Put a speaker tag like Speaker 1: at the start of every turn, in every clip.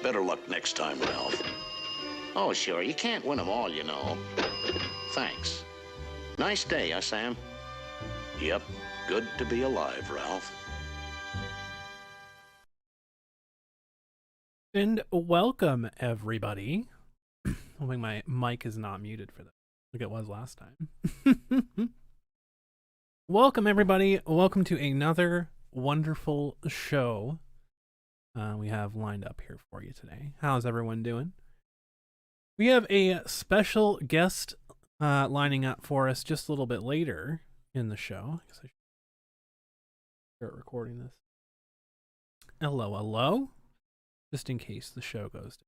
Speaker 1: Better luck next time, Ralph.
Speaker 2: Oh, sure. You can't win them all, you know. Thanks. Nice day, huh, Sam?
Speaker 1: Yep. Good to be alive, Ralph.
Speaker 3: And welcome, everybody. Hoping my mic is not muted for that, like it was last time. Welcome, everybody. Welcome to another wonderful show we have lined up here for you today. How's everyone doing? We have a special guest lining up for us just a little bit later in the show. I guess I should start recording this. Hello. Just in case the show goes down.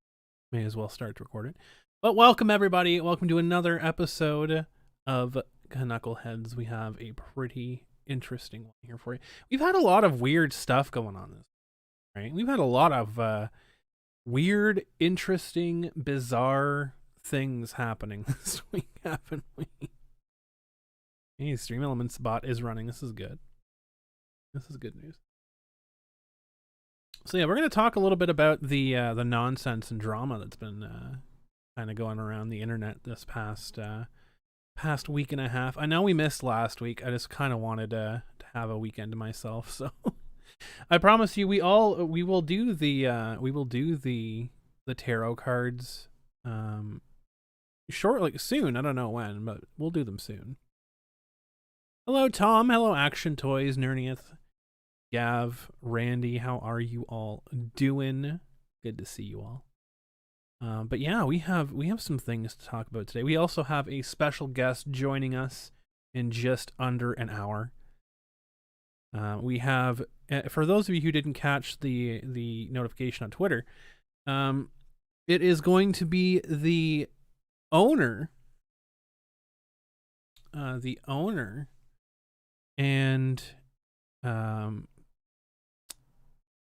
Speaker 3: May as well start to record it. But welcome, everybody. Welcome to another episode of Canuckleheads. We have a pretty interesting one here for you. We've had a lot of weird stuff going on this, right? We've had a lot of weird, interesting, bizarre things happening this week, haven't we? Hey, Stream Elements bot is running. This is good. This is good news. So yeah, we're going to talk a little bit about the nonsense and drama that's been kind of going around the internet this past week and a half. I know we missed last week. I just kind of wanted to have a weekend to myself. So I promise you, we will do the tarot cards soon. I don't know when, but we'll do them soon. Hello, Tom. Hello, Action Toys, Nernieth. Gav, Randy, how are you all doing? Good to see you all. But yeah, we have some things to talk about today. We also have a special guest joining us in just under an hour. We have, for those of you who didn't catch the notification on Twitter, it is going to be the owner and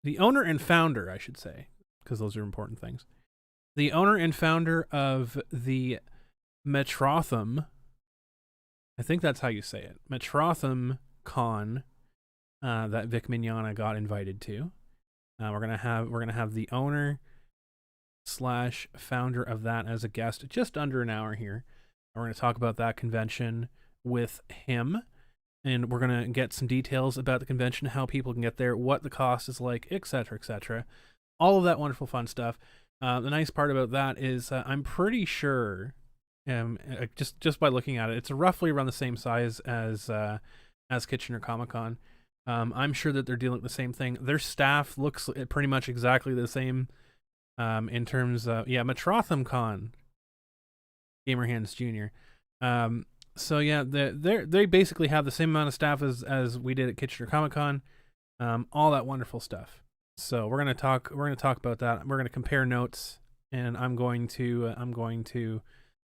Speaker 3: the owner and founder, I should say, because those are important things. The owner and founder of the Metrotham, I think that's how you say it, Metrotham Con, that Vic Mignogna got invited to. We're gonna have the owner / founder of that as a guest, just under an hour here. We're gonna talk about that convention with him. And we're going to get some details about the convention, how people can get there, what the cost is like, etc., etc. All of that wonderful fun stuff. The nice part about that is I'm pretty sure, just by looking at it, it's roughly around the same size as Kitchener Comic Con. I'm sure that they're dealing with the same thing. Their staff looks pretty much exactly the same in terms of, Metrotham Con, Gamer Hands Jr., so yeah, they basically have the same amount of staff as we did at Kitchener Comic Con, all that wonderful stuff. So we're gonna talk about that. We're gonna compare notes, and I'm going to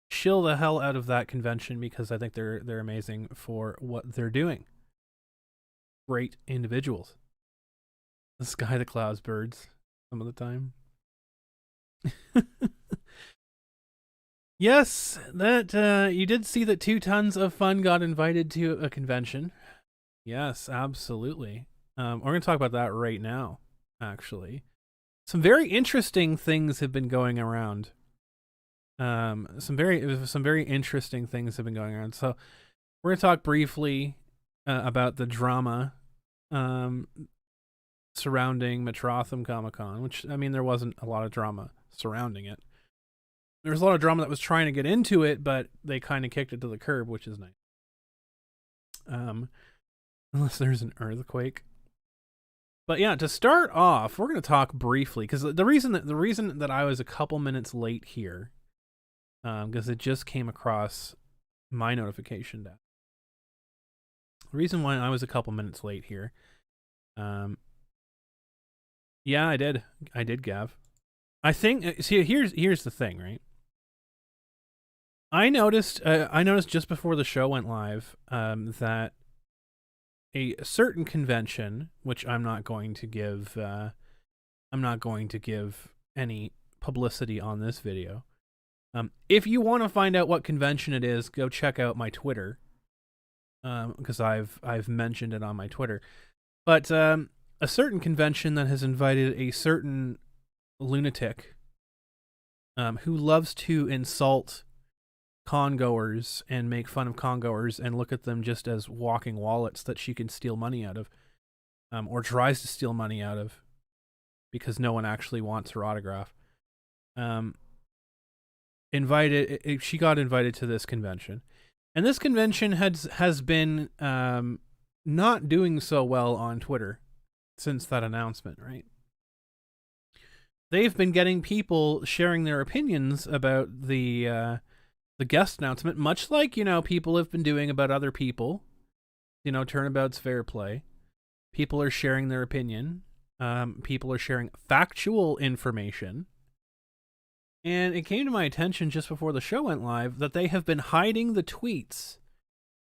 Speaker 3: shill the hell out of that convention because I think they're amazing for what they're doing. Great individuals. The sky, the clouds, birds. Some of the time. Yes, that you did see that 2 Tons of Fun got invited to a convention. Yes, absolutely. We're going to talk about that right now, actually. Some very interesting things have been going around. Some very interesting things have been going around. So we're going to talk briefly about the drama surrounding Metrotham Comic Con, which, I mean, there wasn't a lot of drama surrounding it. There was a lot of drama that was trying to get into it, but they kind of kicked it to the curb, which is nice. Unless there's an earthquake. But yeah, to start off, we're going to talk briefly because the reason that I was a couple minutes late here, because it just came across my notification desk. The reason why I was a couple minutes late here, yeah, I did, Gav. I think, see, here's the thing, right? I noticed just before the show went live that a certain convention, which I'm not going to give any publicity on this video. If you want to find out what convention it is, go check out my Twitter, because I've mentioned it on my Twitter. But a certain convention that has invited a certain lunatic who loves to insult congoers and make fun of congoers and look at them just as walking wallets that she can steal money out of, or tries to steal money out of, because no one actually wants her autograph. She got invited to this convention, and this convention has been not doing so well on Twitter since that announcement, right? They've been getting people sharing their opinions about the guest announcement, much like, people have been doing about other people. Turnabout's fair play. People are sharing their opinion. People are sharing factual information. And it came to my attention just before the show went live that they have been hiding the tweets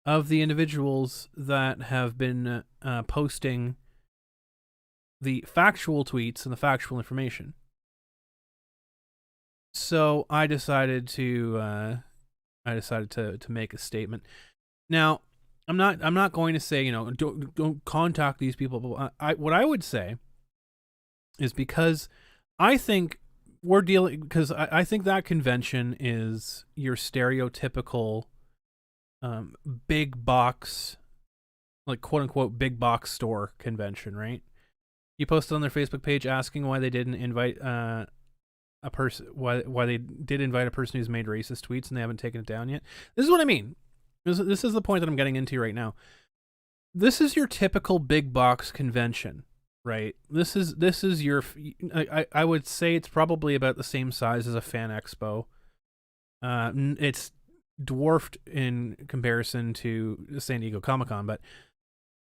Speaker 3: of the individuals that have been posting the factual tweets and the factual information. So I decided to make a statement. Now, I'm not going to say, don't contact these people. But what I would say is, because I think I think that convention is your stereotypical big box, like quote unquote big box store convention, right? You posted on their Facebook page asking why they didn't invite a person, why they did invite a person who's made racist tweets and they haven't taken it down yet. This is what I mean. This is the point that I'm getting into right now. This is your typical big box convention, right? This is your. I would say it's probably about the same size as a fan expo. It's dwarfed in comparison to San Diego Comic-Con, but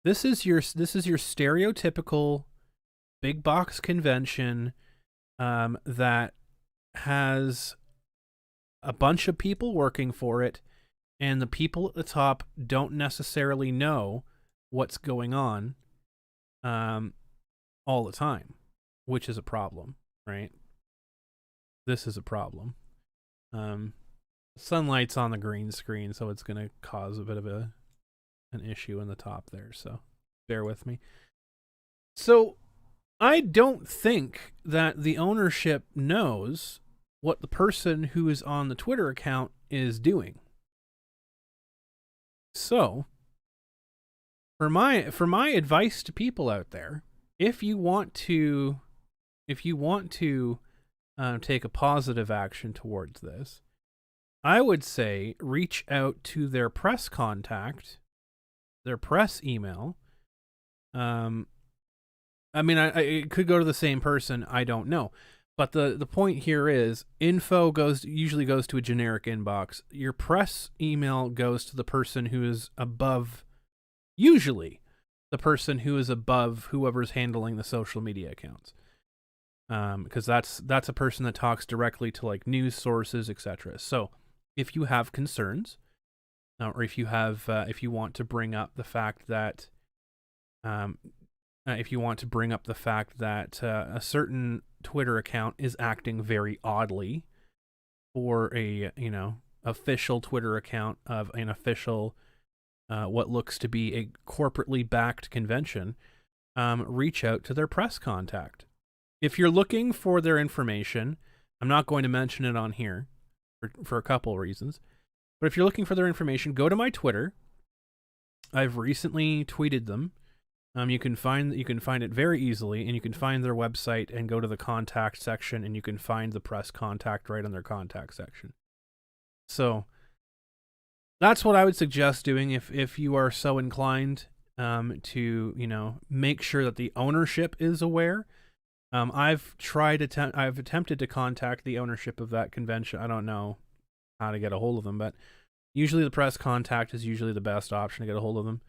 Speaker 3: this is your stereotypical big box convention that has a bunch of people working for it, and the people at the top don't necessarily know what's going on all the time, which is a problem, right? This is a problem. Sunlight's on the green screen, so it's going to cause a bit of an issue in the top there, so bear with me. So I don't think that the ownership knows what the person who is on the Twitter account is doing. So, for my advice to people out there, if you want to take a positive action towards this, I would say reach out to their press contact, their press email. It could go to the same person. I don't know. But the point here is, info usually goes to a generic inbox. Your press email goes to the person who is above, usually the person who is above whoever's handling the social media accounts. Because that's a person that talks directly to like news sources, etc. So if you have concerns, or if you want to bring up the fact that a certain Twitter account is acting very oddly, or a official Twitter account of an official what looks to be a corporately backed convention, reach out to their press contact. If you're looking for their information, I'm not going to mention it on here for a couple reasons, but if you're looking for their information, go to my Twitter. I've recently tweeted them. You can find it very easily, and you can find their website and go to the contact section, and you can find the press contact right on their contact section. So that's what I would suggest doing if you are so inclined to make sure that the ownership is aware. I've attempted to contact the ownership of that convention. I don't know how to get a hold of them, but usually the press contact is usually the best option to get a hold of them.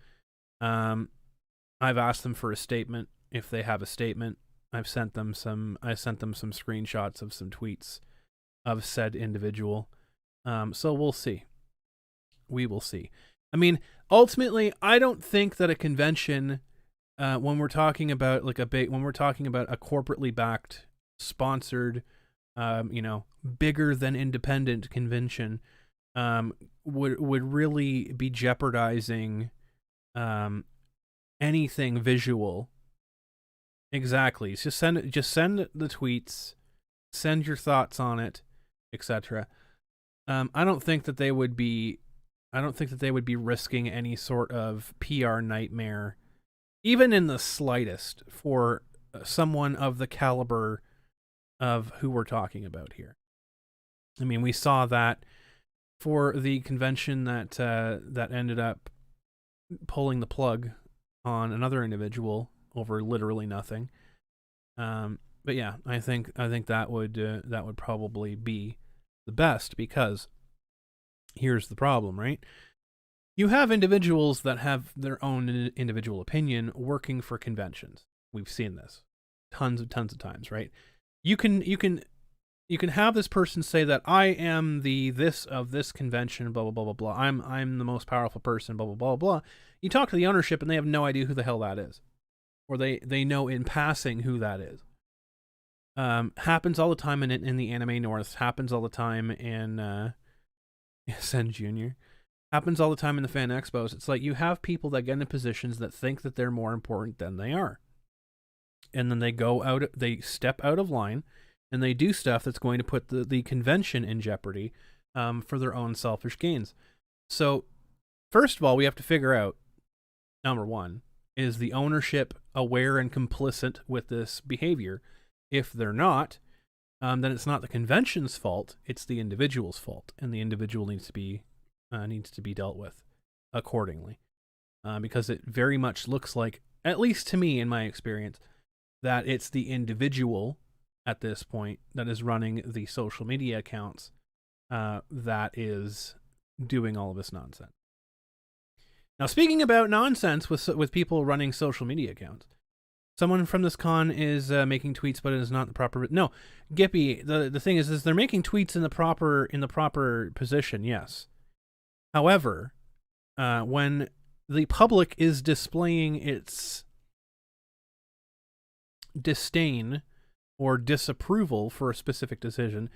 Speaker 3: I've asked them for a statement. If they have a statement, I sent them some screenshots of some tweets of said individual. So we'll see. We will see. I mean, ultimately, I don't think that a convention, when we're talking about a corporately backed, sponsored, bigger than independent convention, would really be jeopardizing anything visual. Exactly. Just send the tweets. send your thoughts on it, etc. I don't think that they would be risking any sort of PR nightmare, even in the slightest, for someone of the caliber of who we're talking about here. I mean, we saw that for the convention that ended up pulling the plug on another individual over literally nothing. But yeah, I think that would probably be the best, because here's the problem, right? You have individuals that have their own individual opinion working for conventions. We've seen this tons of times, right? You can have this person say that I am the this of this convention, blah blah blah blah blah. I'm the most powerful person, blah blah blah blah. You talk to the ownership and they have no idea who the hell that is, or they know in passing who that is. Happens all the time in the Anime North. Happens all the time in Sen Junior. Happens all the time in the fan expos. It's like you have people that get into positions that think that they're more important than they are, and then they step out of line, and they do stuff that's going to put the convention in jeopardy, for their own selfish gains. So, first of all, we have to figure out, number one, is the ownership aware and complicit with this behavior? If they're not, then it's not the convention's fault, it's the individual's fault, and the individual needs to be dealt with accordingly. Because it very much looks like, at least to me in my experience, that it's the individual at this point that is running the social media accounts that is doing all of this nonsense. Now, speaking about nonsense with people running social media accounts, someone from this con is making tweets, but it is not the proper. No, Gippy. The thing is they're making tweets in the proper position. Yes. However, when the public is displaying its disdain or disapproval for a specific decision,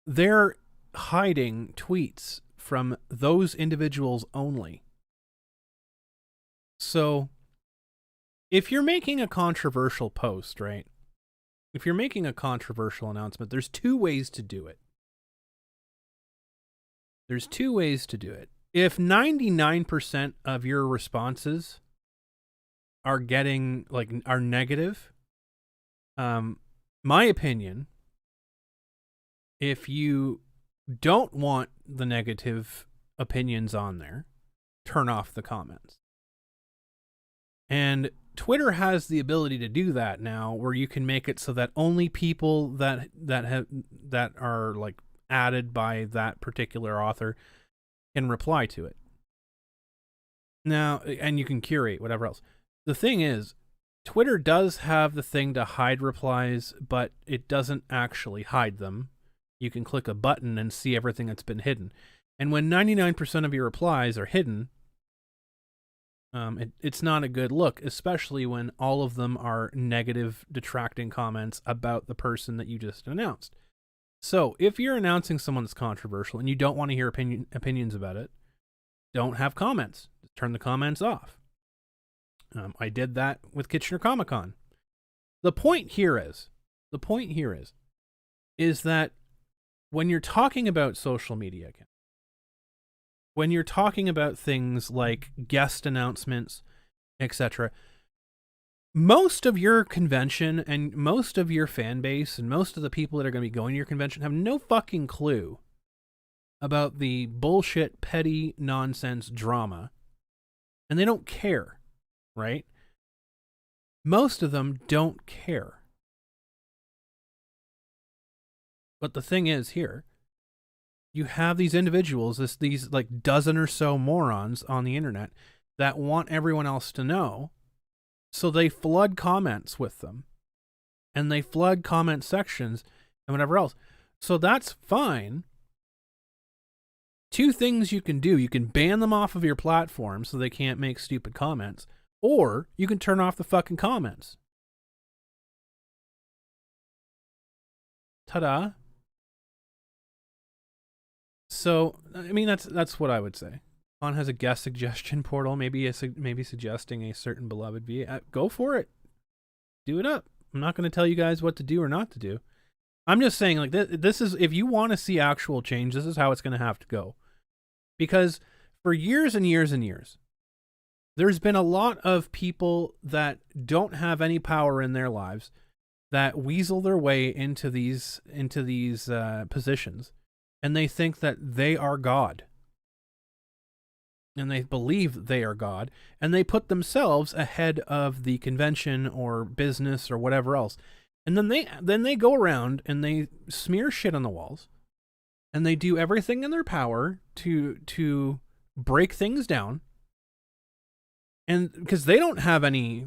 Speaker 3: they're hiding tweets from those individuals only. So, if you're making a controversial post, right? If you're making a controversial announcement, there's two ways to do it. If 99% of your responses are negative, my opinion, if you don't want the negative opinions on there, turn off the comments. And Twitter has the ability to do that now, where you can make it so that only people that are like added by that particular author can reply to it. Now, and you can curate whatever else. The thing is, Twitter does have the thing to hide replies, but it doesn't actually hide them. You can click a button and see everything that's been hidden. And when 99% of your replies are hidden, it's not a good look, especially when all of them are negative, detracting comments about the person that you just announced. So, if you're announcing someone that's controversial and you don't want to hear opinions about it, don't have comments. Just turn the comments off. I did that with Kitchener Comic Con. The point here is that when you're talking about social media accounts, when you're talking about things like guest announcements, etc., most of your convention and most of your fan base and most of the people that are going to be going to your convention have no fucking clue about the bullshit, petty, nonsense drama, and they don't care, right? Most of them don't care. But the thing is here, you have these individuals, these like dozen or so morons on the internet that want everyone else to know, so they flood comments with them, and they flood comment sections and whatever else. So that's fine. Two things you can do. You can ban them off of your platform so they can't make stupid comments, or you can turn off the fucking comments. Ta-da. So, I mean, that's what I would say. Con has a guest suggestion portal, maybe suggesting a certain beloved VA. Go for it. Do it up. I'm not going to tell you guys what to do or not to do. I'm just saying, like, this is, if you want to see actual change, this is how it's going to have to go. Because for years and years and years, there's been a lot of people that don't have any power in their lives that weasel their way into these positions, and they think that they are God. And they believe they are God, and they put themselves ahead of the convention or business or whatever else. And then they go around and they smear shit on the walls, and they do everything in their power to break things down. And because they don't have any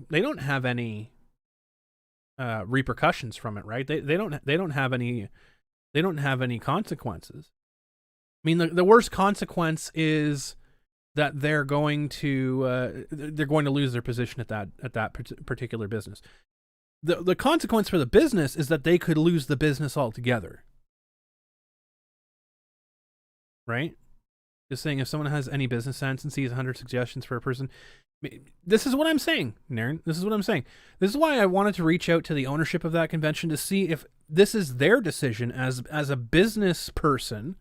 Speaker 3: repercussions from it, right? They don't have any consequences. I mean, the worst consequence is that they're going to lose their position at that particular business. The consequence for the business is that they could lose the business altogether. Right? Just saying, if someone has any business sense and sees 100 suggestions for a person, this is what I'm saying, Naren. This is what I'm saying. This is why I wanted to reach out to the ownership of that convention to see if this is their decision as a business person.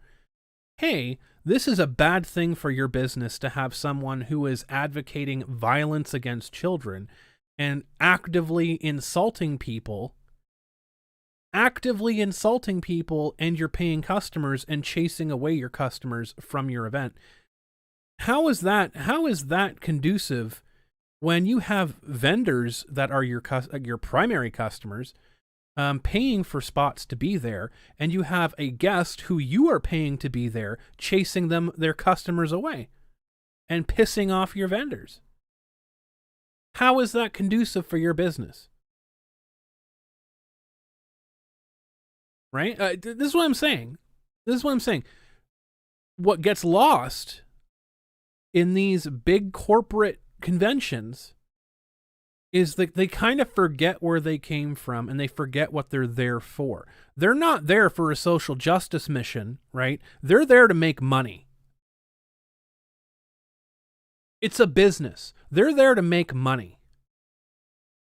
Speaker 3: Hey, this is a bad thing for your business to have someone who is advocating violence against children and actively insulting people, and you're paying customers and chasing away your customers from your event. How is that conducive when you have vendors that are your primary customers, paying for spots to be there, and you have a guest who you are paying to be there, chasing their customers away and pissing off your vendors? How is that conducive for your business? Right? This is what I'm saying. What gets lost in these big corporate conventions is that they kind of forget where they came from, and they forget what they're there for. They're not there for a social justice mission, right? They're there to make money. It's a business. They're there to make money.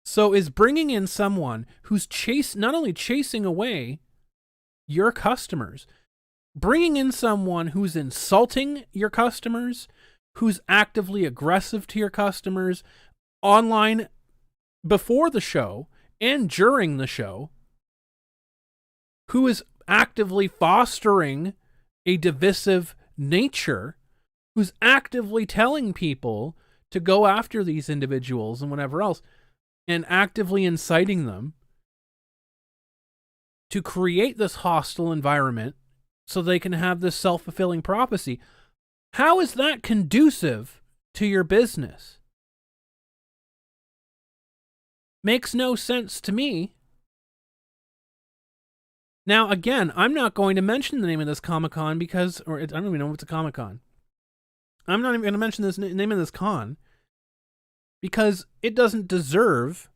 Speaker 3: So is bringing in someone who's not only chasing away your customers, bringing in someone who's insulting your customers, who's actively aggressive to your customers online before the show and during the show, who is actively fostering a divisive nature, who's actively telling people to go after these individuals and whatever else, and actively inciting them to create this hostile environment so they can have this self-fulfilling prophecy. How is that conducive to your business? Makes no sense to me. Now, again, I'm not going to mention the name of this Comic-Con I don't even know if it's a Comic-Con. I'm not even going to mention this name of this con because it doesn't deserve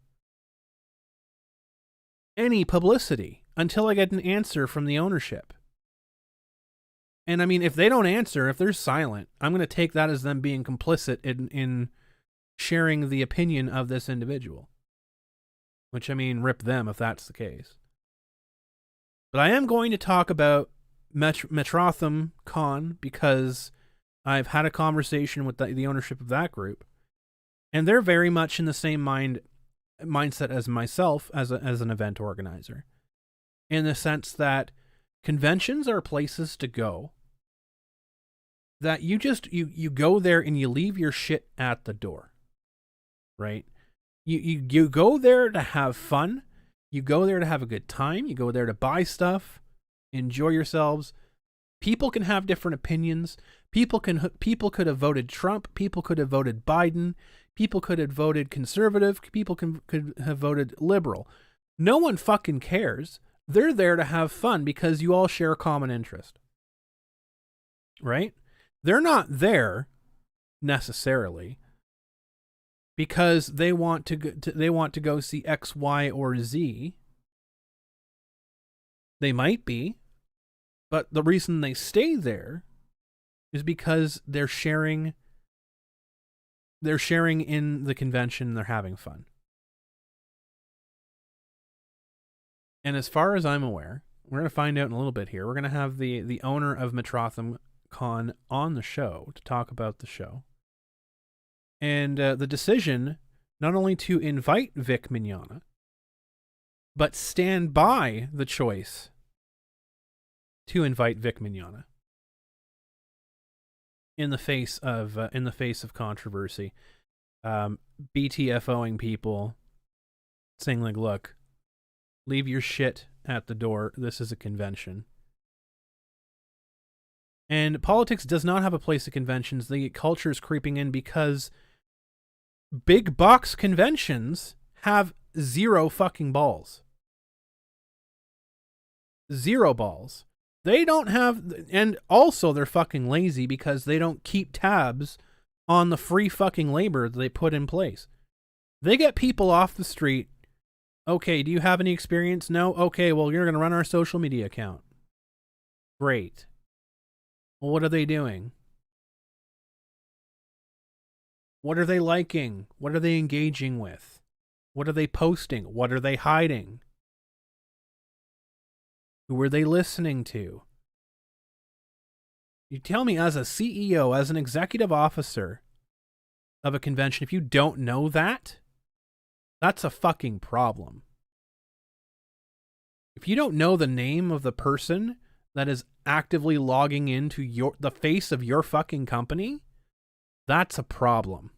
Speaker 3: any publicity until I get an answer from the ownership. And I mean, if they don't answer, if they're silent, I'm going to take that as them being complicit in sharing the opinion of this individual. Which, I mean, rip them if that's the case. But I am going to talk about Metrotham Con because I've had a conversation with the ownership of that group, and they're very much in the same mindset as myself as an event organizer, in the sense that conventions are places to go that you go there and you leave your shit at the door, right? You go there to have fun. You go there to have a good time. You go there to buy stuff, enjoy yourselves. People can have different opinions. People could have voted Trump. People could have voted Biden. People could have voted conservative. People could have voted liberal. No one fucking cares. They're there to have fun because you all share a common interest. Right? They're not there necessarily because they want to go see X, Y, or Z. They might be, but the reason they stay there is because they're sharing in the convention, they're having fun. And as far as I'm aware, We're going to find out in a little bit here. We're going to have the owner of Metrotham Con on the show to talk about the show. And the decision not only to invite Vic Mignogna, but stand by the choice to invite Vic Mignogna in the face of controversy, BTFOing people, saying like, "Look, leave your shit at the door. This is a convention." And politics does not have a place at conventions. The culture is creeping in because big box conventions have zero fucking balls. Zero balls. They don't have, and also they're fucking lazy because they don't keep tabs on the free fucking labor that they put in place. They get people off the street. Okay, do you have any experience? No? Okay, well, you're going to run our social media account. Great. Well, what are they doing? What are they liking? What are they engaging with? What are they posting? What are they hiding? Who are they listening to? You tell me, as a CEO, as an executive officer of a convention, if you don't know that, that's a fucking problem. If you don't know the name of the person that is actively logging into the face of your fucking company, that's a problem.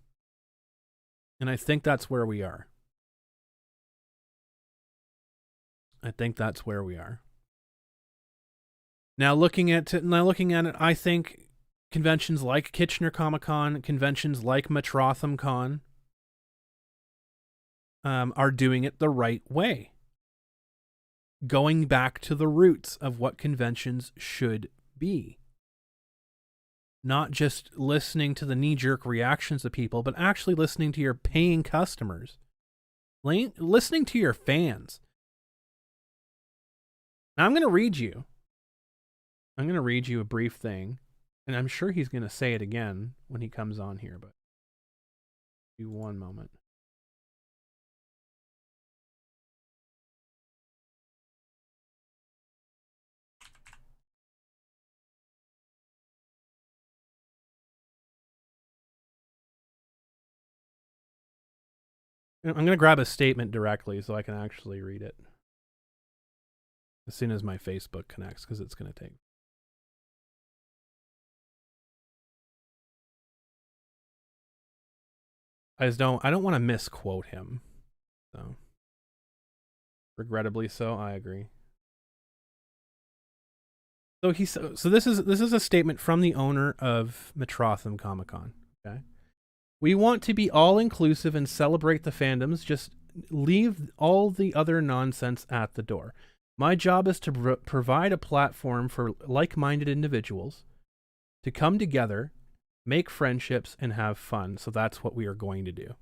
Speaker 3: And I think that's where we are. Now looking at it, I think conventions like Kitchener Comic-Con, conventions like Metrotham Con, are doing it the right way. Going back to the roots of what conventions should be. Not just listening to the knee-jerk reactions of people, but actually listening to your paying customers. Listening to your fans. Now I'm going to read you a brief thing, and I'm sure he's going to say it again when he comes on here, but give me one moment. I'm going to grab a statement directly so I can actually read it as soon as my Facebook connects, because it's going to take. I don't want to misquote him. So, regrettably so, I agree. So this is a statement from the owner of Metrotham Comic-Con, okay? "We want to be all-inclusive and celebrate the fandoms. Just leave all the other nonsense at the door. My job is to provide a platform for like-minded individuals to come together, make friendships, and have fun. So that's what we are going to do."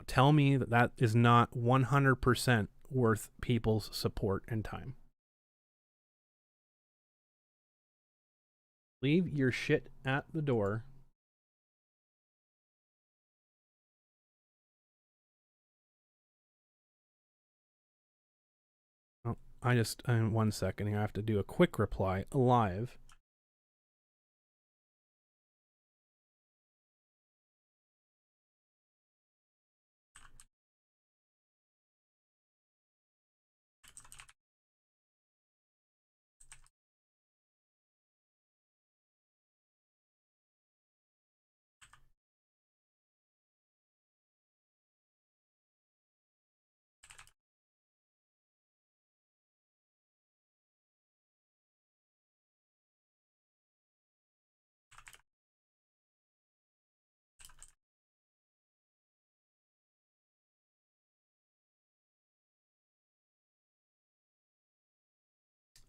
Speaker 3: Tell me that is not 100% worth people's support and time. Leave your shit at the door. Oh, 1 second here. I have to do a quick reply live.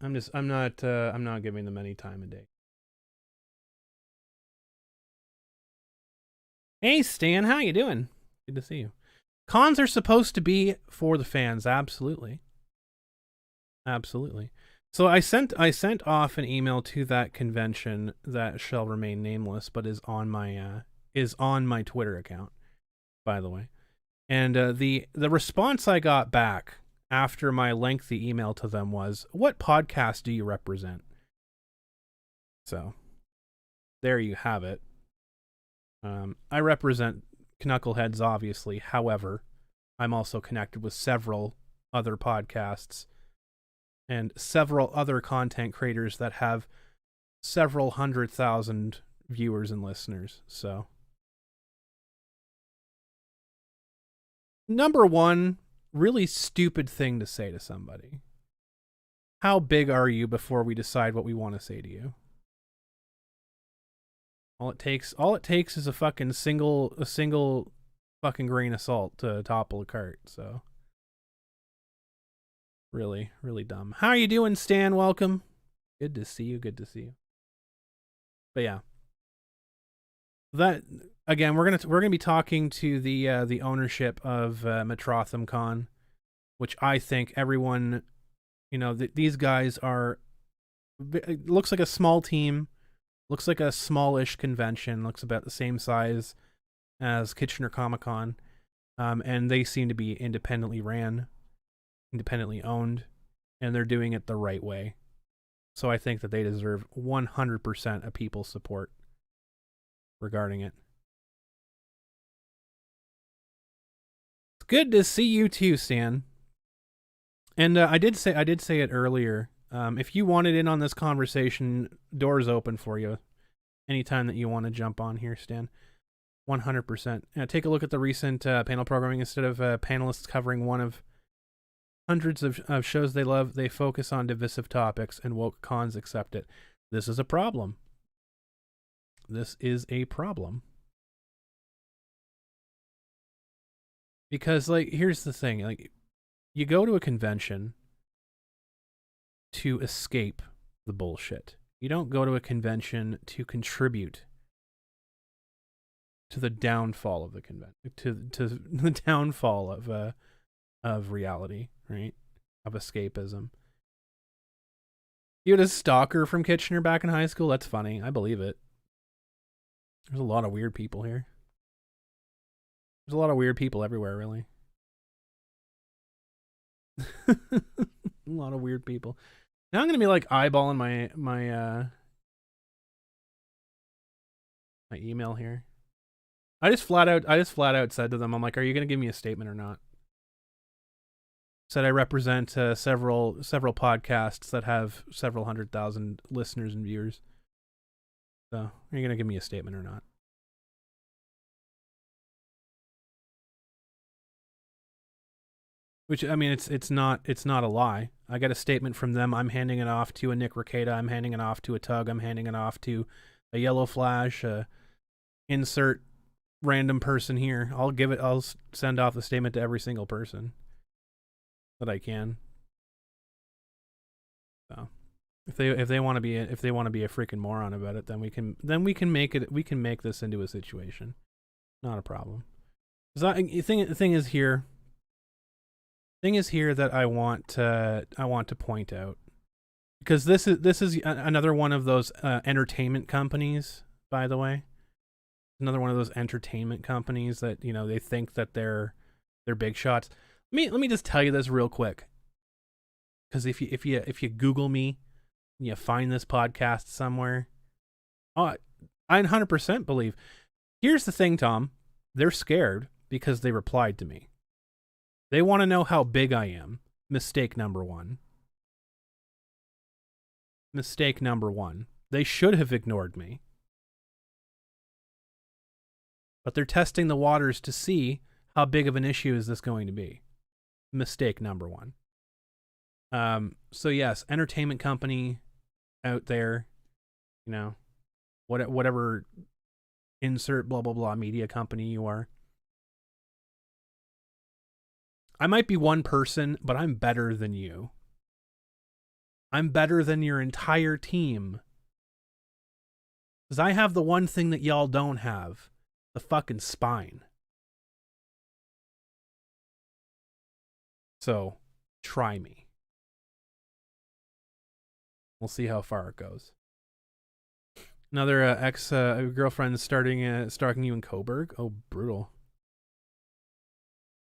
Speaker 3: I'm not giving them any time of day. Hey Stan, how you doing? Good to see you. Cons are supposed to be for the fans, absolutely. Absolutely. So I sent off an email to that convention that shall remain nameless, but is on my Twitter account, by the way. And the response I got back after my lengthy email to them was, what podcast do you represent? So there you have it. I represent Canuckleheads, obviously. However, I'm also connected with several other podcasts and several other content creators that have several 100,000 viewers and listeners. So, number one, really stupid thing to say to somebody. How big are you before we decide what we want to say to you? All it takes is a single fucking grain of salt to topple a cart. So, really, really dumb. How are you doing, Stan? Welcome. Good to see you. But yeah, that again, we're gonna be talking to the ownership of Metrotham Con, which I think everyone, these guys are. It looks like a small team. Looks like a smallish convention. Looks about the same size as Kitchener Comic-Con. And they seem to be independently ran, independently owned, and they're doing it the right way. So I think that they deserve 100% of people's support regarding it. It's good to see you too, Stan. And I did say it earlier. If you wanted in on this conversation, doors open for you anytime that you want to jump on here, Stan. 100%. Take a look at the recent panel programming. Instead of panelists covering one of hundreds of shows they love, they focus on divisive topics, and woke cons accept it. This is a problem. Because, here's the thing. You go to a convention to escape the bullshit. You don't go to a convention to contribute to the downfall of the convention, to the downfall of reality, right? Of escapism. You had a stalker from Kitchener back in high school? That's funny. I believe it. There's a lot of weird people here. There's a lot of weird people everywhere, really. A lot of weird people. Now I'm gonna be eyeballing my email here. I just flat out said to them, I'm like, are you gonna give me a statement or not? Said I represent several podcasts that have several 100,000 listeners and viewers. So are you gonna give me a statement or not? Which, I mean, it's not a lie. I got a statement from them. I'm handing it off to a Nick Ricada. I'm handing it off to a Tug. I'm handing it off to a Yellow Flash. Insert random person here. I'll send off the statement to every single person that I can. So if they want to be a freaking moron about it, then we can make this into a situation. Not a problem. The thing is here. Thing is here that I want to point out, because this is another one of those entertainment companies, by the way. Another one of those entertainment companies that, they think that they're big shots. Let me just tell you this real quick, because if you Google me and you find this podcast somewhere, I 100% believe. Here's the thing, Tom. They're scared because they replied to me. They want to know how big I am. Mistake number one. They should have ignored me. But they're testing the waters to see how big of an issue is this going to be. Mistake number one. So yes, entertainment company out there, whatever insert blah blah blah media company you are. I might be one person, but I'm better than you. I'm better than your entire team. Because I have the one thing that y'all don't have. The fucking spine. So, try me. We'll see how far it goes. Another ex-girlfriend stalking you in Coburg? Oh, brutal.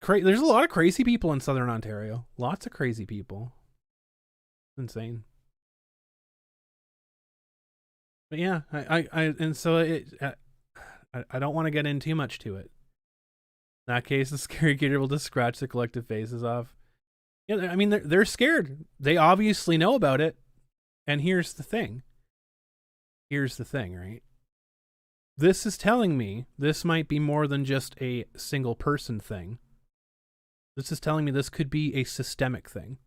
Speaker 3: There's a lot of crazy people in Southern Ontario. Lots of crazy people. Insane. But yeah, and so I don't want to get in too much to it. In that case, the scary gator will just scratch the collective faces off. Yeah, I mean, they're scared. They obviously know about it. And here's the thing. Here's the thing, right? This is telling me this might be more than just a single person thing. This is telling me this could be a systemic thing.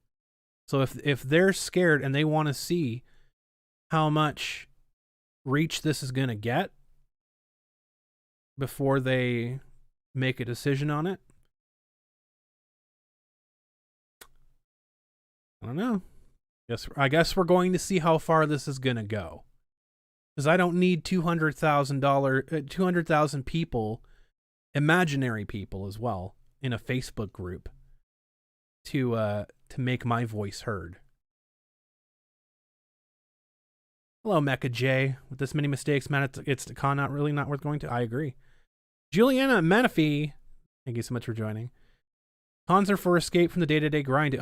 Speaker 3: So if they're scared and they want to see how much reach this is going to get before they make a decision on it, I don't know. I guess we're going to see how far this is going to go. Because I don't need 200,000 people, imaginary people as well, in a Facebook group to make my voice heard. Hello, Mecha J. With this many mistakes, man, it's the con not worth going to. I agree. Juliana Menifee, thank you so much for joining. Cons are for escape from the day-to-day grind.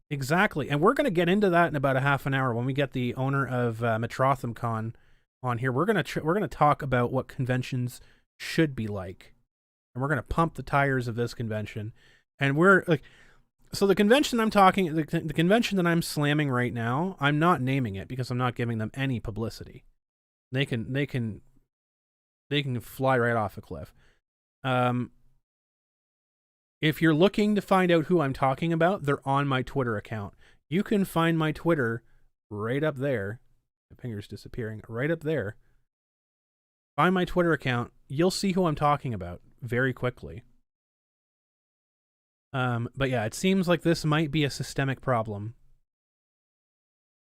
Speaker 3: Exactly. And we're going to get into that in about a half an hour when we get the owner of Metrotham Con on here. We're going to talk about what conventions should be like. And we're going to pump the tires of this convention. And we're like, so the convention I'm talking, the convention that I'm slamming right now, I'm not naming it because I'm not giving them any publicity. They can fly right off a cliff. If you're looking to find out who I'm talking about, they're on my Twitter account. You can find my Twitter right up there. My finger's disappearing. Right up there. Find my Twitter account. You'll see who I'm talking about very quickly. But yeah, it seems like this might be a systemic problem.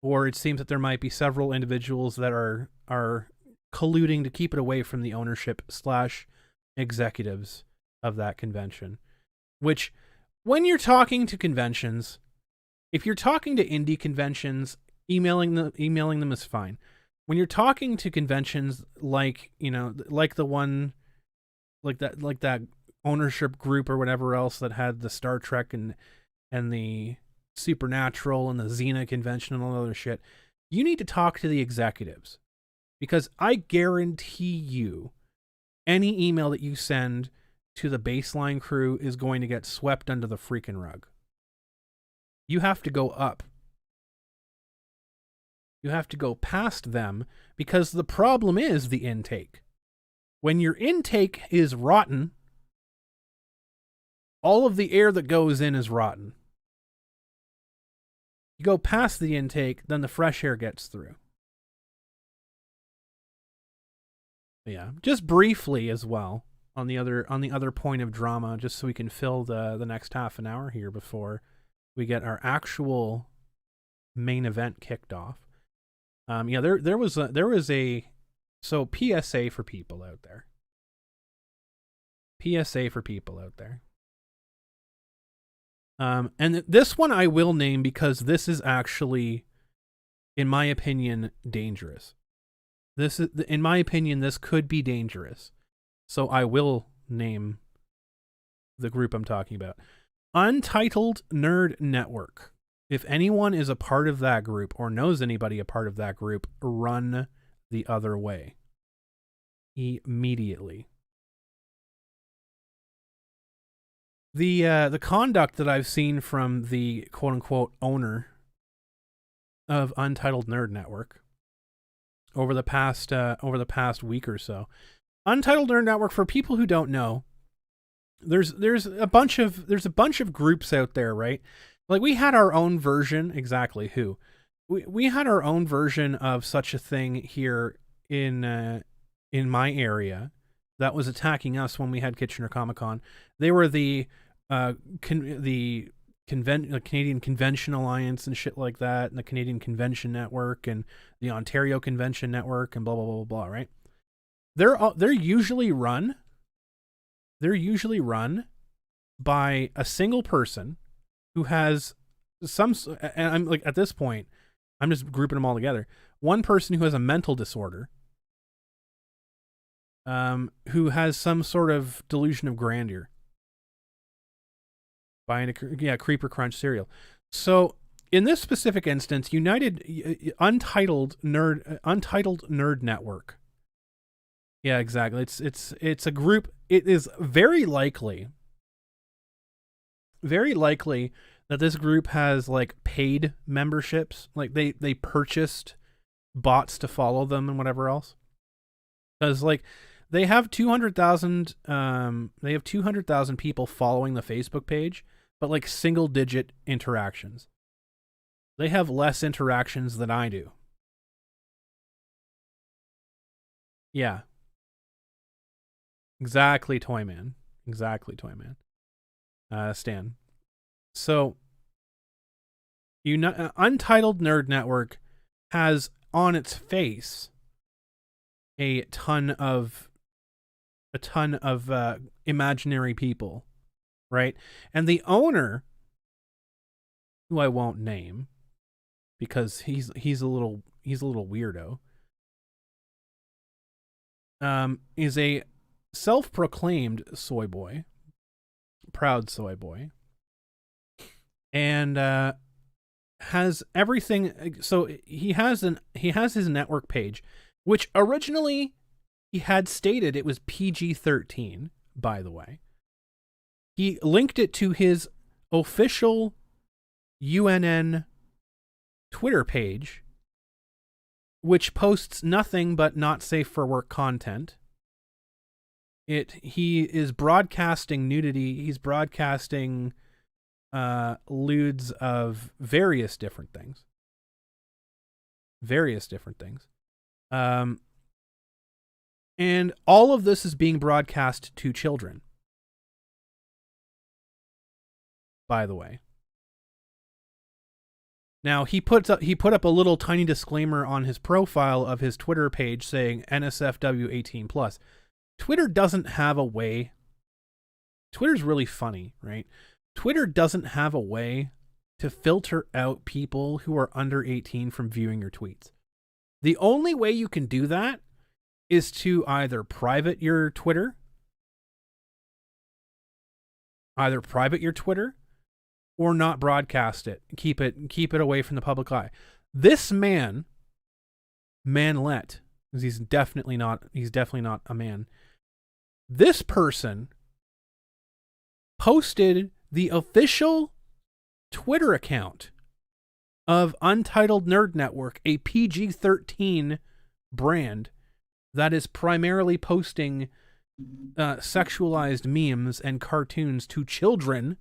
Speaker 3: Or it seems that there might be several individuals that are colluding to keep it away from the ownership / executives of that convention. Which, when you're talking to conventions, if you're talking to indie conventions, emailing them is fine. When you're talking to conventions like the one, like that ownership group or whatever else that had the Star Trek and the Supernatural and the Xena convention and all other shit, you need to talk to the executives. Because I guarantee you, any email that you send to the baseline crew is going to get swept under the freaking rug. You have to go up. You have to go past them because the problem is the intake. When your intake is rotten, all of the air that goes in is rotten. You go past the intake, then the fresh air gets through. Yeah, just briefly as well. On the other point of drama, just so we can fill the next half an hour here before we get our actual main event kicked off. There was a PSA for people out there. PSA for people out there. And this one I will name because this is actually, in my opinion, dangerous. In my opinion, this could be dangerous. So I will name the group I'm talking about. Untitled Nerd Network. If anyone is a part of that group or knows anybody a part of that group, run the other way. Immediately. The conduct that I've seen from the quote-unquote owner of Untitled Nerd Network over the past week or so. Untitled Nerd Network, for people who don't know, there's a bunch of groups out there, right? Like we had our own version, exactly who. We had our own version of such a thing here in my area that was attacking us when we had Kitchener Comic Con. They were the Canadian Convention Alliance and shit like that, and the Canadian Convention Network and the Ontario Convention Network and blah blah blah blah, blah, right? They're usually run by a single person who has some, and I'm like, at this point, I'm just grouping them all together. One person who has a mental disorder, who has some sort of delusion of grandeur, Buying a Creeper Crunch cereal. So in this specific instance, Untitled Nerd Network. Yeah, exactly. It's a group. It is very likely that this group has like paid memberships. Like they purchased bots to follow them and whatever else. Because like they have 200,000 people following the Facebook page, but like single digit interactions. They have less interactions than I do. Yeah. Exactly, Toyman. Stan. So, Untitled Nerd Network has on its face a ton of imaginary people, right? And the owner, who I won't name because he's a little weirdo, is a self-proclaimed soy boy, proud soy boy, and has everything. So he has his network page, which originally he had stated it was PG-13, by the way. He linked it to his official UNN Twitter page, which posts nothing but not safe for work content. He is broadcasting nudity. He's broadcasting lewds of various different things. And all of this is being broadcast to children, by the way. Now, he put up a little tiny disclaimer on his profile of his Twitter page saying NSFW 18+. Twitter doesn't have a way. Twitter's really funny, right? Twitter doesn't have a way to filter out people who are under 18 from viewing your tweets. The only way you can do that is to either private your Twitter, or not broadcast it. Keep it away from the public eye. This manlet, because he's definitely not a man. This person posted the official Twitter account of Untitled Nerd Network, a PG-13 brand that is primarily posting sexualized memes and cartoons to children,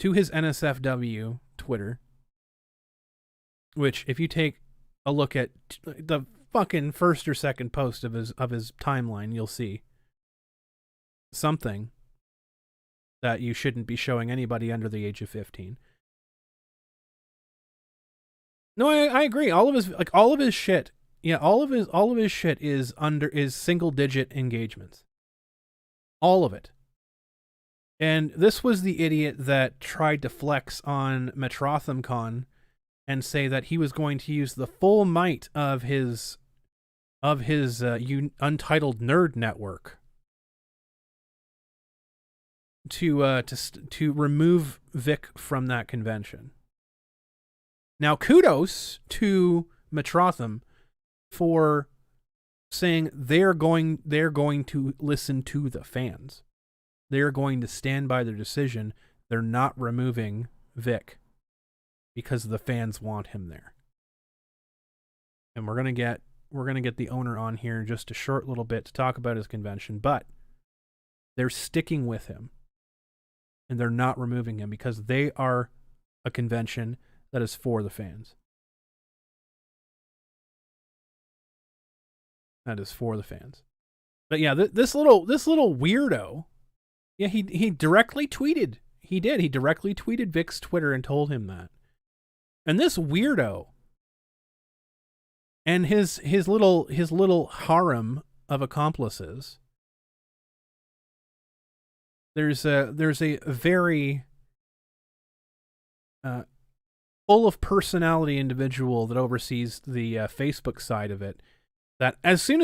Speaker 3: to his NSFW Twitter, which if you take a look at the fucking first or second post of his timeline, you'll see something that you shouldn't be showing anybody under the age of 15. No, I agree. All of his shit. Yeah, all of his shit is single digit engagements. All of it. And this was the idiot that tried to flex on Metrotham Con and say that he was going to use the full might of his Untitled Nerd Network to remove Vic from that convention. Now, kudos to Metrotham for saying they're going to listen to the fans. They're going to stand by their decision. They're not removing Vic because the fans want him there. And we're gonna get the owner on here in just a short little bit to talk about his convention, but they're sticking with him. And they're not removing him because they are a convention that is for the fans. That is for the fans. But yeah, this little weirdo, yeah, he directly tweeted. He directly tweeted Vic's Twitter and told him that. And this weirdo and his little harem of accomplices. There's a very full of personality individual that oversees the Facebook side of it, that as soon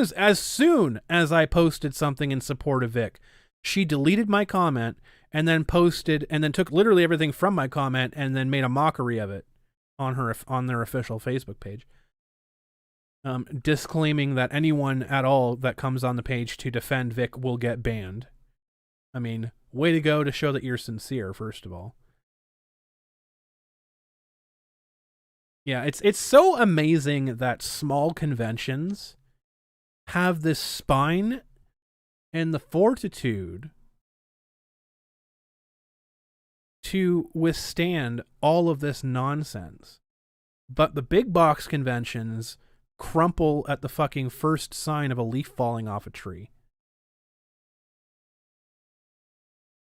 Speaker 3: as I posted something in support of Vic, she deleted my comment and then took literally everything from my comment and then made a mockery of it on their official Facebook page. Disclaiming that anyone at all that comes on the page to defend Vic will get banned. I mean, way to go to show that you're sincere, first of all. Yeah, it's so amazing that small conventions have this spine and the fortitude to withstand all of this nonsense. But the big box conventions crumple at the fucking first sign of a leaf falling off a tree.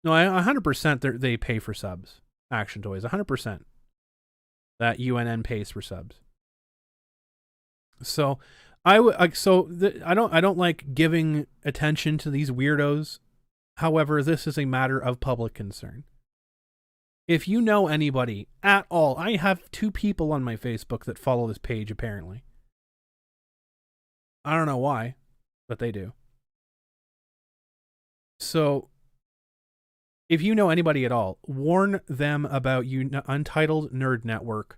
Speaker 3: No, 100% they pay for subs. Action Toys, 100%. That UNN pays for subs. So I don't like giving attention to these weirdos. However, this is a matter of public concern. If you know anybody at all, I have 2 people on my Facebook that follow this page, apparently. I don't know why, but they do. So, if you know anybody at all, warn them about Untitled Nerd Network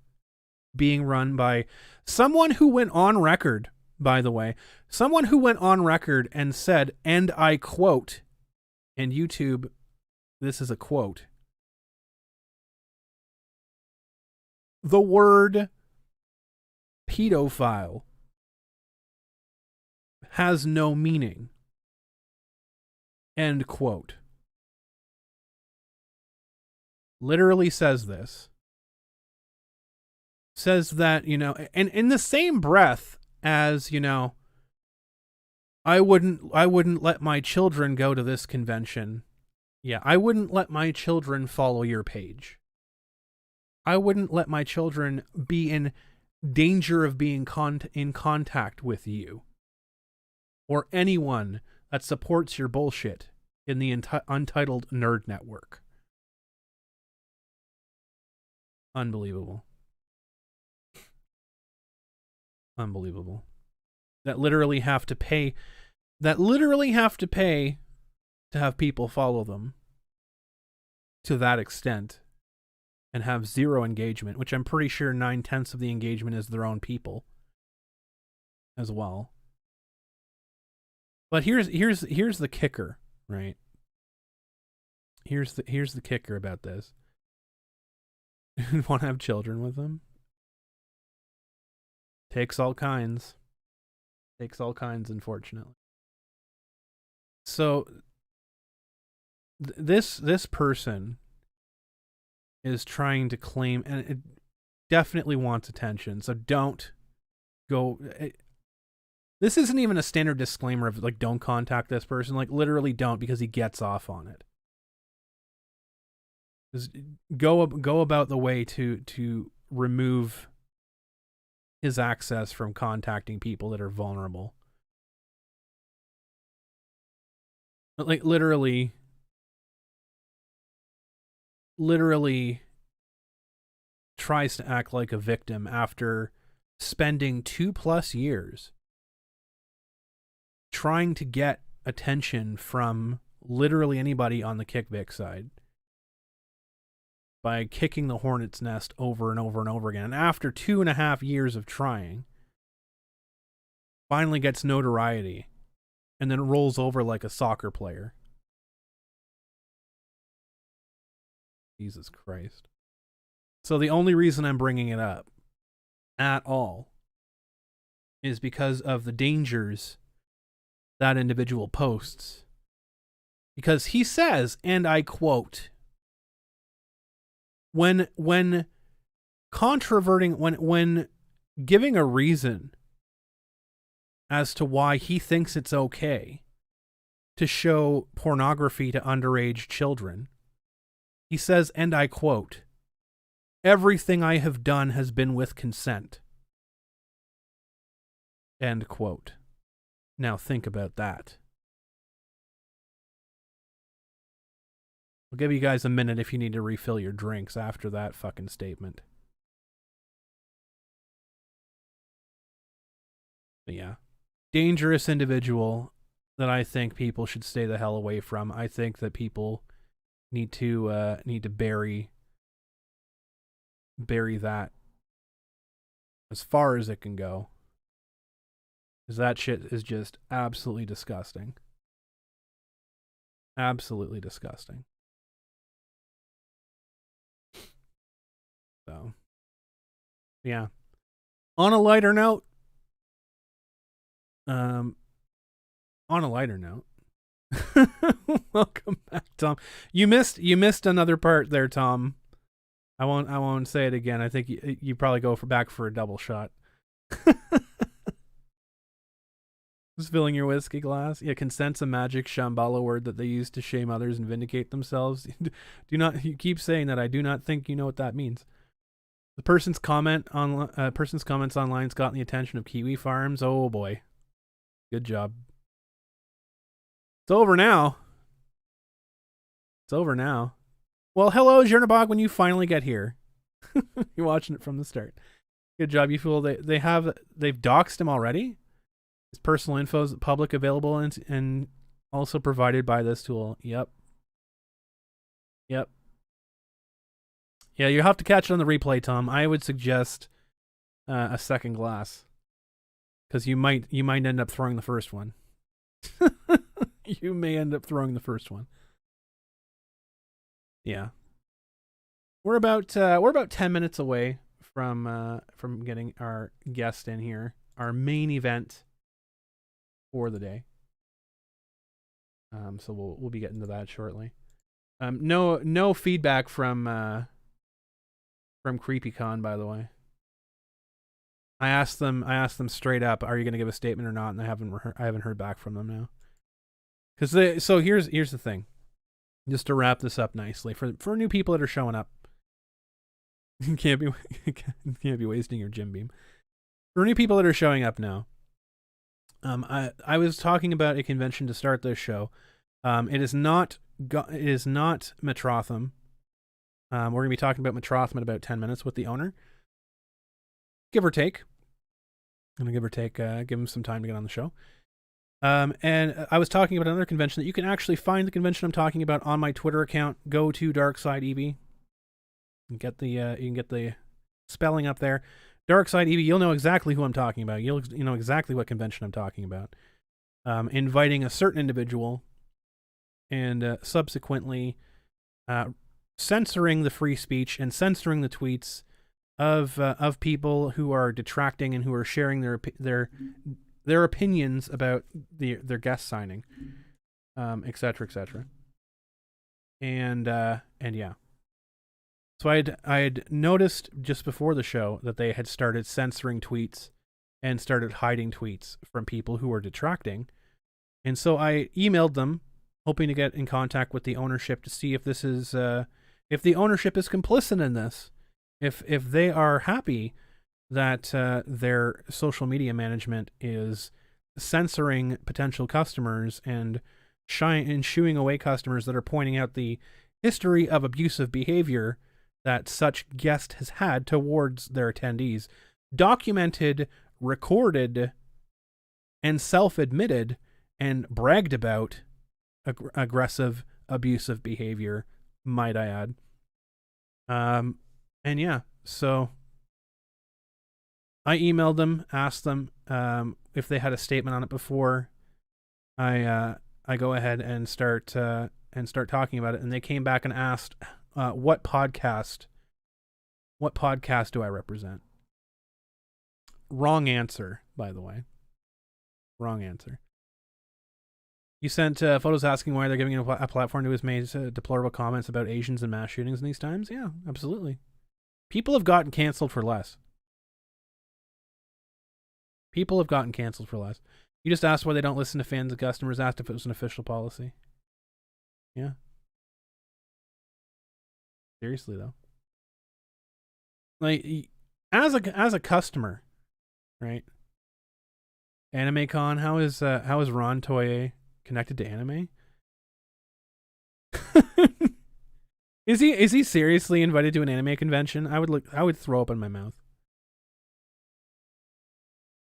Speaker 3: being run by someone who went on record, by the way. Someone who went on record and said, and I quote, and YouTube, this is a quote, "The word pedophile has no meaning." End quote. Literally says this. Says that, and in the same breath as, I wouldn't let my children go to this convention. Yeah, I wouldn't let my children follow your page. I wouldn't let my children be in danger of being in contact with you or anyone that supports your bullshit in the Untitled Nerd Network. Unbelievable. Unbelievable. That literally have to pay to have people follow them to that extent and have zero engagement, which I'm pretty sure 9/10 of the engagement is their own people as well. But here's the kicker, right? Here's the kicker about this. You want to have children with them? Takes all kinds. Takes all kinds, unfortunately. So this person is trying to claim, and it definitely wants attention. So don't go. This isn't even a standard disclaimer of like, don't contact this person. Like, literally don't, because he gets off on it. Just go about the way to remove his access from contacting people that are vulnerable. But like literally tries to act like a victim after spending 2+ years trying to get attention from literally anybody on the Kickback side by kicking the hornet's nest over and over and over again. And after 2.5 years of trying, finally gets notoriety and then rolls over like a soccer player. Jesus Christ. So the only reason I'm bringing it up at all is because of the dangers that individual posts. Because he says, and I quote, when giving a reason as to why he thinks it's okay to show pornography to underage children, he says, and I quote, "Everything I have done has been with consent." End quote. Now think about that. I'll give you guys a minute if you need to refill your drinks after that fucking statement. But yeah. dangerous individual that I think people should stay the hell away from. I think that people need to bury that as far as it can go. Because that shit is just absolutely disgusting. Absolutely disgusting. So, yeah. On a lighter note, welcome back, Tom. You missed another part there, Tom. I won't say it again. I think you probably go back for a double shot. Just filling your whiskey glass. Yeah, consent's a magic Shambhala word that they use to shame others and vindicate themselves. You keep saying that. I do not think you know what that means. The person's comments online's gotten the attention of Kiwi Farms. Oh boy. Good job. It's over now. Well, hello, Jernabog, when you finally get here. You're watching it from the start. Good job. You feel they've doxed him already? His personal info is public available and also provided by this tool. Yep. Yeah, you have to catch it on the replay, Tom. I would suggest a second glass, because you might end up throwing the first one. You may end up throwing the first one. Yeah. We're about 10 minutes away from getting our guest in here, our main event for the day. So we'll be getting to that shortly. No feedback from CreepyCon, by the way. I asked them straight up, "Are you going to give a statement or not?" And I haven't heard back from them now. So here's the thing, just to wrap this up nicely for new people that are showing up. You can't be wasting your Jim Beam. For new people that are showing up now, I was talking about a convention to start this show. It is not Metrotham. We're going to be talking about Metrotham in about 10 minutes with the owner. Give or take. I'm going to give him some time to get on the show. And I was talking about another convention that you can actually find the convention I'm talking about on my Twitter account. Go to DarksideEV. You can get the spelling up there. DarksideEV, you'll know exactly who I'm talking about. You know exactly what convention I'm talking about. Inviting a certain individual and subsequently censoring the free speech and censoring the tweets of people who are detracting and who are sharing their opinions about their guest signing, et cetera. And yeah. So I had noticed just before the show that they had started censoring tweets and started hiding tweets from people who were detracting. And so I emailed them, hoping to get in contact with the ownership to see if this is if the ownership is complicit in this, if they are happy that their social media management is censoring potential customers and shooing away customers that are pointing out the history of abusive behavior that such guest has had towards their attendees, documented, recorded, and self-admitted and bragged about aggressive, abusive behavior, might I add. And yeah, so I emailed them, asked them if they had a statement on it before I go ahead and start talking about it, and they came back and asked, what podcast do I represent? Wrong answer, by the way. Wrong answer. You sent photos asking why they're giving a platform to his made deplorable comments about Asians and mass shootings in these times. Yeah, absolutely. People have gotten canceled for less. You just asked why they don't listen to fans and customers, asked if it was an official policy. Yeah. Seriously though. Like, as a customer, right? Anime Con, how is Ron Toye connected to anime? Is he seriously invited to an anime convention? I would throw up in my mouth.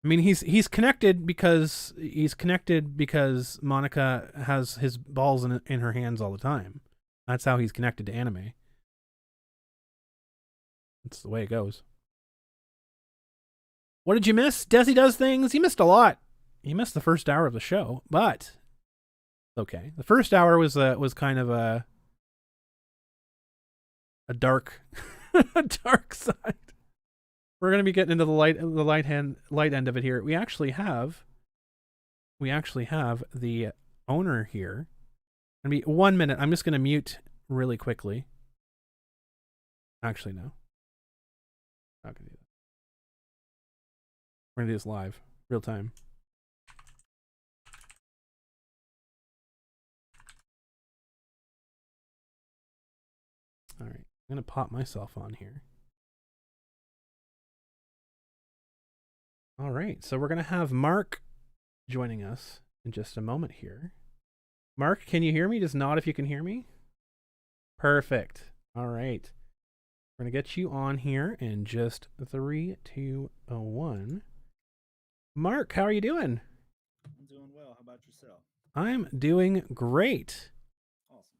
Speaker 3: I mean, he's connected because Monica has his balls in her hands all the time. That's how he's connected to anime. That's the way it goes. What did you miss? Desi Does Things. You missed a lot. You missed the first hour of the show, but okay. The first hour was kind of a dark a dark side. We're gonna be getting into the light end of it here. We actually have the owner here. Gonna be 1 minute. I'm just gonna mute really quickly. Actually, no. Not gonna do that. We're gonna do this live, real time. All right, I'm gonna pop myself on here. All right, so we're gonna have Mark joining us in just a moment here. Mark, can you hear me? Just nod if you can hear me. Perfect. All right, we're gonna get you on here in just 3, 2, 1. Mark, how are you doing?
Speaker 4: I'm doing well. How about yourself?
Speaker 3: I'm doing great.
Speaker 4: Awesome.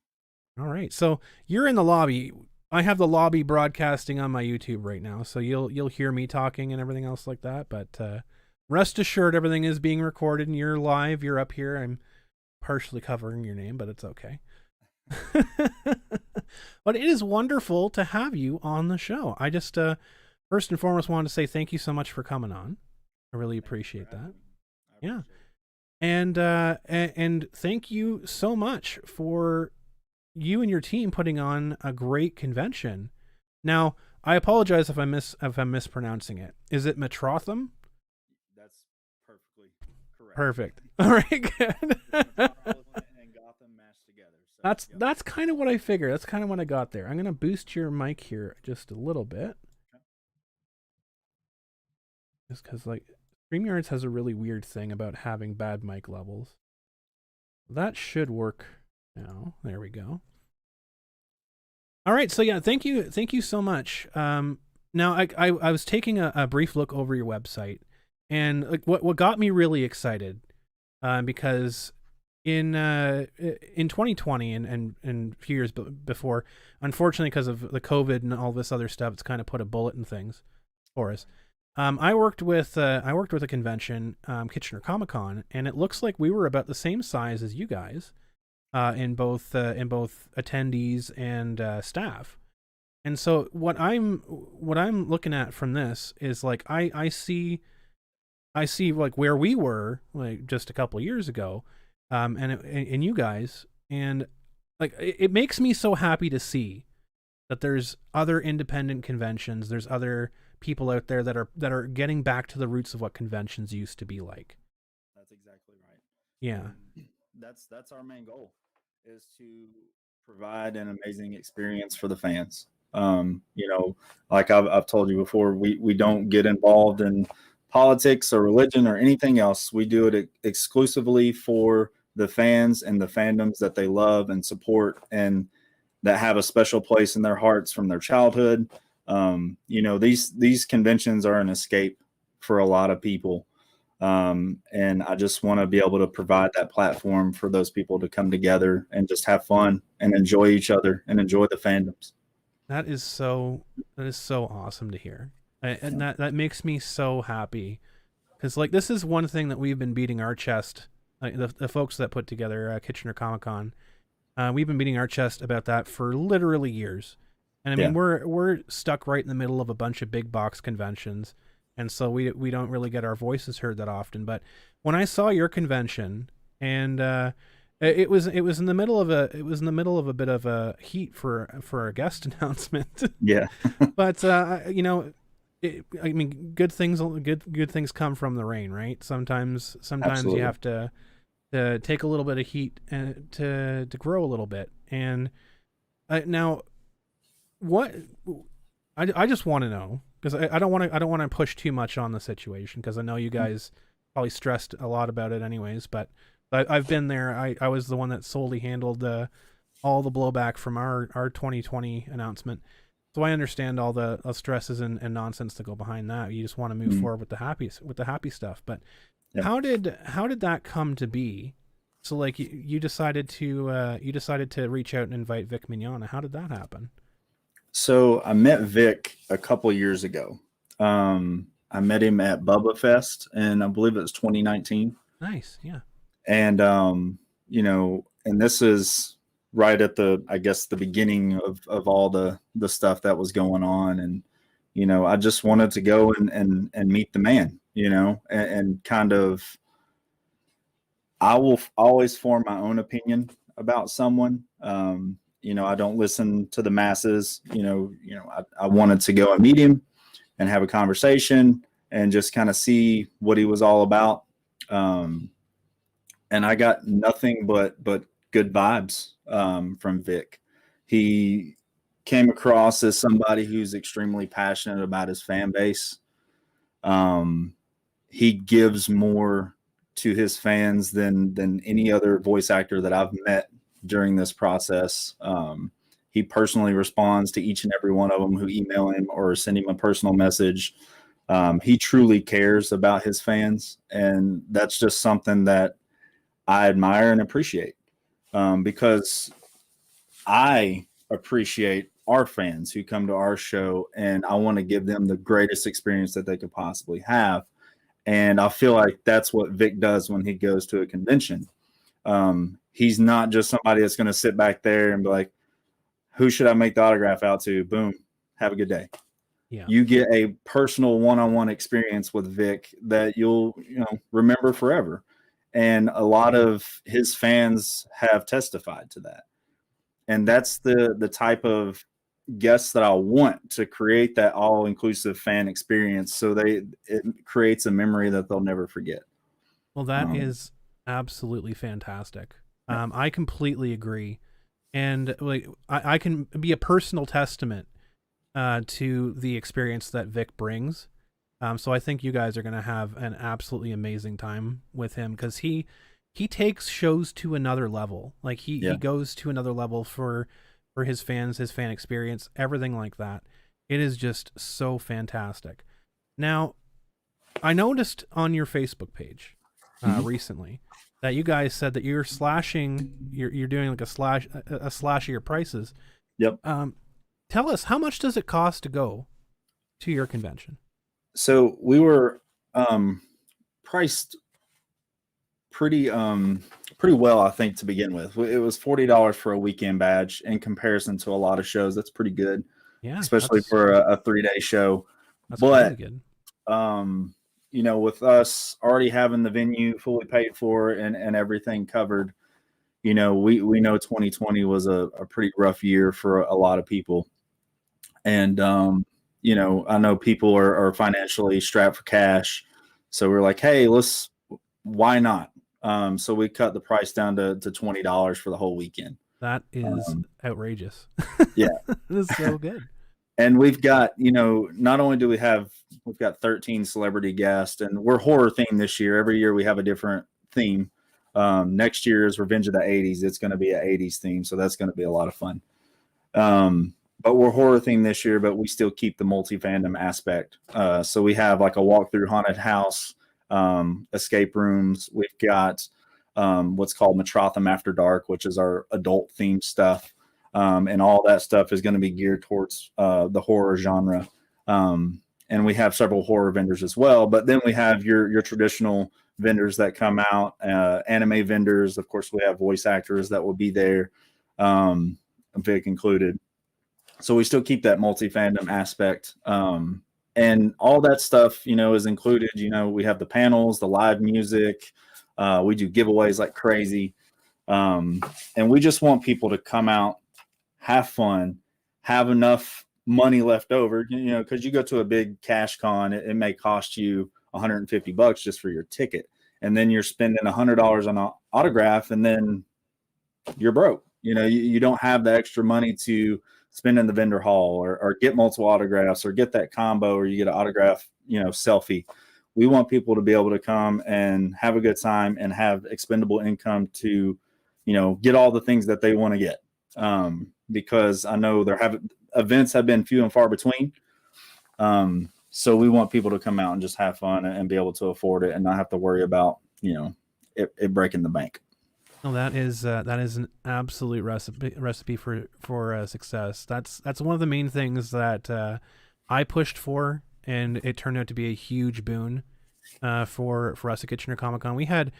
Speaker 3: All right, so you're in the lobby. I have the lobby broadcasting on my YouTube right now, so you'll hear me talking and everything else like that. But rest assured, everything is being recorded, and you're live. You're up here. I'm partially covering your name, but it's okay. But it is wonderful to have you on the show. I just first and foremost wanted to say thank you so much for coming on. I really appreciate that. Yeah, and thank you so much for you and your team putting on a great convention. Now, I apologize if I'm mispronouncing it. Is it Metrotham?
Speaker 4: That's perfectly correct.
Speaker 3: Perfect. All right, good.
Speaker 4: And Gotham mashed together. So
Speaker 3: That's kind of what I figured. That's kind of what I got there. I'm gonna boost your mic here just a little bit, just because like StreamYards has a really weird thing about having bad mic levels. That should work now. There we go. All right, so yeah, thank you so much. Now I was taking a brief look over your website, and like what got me really excited, because in 2020 and a few years before, unfortunately because of the COVID and all this other stuff, it's kind of put a bullet in things for us. I worked with a convention, Kitchener Comic Con, and it looks like we were about the same size as you guys. In both attendees and staff, and so what I'm looking at from this is like I see like where we were like just a couple years ago, and you guys, and like it makes me so happy to see that there's other independent conventions, there's other people out there that are getting back to the roots of what conventions used to be like.
Speaker 4: That's exactly right.
Speaker 3: Yeah.
Speaker 4: That's our main goal, is to provide an amazing experience for the fans. Like I've told you before, we don't get involved in politics or religion or anything else. We do it exclusively for the fans and the fandoms that they love and support, and that have a special place in their hearts from their childhood. These conventions are an escape for a lot of people. And I just want to be able to provide that platform for those people to come together and just have fun and enjoy each other and enjoy the fandoms.
Speaker 3: That is so awesome to hear. And that makes me so happy, because like this is one thing that we've been beating our chest, like the folks that put together Kitchener Comic Con, we've been beating our chest about that for literally years. And I mean, we're stuck right in the middle of a bunch of big box conventions, and so we don't really get our voices heard that often. But when I saw your convention, and it was in the middle of a bit of a heat for a guest announcement.
Speaker 4: Yeah.
Speaker 3: But I mean, good things come from the rain, right? Sometimes
Speaker 4: Absolutely.
Speaker 3: you have to take a little bit of heat to grow a little bit. And now, what I just want to know, because I don't want to push too much on the situation, because I know you guys probably stressed a lot about it anyways. But I've been there. I was the one that solely handled all the blowback from our 2020 announcement. So I understand all the stresses and nonsense that go behind that. You just want to move forward with the happy stuff. But
Speaker 4: Yep.
Speaker 3: how did that come to be? So like you decided to reach out and invite Vic Mignogna. How did that happen?
Speaker 4: So I met Vic a couple years ago. I met him at Bubba Fest, and I believe it was 2019.
Speaker 3: Nice, yeah.
Speaker 4: And and this is right at I guess the beginning of all the stuff that was going on. And I just wanted to go and meet the man, and kind of, I will always form my own opinion about someone. I don't listen to the masses. I wanted to go and meet him and have a conversation and just kind of see what he was all about. And I got nothing but good vibes from Vic. He came across as somebody who's extremely passionate about his fan base. He gives more to his fans than any other voice actor that I've met during this process. He personally responds to each and every one of them who email him or send him a personal message. He truly cares about his fans, and that's just something that I admire and appreciate, because I appreciate our fans who come to our show, and I want to give them the greatest experience that they could possibly have. And I feel like that's what Vic does when he goes to a convention. He's not just somebody that's going to sit back there and be like, who should I make the autograph out to? Boom. Have a good day.
Speaker 3: Yeah.
Speaker 4: You get a personal one-on-one experience with Vic that you'll remember forever. And a lot of his fans have testified to that. And that's the type of guests that I want to create that all-inclusive fan experience. So it creates a memory that they'll never forget.
Speaker 3: Well, that is absolutely fantastic. I completely agree. And like I can be a personal testament to the experience that Vic brings. So I think you guys are going to have an absolutely amazing time with him, because he takes shows to another level. Like he goes to another level for his fans, his fan experience, everything like that. It is just so fantastic. Now, I noticed on your Facebook page recently that you guys said that you're doing like a slash of your prices.
Speaker 4: Yep.
Speaker 3: Tell us, how much does it cost to go to your convention?
Speaker 4: So we were priced pretty well, I think, to begin with. It was $40 for a weekend badge. In comparison to a lot of shows, that's pretty good.
Speaker 3: Yeah,
Speaker 4: especially for a 3-day show.
Speaker 3: That's
Speaker 4: but
Speaker 3: really good.
Speaker 4: With us already having the venue fully paid for and everything covered, we know 2020 was a pretty rough year for a lot of people. And I know people are financially strapped for cash. So we're like, hey, why not? So we cut the price down to $20 for the whole weekend.
Speaker 3: That is outrageous.
Speaker 4: Yeah.
Speaker 3: That's so good.
Speaker 4: And we've got, not only do we've got 13 celebrity guests, and we're horror themed this year. Every year we have a different theme. Next year is Revenge of the 80s. It's going to be an 80s theme. So that's going to be a lot of fun. But we're horror themed this year, but we still keep the multi-fandom aspect. So we have like a walkthrough haunted house, escape rooms. We've got what's called Metrotham After Dark, which is our adult themed stuff. And all that stuff is going to be geared towards the horror genre. And we have several horror vendors as well. But then we have your traditional vendors that come out, anime vendors. Of course, we have voice actors that will be there, Vic included. So we still keep that multi-fandom aspect. And all that stuff, is included. We have the panels, the live music. We do giveaways like crazy. And we just want people to come out, have fun, have enough money left over, because you go to a big cash con, it may cost you $150 just for your ticket. And then you're spending $100 on an autograph, and then you're broke. You don't have the extra money to spend in the vendor hall or get multiple autographs or get that combo, or you get an autograph, selfie. We want people to be able to come and have a good time and have expendable income to, get all the things that they want to get. Because I know events have been few and far between. So we want people to come out and just have fun and be able to afford it and not have to worry about, it breaking the bank.
Speaker 3: No, that is an absolute recipe for success. That's one of the main things that I pushed for, and it turned out to be a huge boon for us at Kitchener Comic Con. We had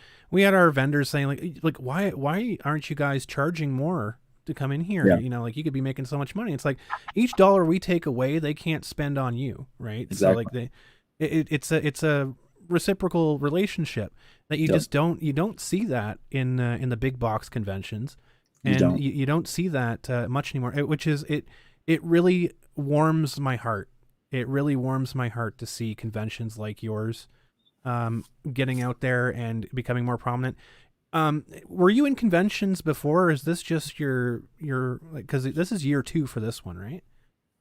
Speaker 3: our vendors saying like why aren't you guys charging more to come in here?
Speaker 4: Yeah.
Speaker 3: Like you could be making so much money. It's like each dollar we take away, they can't spend on you, right?
Speaker 4: Exactly.
Speaker 3: So like it's a reciprocal relationship that you just don't see that in the big box conventions, and you don't see that much anymore. It really warms my heart. It really warms my heart to see conventions like yours getting out there and becoming more prominent. Were you in conventions before, or is this just your because this is year 2 for this one, right?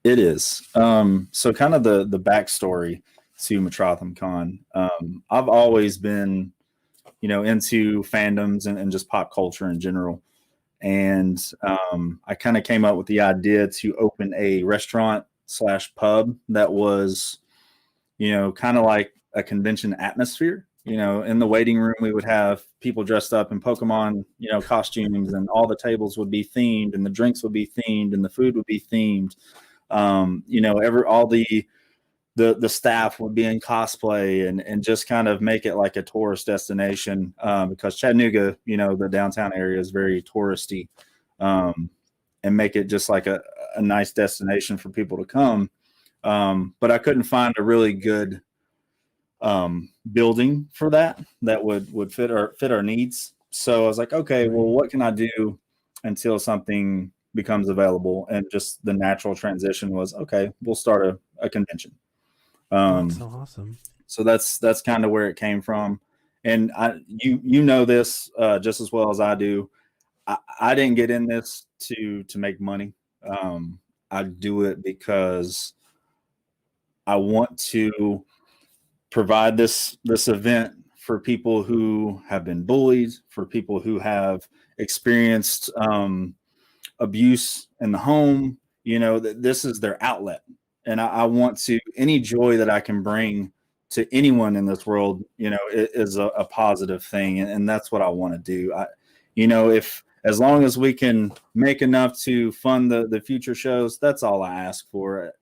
Speaker 4: It is. So kind of the backstory to Metrotham Con. I've always been, into fandoms and just pop culture in general. And I kind of came up with the idea to open a restaurant/pub that was, kind of like a convention atmosphere. In the waiting room, we would have people dressed up in Pokemon, costumes, and all the tables would be themed, and the drinks would be themed, and the food would be themed. All the staff would be in cosplay and just kind of make it like a tourist destination, because Chattanooga, the downtown area is very touristy, and make it just like a nice destination for people to come. But I couldn't find a really good building for that would fit our needs. So I was like, okay, well, what can I do until something becomes available? And just the natural transition was, okay, we'll start a convention.
Speaker 3: That's so awesome.
Speaker 4: So that's kind of where it came from. And you know this just as well as I do. I didn't get in this to make money. I do it because I want to provide this event for people who have been bullied, for people who have experienced abuse in the home. This is their outlet. And I want to, any joy that I can bring to anyone in this world, is a positive thing. And that's what I want to do. If as long as we can make enough to fund the future shows, that's all I ask for.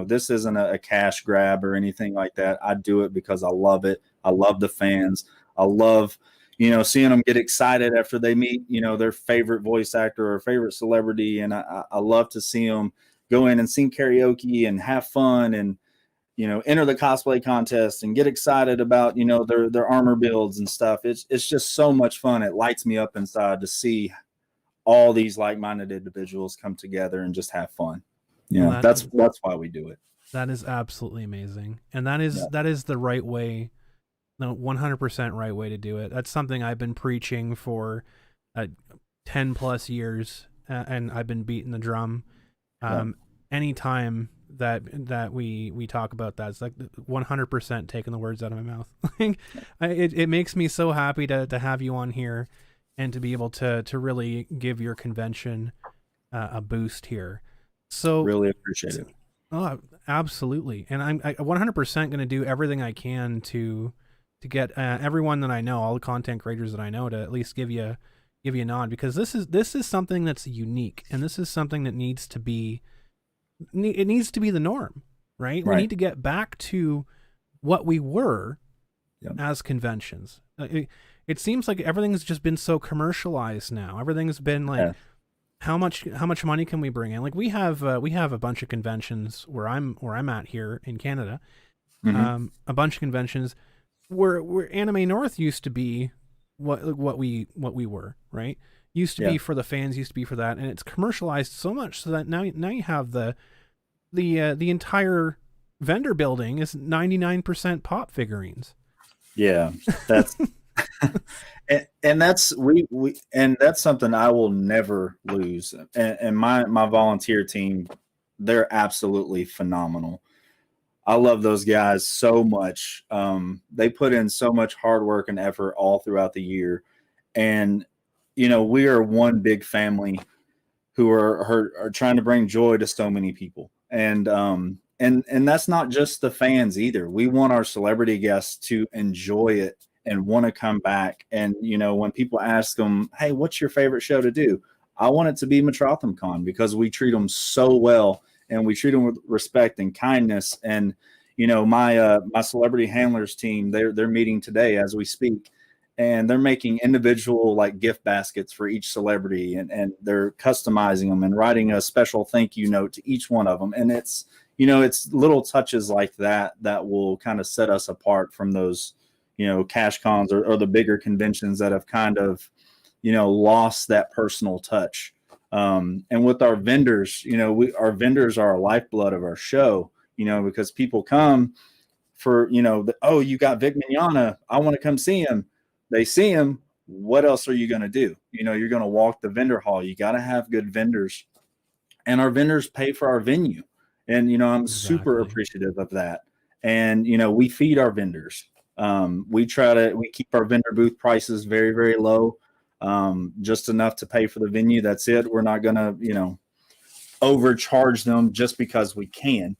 Speaker 4: This isn't a cash grab or anything like that. I do it because I love it. I love the fans. I love, seeing them get excited after they meet, their favorite voice actor or favorite celebrity. And I love to see them go in and sing karaoke and have fun and, enter the cosplay contest and get excited about, their armor builds and stuff. It's just so much fun. It lights me up inside to see all these like-minded individuals come together and just have fun. That's why we do it.
Speaker 3: That is absolutely amazing. And that is the right way, the 100% right way to do it. That's something I've been preaching for 10 plus years, and I've been beating the drum. Anytime that we talk about that, it's like 100% taking the words out of my mouth. It makes me so happy to have you on here and to be able to really give your convention a boost here. So
Speaker 4: really appreciate it.
Speaker 3: Oh, absolutely. And I'm 100% going to do everything I can to get everyone that I know, all the content creators that I know, to at least give you a nod, because this is something that's unique, and this is something that needs to be the norm, right? We need to get back to what we were as conventions. It seems like everything's just been so commercialized now. Everything's been like, how much money can we bring in? Like we have a bunch of conventions where I'm at here in Canada, a bunch of conventions where Anime North used to be what we were, right? Used to be for the fans, used to be for that, and it's commercialized so much so that now you have the entire vendor building is 99% pop figurines.
Speaker 4: Yeah, that's and that's and that's something I will never lose. And my volunteer team, they're absolutely phenomenal. I love those guys so much. They put in so much hard work and effort all throughout the year. And, we are one big family. who are trying to bring joy to so many people. And that's not just the fans either. We want our celebrity guests to enjoy it and want to come back. And, you know, when people ask them, hey, what's your favorite show to do? I want it to be Metrotham Con, because we treat them so well, and we treat them with respect and kindness. And, you know, my celebrity handlers team, they're meeting today as we speak, and they're making individual like gift baskets for each celebrity, and they're customizing them and writing a special thank you note to each one of them. And it's, you know, it's little touches like that that will kind of set us apart from those, you know, cash cons or the bigger conventions that have kind of, you know, lost that personal touch. And with our vendors, you know, our vendors are our lifeblood of our show, you know, because people come for, you know, oh, you got Vic Mignogna, I want to come see him. They see him. What else are you going to do? You know, you're going to walk the vendor hall. You got to have good vendors, and our vendors pay for our venue. And, you know, I'm super appreciative of that. And, you know, we feed our vendors. We keep our vendor booth prices very, very low, just enough to pay for the venue. That's it. We're not going to, you know, overcharge them just because we can.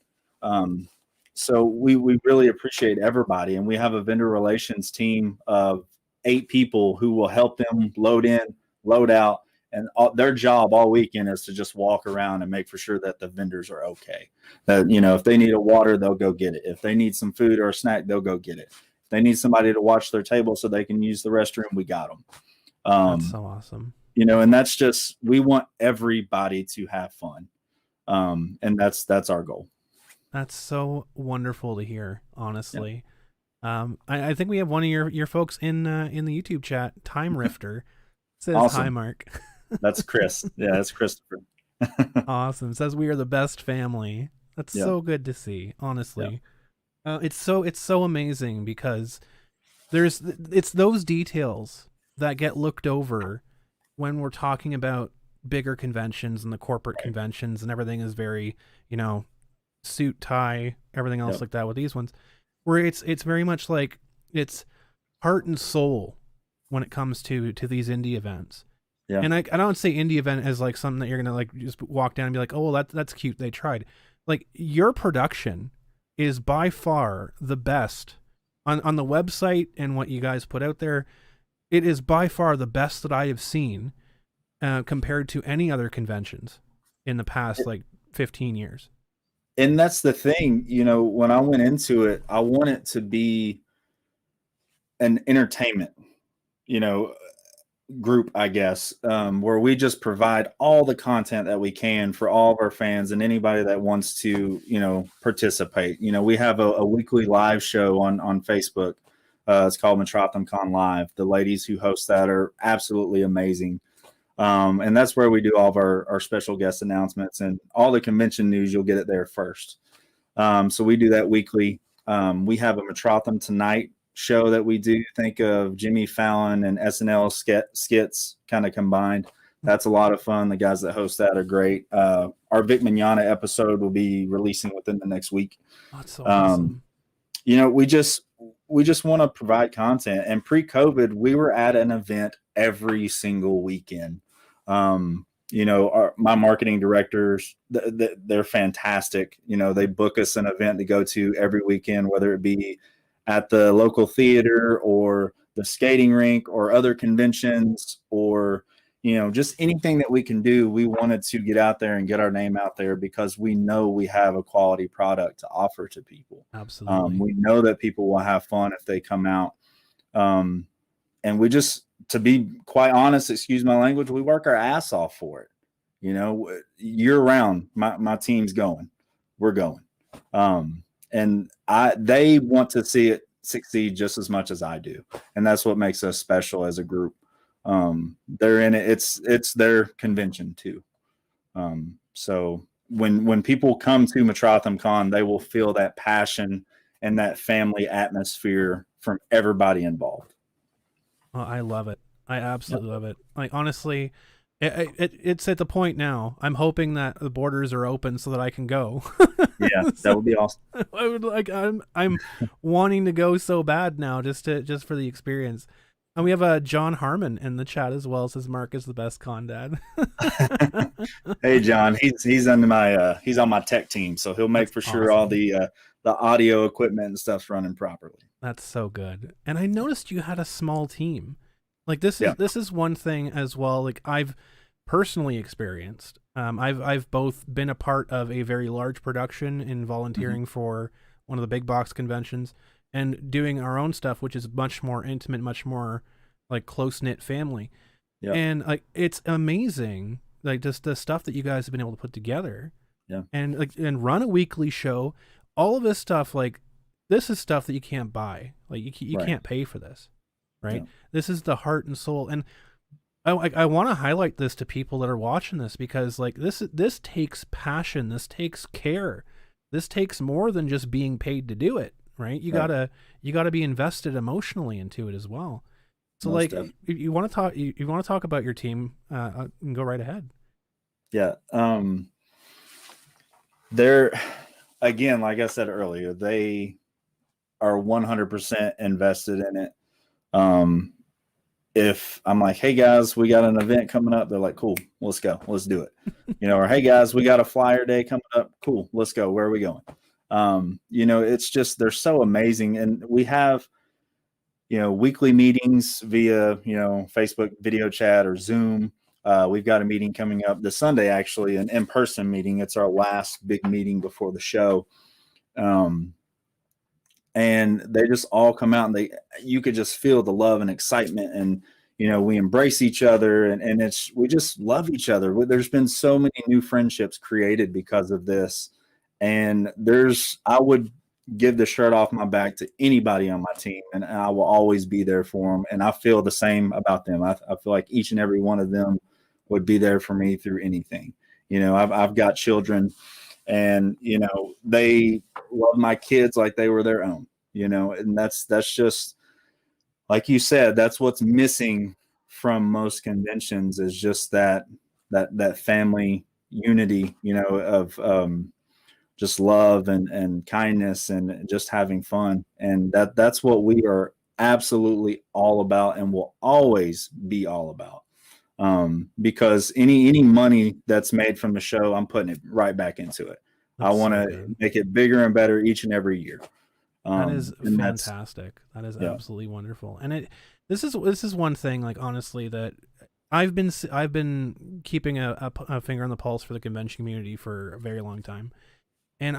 Speaker 4: So we really appreciate everybody. And we have a vendor relations team of 8 people who will help them load in, load out. And their job all weekend is to just walk around and make for sure that the vendors are okay. That, you know, if they need a water, they'll go get it. If they need some food or a snack, they'll go get it. If they need somebody to watch their table so they can use the restroom, we got them.
Speaker 3: That's so awesome.
Speaker 4: You know, and that's just, we want everybody to have fun. And that's our goal.
Speaker 3: That's so wonderful to hear, honestly. Yeah. I think we have one of your folks in the YouTube chat, Time Rifter, says, awesome. Hi, Mark.
Speaker 4: That's Chris. Yeah, that's Christopher.
Speaker 3: Awesome. Says we are the best family. That's so good to see, honestly. It's so amazing, because it's those details that get looked over when we're talking about bigger conventions and the corporate conventions, and everything is very, you know, suit, tie, everything else like that. With these ones, where it's very much like it's heart and soul when it comes to these indie events. Yeah. And I don't say indie event as like something that you're gonna like just walk down and be like, oh, well, that's cute, they tried. Like, your production is by far the best on the website, and what you guys put out there. It is by far the best that I have seen, compared to any other conventions in the past like 15 years.
Speaker 4: And that's the thing, you know, when I went into it, I want it to be an entertainment, you know, group, I guess, where we just provide all the content that we can for all of our fans and anybody that wants to, you know, participate. You know, we have a weekly live show on Facebook. It's called Metrotham Con Live. The ladies who host that are absolutely amazing. And that's where we do all of our special guest announcements, and all the convention news. You'll get it there first. So we do that weekly. We have a Metrotham Tonight show that we do. Think of Jimmy Fallon and SNL skits kind of combined. That's a lot of fun. The guys that host that are great. Our Vic Mignogna episode will be releasing within the next week.
Speaker 3: That's so awesome.
Speaker 4: You know, we just want to provide content. And pre-COVID, we were at an event every single weekend. You know, my marketing directors, they're fantastic. You know, they book us an event to go to every weekend, whether it be at the local theater or the skating rink or other conventions, or, you know, just anything that we can do. We wanted to get out there and get our name out there, because we know we have a quality product to offer to people.
Speaker 3: Absolutely.
Speaker 4: We know that people will have fun if they come out. And we just, to be quite honest, excuse my language, we work our ass off for it. You know, year round, my team's going, we're going. And they want to see it succeed just as much as I do. And that's what makes us special as a group. They're in it. It's their convention too. So when people come to Metrotham Con, they will feel that passion and that family atmosphere from everybody involved.
Speaker 3: Oh, I love it. I absolutely love it. Like, honestly, it's at the point now. I'm hoping that the borders are open so that I can go.
Speaker 4: Yeah, that would be awesome.
Speaker 3: I would like. I'm wanting to go so bad now, just for the experience. And we have John Harmon in the chat as well. Says Mark is the best con dad.
Speaker 4: Hey, John, he's on my tech team, so he'll make
Speaker 3: That's
Speaker 4: for sure all the audio equipment and stuff's running properly.
Speaker 3: That's so good. And I noticed you had a small team. Like this is one thing as well. Like I've personally experienced. I've both been a part of a very large production in volunteering for one of the big box conventions and doing our own stuff, which is much more intimate, much more like close knit family.
Speaker 4: Yeah.
Speaker 3: And like it's amazing, like just the stuff that you guys have been able to put together.
Speaker 4: Yeah.
Speaker 3: And like and run a weekly show. All of this stuff, like this is stuff that you can't buy. Like you
Speaker 4: Right.
Speaker 3: can't pay for this, right?
Speaker 4: Yeah.
Speaker 3: This is the heart and soul. And I want to highlight this to people that are watching this because like this takes passion. This takes care. This takes more than just being paid to do it, right? You
Speaker 4: Right.
Speaker 3: gotta be invested emotionally into it as well. So
Speaker 4: Most
Speaker 3: like
Speaker 4: definitely.
Speaker 3: if you want to talk, you want to talk about your team, go right ahead.
Speaker 4: Yeah. They're, again, like I said earlier, they are 100% invested in it. If I'm like, hey guys, we got an event coming up, they're like, cool, let's go, let's do it. Or hey guys, we got a flyer day coming up, cool, let's go. Where are we going? It's just they're so amazing, and we have weekly meetings via Facebook video chat or Zoom. We've got a meeting coming up this Sunday, actually, an in-person meeting. It's our last big meeting before the show. And they just all come out and you could just feel the love and excitement, and we embrace each other, and we just love each other. There's been so many new friendships created because of this, and I would give the shirt off my back to anybody on my team, and I will always be there for them, and I feel the same about them. I feel like each and every one of them would be there for me through anything. I've got children, and they love my kids like they were their own, and that's just like you said, that's what's missing from most conventions, is just that family unity, of just love and kindness and just having fun. And that's what we are absolutely all about and will always be all about. Because any money that's made from the show, I'm putting it right back into it. I want to make it bigger and better each and every year.
Speaker 3: That is fantastic. That is absolutely wonderful. And this is one thing, like, honestly, that I've been keeping a finger on the pulse for the convention community for a very long time. And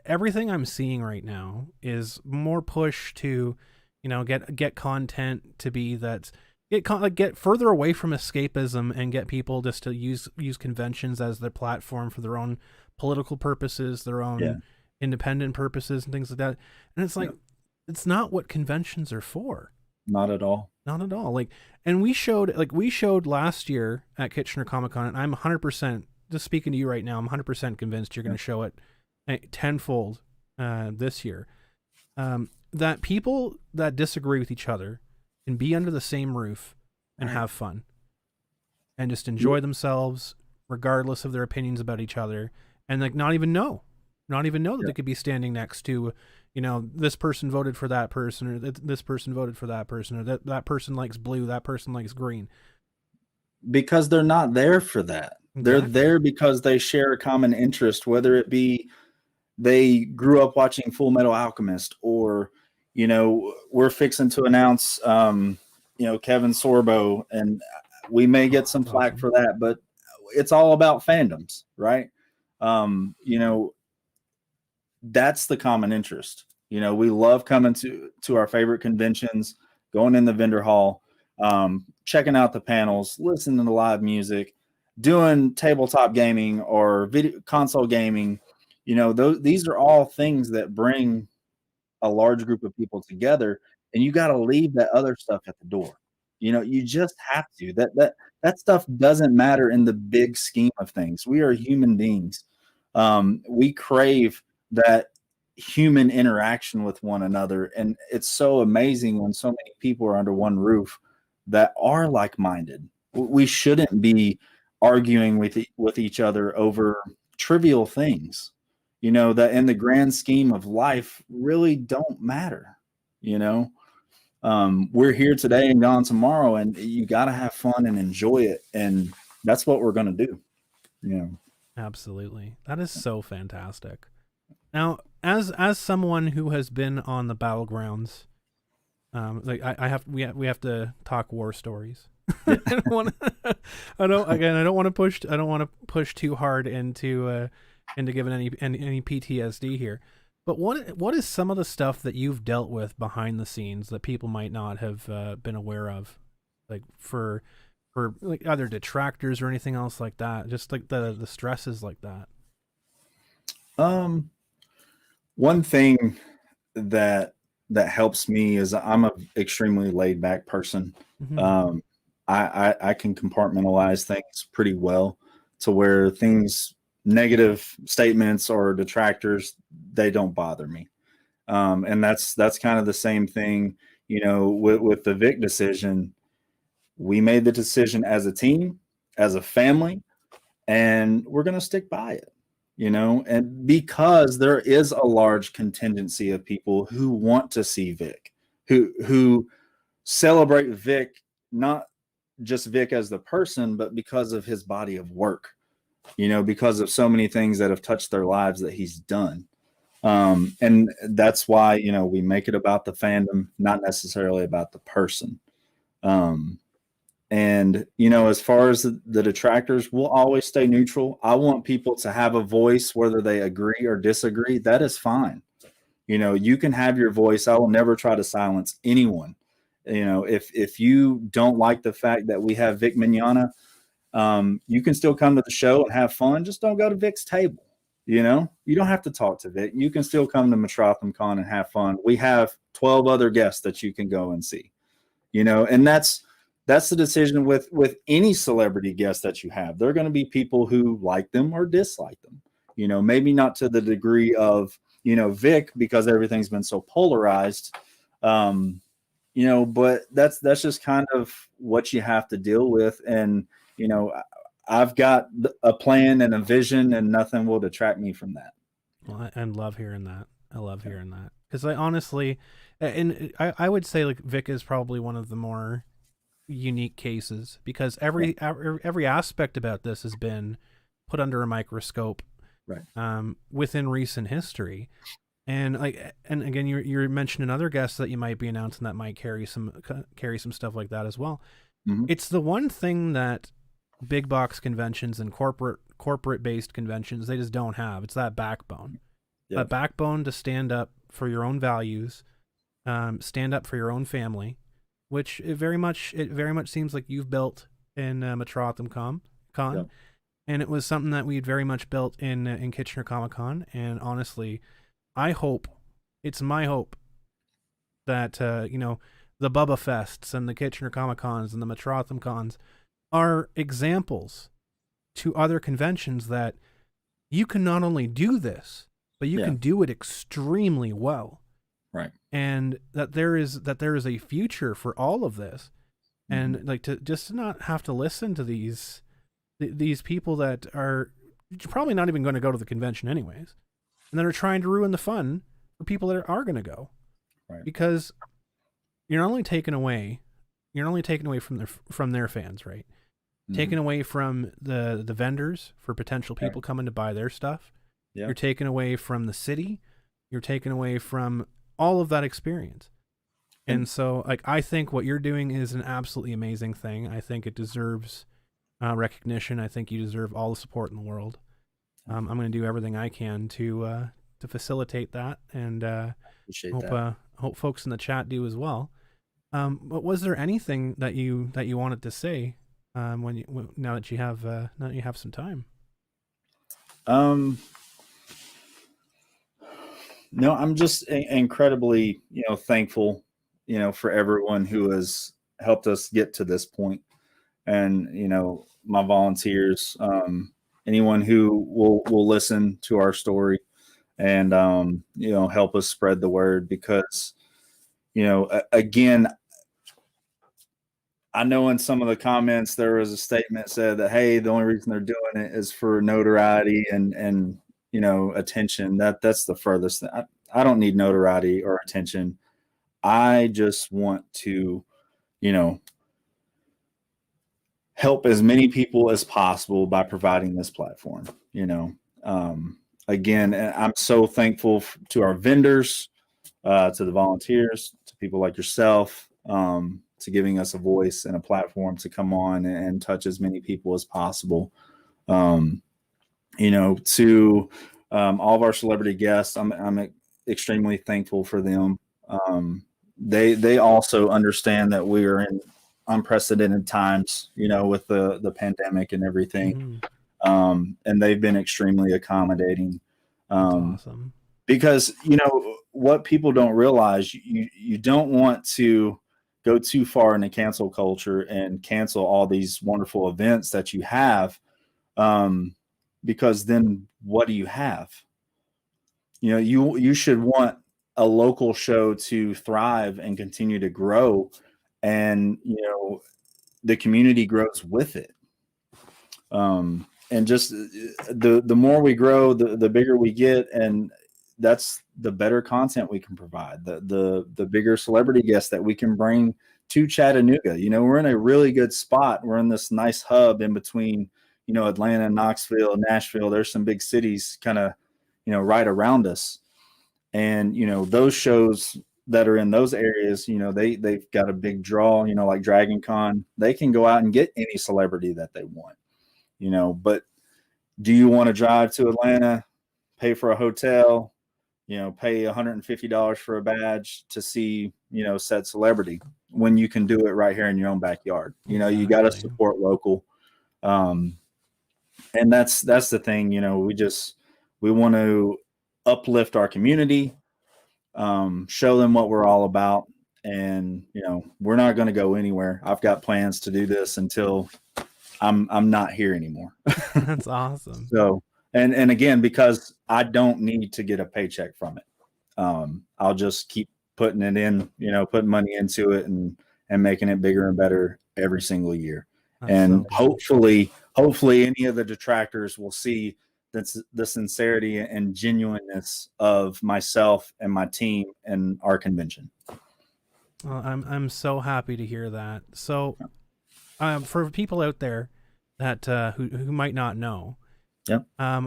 Speaker 3: everything I'm seeing right now is more push to, get content to be that get further away from escapism and get people just to use conventions as their platform for their own political purposes, their own independent purposes and things like that. And it's like, it's not what conventions are for.
Speaker 4: Not at all.
Speaker 3: Not at all. Like, and we showed last year at Kitchener Comic-Con, and I'm 100%, just speaking to you right now, I'm 100% convinced you're going to show it tenfold this year. That people that disagree with each other can be under the same roof and have fun and just enjoy themselves regardless of their opinions about each other, and like not even know that they could be standing next to, this person voted for that person, or this person voted for that person, or that person likes blue, that person likes green.
Speaker 4: Because they're not there for that. Exactly. They're there because they share a common interest, whether it be they grew up watching Full Metal Alchemist, or, we're fixing to announce, Kevin Sorbo, and we may get some flack for that, but it's all about fandoms, right? That's the common interest. We love coming to our favorite conventions, going in the vendor hall, checking out the panels, listening to live music, doing tabletop gaming or video console gaming. These are all things that bring a large group of people together, and you got to leave that other stuff at the door. You just have to. That stuff doesn't matter in the big scheme of things. We are human beings. We crave that human interaction with one another, and it's so amazing when so many people are under one roof that are like-minded. We shouldn't be arguing with each other over trivial things, that in the grand scheme of life really don't matter. We're here today and gone tomorrow, and you got to have fun and enjoy it. And that's what we're going to do. You know,
Speaker 3: Absolutely. That is so fantastic. Now, as someone who has been on the battlegrounds, like we have to talk war stories. I don't want to. I don't want to push too hard into giving any PTSD here. But what is some of the stuff that you've dealt with behind the scenes that people might not have been aware of, like for like either detractors or anything else like that? Just like the stresses like that.
Speaker 4: One thing that helps me is I'm an extremely laid back person.
Speaker 3: Mm-hmm.
Speaker 4: I can compartmentalize things pretty well to where negative statements or detractors, they don't bother me. And that's kind of the same thing, with the Vic decision. We made the decision as a team, as a family, and we're going to stick by it. And because there is a large contingency of people who want to see Vic, who celebrate Vic, not just Vic as the person, but because of his body of work, because of so many things that have touched their lives that he's done. And that's why, we make it about the fandom, not necessarily about the person. And, as far as the detractors, we'll always stay neutral. I want people to have a voice, whether they agree or disagree. That is fine. You can have your voice. I will never try to silence anyone. If you don't like the fact that we have Vic Mignogna, you can still come to the show and have fun. Just don't go to Vic's table. You don't have to talk to Vic. You can still come to Metrotham Con and have fun. We have 12 other guests that you can go and see, and that's the decision with any celebrity guest that you have. There are going to be people who like them or dislike them, maybe not to the degree of, Vic, because everything's been so polarized, but that's just kind of what you have to deal with. And, I've got a plan and a vision, and nothing will detract me from that.
Speaker 3: Well, I love hearing that. I love hearing that, because I honestly, and I would say like Vic is probably one of the more unique cases, because every aspect about this has been put under a microscope,
Speaker 4: right?
Speaker 3: Within recent history. And again, you're mentioning other guests that you might be announcing that might carry some stuff like that as well.
Speaker 4: Mm-hmm.
Speaker 3: It's the one thing that big box conventions and corporate based conventions, they just don't have. It's that backbone.
Speaker 4: Yep.
Speaker 3: That backbone to stand up for your own values, stand up for your own family, which it very much seems like you've built in Metrotham Con.
Speaker 4: Yep.
Speaker 3: And it was something that we'd very much built in Kitchener Comic-Con. And honestly, it's my hope that the Bubba Fests and the Kitchener Comic-Cons and the Metrotham Cons are examples to other conventions that you can not only do this, but you can do it extremely well.
Speaker 4: Right.
Speaker 3: And that there is a future for all of this. Mm-hmm. And like to not have to listen to these people that are probably not even going to go to the convention anyways, and that are trying to ruin the fun for people that are going to go.
Speaker 4: Right.
Speaker 3: Because you're not only taking away from their fans, right? Mm-hmm. Taking away from the vendors for potential people coming to buy their stuff. Yep. You're taking away from the city. You're taking away from all of that experience. And so, like, I think what you're doing is an absolutely amazing thing. I think it deserves recognition. I think you deserve all the support in the world. I'm going to do everything I can to facilitate that, and hope folks in the chat do as well. But was there anything that you wanted to say now that you have some time?
Speaker 4: No, I'm just incredibly, thankful, for everyone who has helped us get to this point. And, my volunteers, anyone who will listen to our story and, help us spread the word, because, again, I know in some of the comments, there was a statement said that, hey, the only reason they're doing it is for notoriety and attention. That's the furthest thing. I don't need notoriety or attention. I just want to, you know, help as many people as possible by providing this platform, you know. Again, and I'm so thankful to our vendors, to the volunteers, to people like yourself, to giving us a voice and a platform to come on and touch as many people as possible. You know, to all of our celebrity guests, I'm extremely thankful for them. They also understand that we are in unprecedented times, you know, with the pandemic and everything. And they've been extremely accommodating.
Speaker 3: That's awesome.
Speaker 4: Because, you know, what people don't realize, you don't want to go too far into cancel culture and cancel all these wonderful events that you have. Because then what do you have? You know, you should want a local show to thrive and continue to grow, and, you know, the community grows with it. And just the more we grow, the bigger we get, and that's the better content we can provide, the bigger celebrity guests that we can bring to Chattanooga. You know, we're in a really good spot. We're in this nice hub in between, you know, Atlanta, Knoxville, Nashville. There's some big cities kind of, you know, right around us. And, you know, those shows that are in those areas, you know, they've got a big draw, you know, like Dragon Con. They can go out and get any celebrity that they want, you know. But do you want to drive to Atlanta, pay for a hotel, you know, pay $150 for a badge to see, you know, said celebrity, when you can do it right here in your own backyard? You know, you got to support local. And that's the thing, you know, we want to uplift our community, show them what we're all about. And, you know, we're not going to go anywhere. I've got plans to do this until I'm not here anymore.
Speaker 3: That's awesome.
Speaker 4: So, and again, because I don't need to get a paycheck from it. I'll just keep putting it in, you know, putting money into it and making it bigger and better every single year. That's and hopefully any of the detractors will see the sincerity and genuineness of myself and my team and our convention.
Speaker 3: Well, I'm so happy to hear that. So, for people out there that who might not know,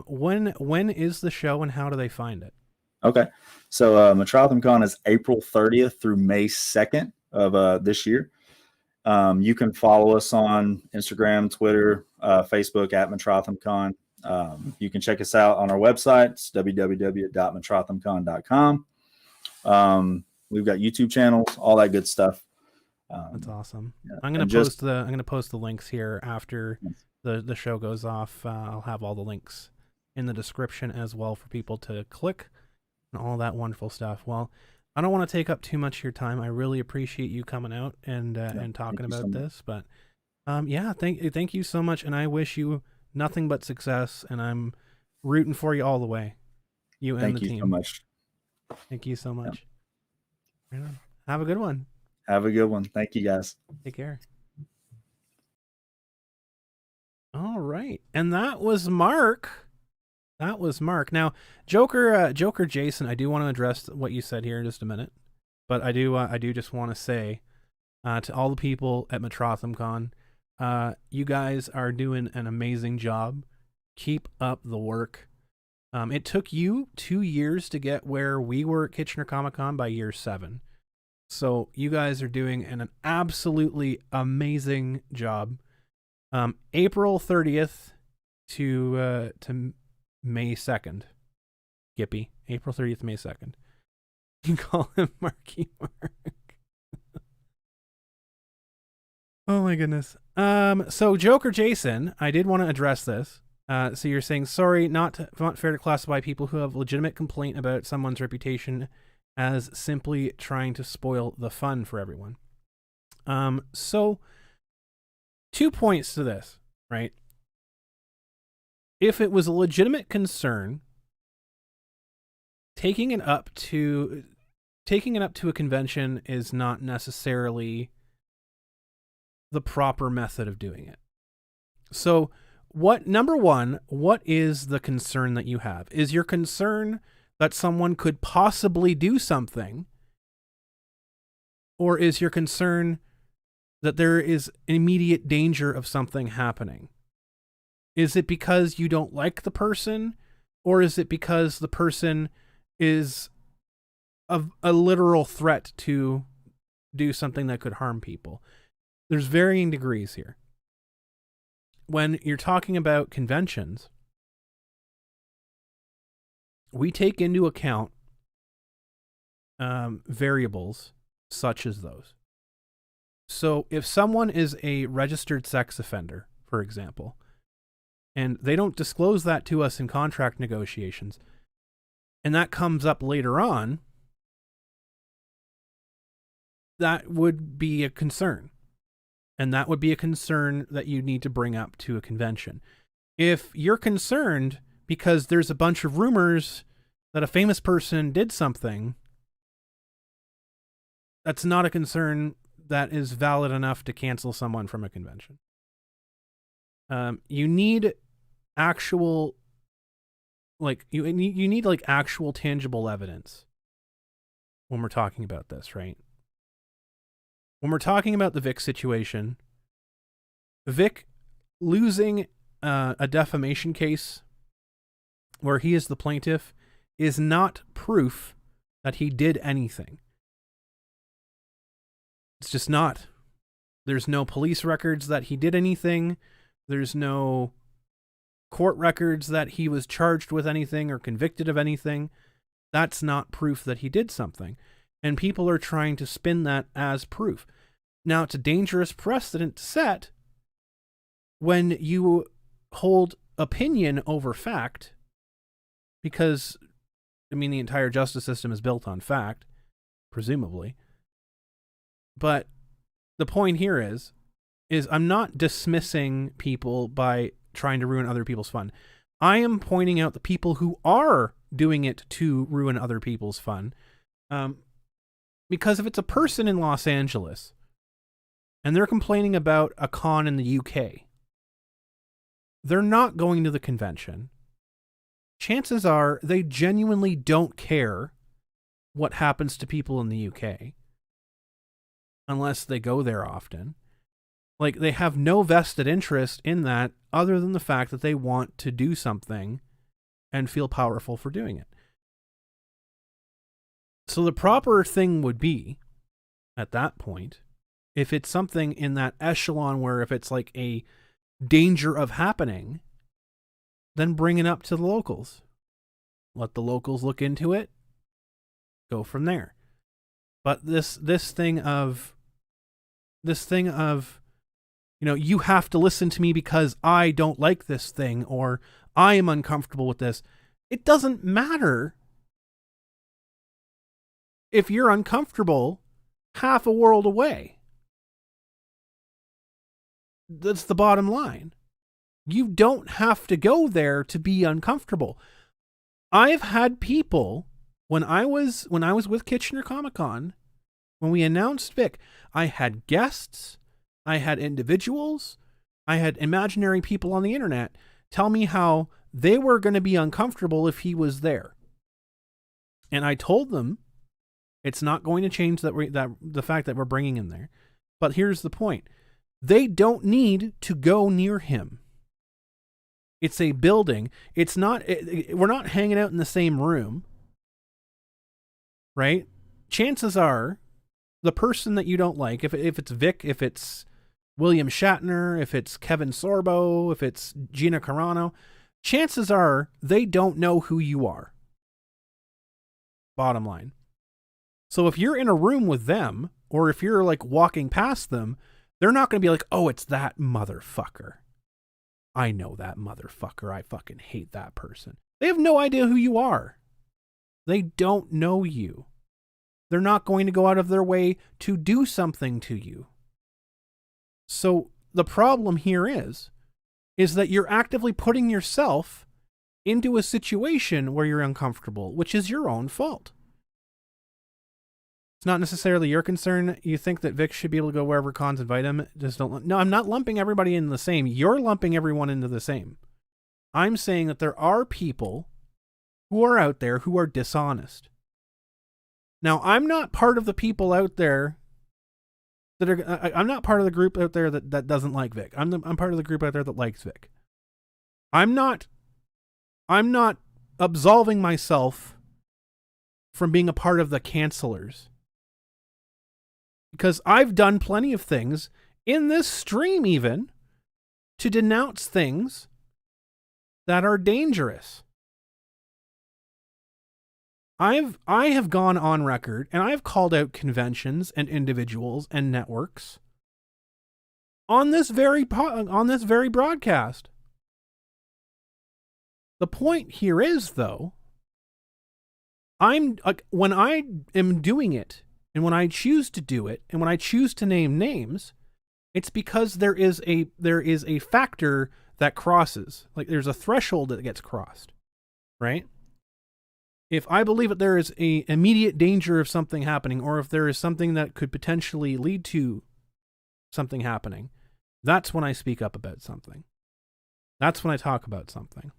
Speaker 3: when is the show and how do they find it?
Speaker 4: Okay, so Metrotham Con is April 30th through May 2nd of this year. You can follow us on Instagram, Twitter, Facebook at Metrotham Con. You can check us out on our website. It's www.metrothamcon.com. We've got YouTube channels, all that good stuff.
Speaker 3: That's awesome. Yeah. I'm gonna post the links here after the show goes off. I'll have all the links in the description as well for people to click and all that wonderful stuff. Well, I don't want to take up too much of your time. I really appreciate you coming out and talking about this. But yeah, thank you so much, and I wish you nothing but success, and I'm rooting for you all the way. You and the team. Thank you so much. Thank you so much. Yeah. Right on. Have a good one.
Speaker 4: Have a good one. Thank you, guys.
Speaker 3: Take care. All right. And that was Mark. Now, Joker Jason, I do want to address what you said here in just a minute. But I do just want to say to all the people at Metrotham Con, you guys are doing an amazing job. Keep up the work. It took you 2 years to get where we were at Kitchener Comic-Con by year 7. So you guys are doing an absolutely amazing job. April 30th to May 2nd. Gippy. April 30th, May 2nd. You call him Marky Mark. Oh my goodness. So Joker Jason, I did want to address this. So you're saying, sorry, not fair to classify people who have legitimate complaint about someone's reputation as simply trying to spoil the fun for everyone. So 2 points to this, right? If it was a legitimate concern, taking it up to a convention is not necessarily the proper method of doing it. So number one, what is the concern that you have? Is your concern that someone could possibly do something Or is your concern that there is immediate danger of something happening? Is it because you don't like the person, or is it because the person is a literal threat to do something that could harm people? There's varying degrees here. When you're talking about conventions, we take into account variables such as those. So if someone is a registered sex offender, for example, and they don't disclose that to us in contract negotiations, and that comes up later on, that would be a concern. And that would be a concern that you need to bring up to a convention. If you're concerned because there's a bunch of rumors that a famous person did something, that's not a concern that is valid enough to cancel someone from a convention. You need actual, you need actual tangible evidence when we're talking about this, right? When we're talking about the Vic situation, Vic losing a defamation case where he is the plaintiff is not proof that he did anything. It's just not. There's no police records that he did anything. There's no court records that he was charged with anything or convicted of anything. That's not proof that he did something. And people are trying to spin that as proof. Now, it's a dangerous precedent to set when you hold opinion over fact, because, the entire justice system is built on fact, presumably. But the point here is I'm not dismissing people by trying to ruin other people's fun. I am pointing out the people who are doing it to ruin other people's fun. Because if it's a person in Los Angeles and they're complaining about a con in the UK, they're not going to the convention. Chances are they genuinely don't care what happens to people in the UK unless they go there often. They have no vested interest in that other than the fact that they want to do something and feel powerful for doing it. So the proper thing would be, at that point, if it's something in that echelon where if it's a danger of happening, then bring it up to the locals. Let the locals look into it. Go from there. But this thing of, you have to listen to me because I don't like this thing, or I am uncomfortable with this. It doesn't matter if you're uncomfortable half a world away. That's the bottom line. You don't have to go there to be uncomfortable. I've had people, when I was with Kitchener Comic Con, when we announced Vic, I had guests, I had individuals, I had imaginary people on the internet tell me how they were going to be uncomfortable if he was there. And I told them it's not going to change the fact that we're bringing him there. But here's the point. They don't need to go near him. It's a building. It's not, we're not hanging out in the same room, right? Chances are the person that you don't like, if it's Vic, if it's William Shatner, if it's Kevin Sorbo, if it's Gina Carano, chances are they don't know who you are. Bottom line. So if you're in a room with them, or if you're walking past them, they're not going to be like, oh, it's that motherfucker. I know that motherfucker. I fucking hate that person. They have no idea who you are. They don't know you. They're not going to go out of their way to do something to you. So the problem here is that you're actively putting yourself into a situation where you're uncomfortable, which is your own fault. It's not necessarily your concern. You think that Vic should be able to go wherever cons invite him. Just don't. No, I'm not lumping everybody into the same. You're lumping everyone into the same. I'm saying that there are people who are out there who are dishonest. Now, I'm not part of the people out there that are. I'm not part of the group out there that doesn't like Vic. I'm part of the group out there that likes Vic. I'm not absolving myself from being a part of the cancelers, because I've done plenty of things in this stream even to denounce things that are dangerous. I have gone on record and I've called out conventions and individuals and networks on this very broadcast. The point here is, though, when I am doing it, and when I choose to do it, and when I choose to name names, it's because there is a factor that crosses. Like, there's a threshold that gets crossed, right? If I believe that there is a immediate danger of something happening, or if there is something that could potentially lead to something happening, that's when I speak up about something. That's when I talk about something.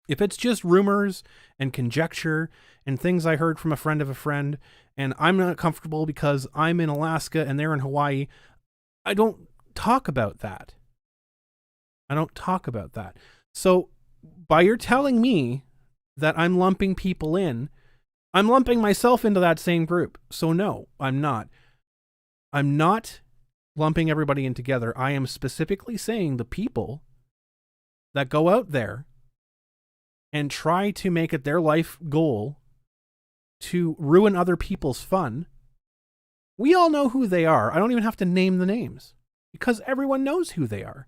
Speaker 3: If it's just rumors and conjecture and things I heard from a friend of a friend, and I'm not comfortable because I'm in Alaska and they're in Hawaii, I don't talk about that. So by your telling me that I'm lumping people in, I'm lumping myself into that same group. So no, I'm not. I'm not lumping everybody in together. I am specifically saying the people that go out there and try to make it their life goal to ruin other people's fun. We all know who they are. I don't even have to name the names, because everyone knows who they are.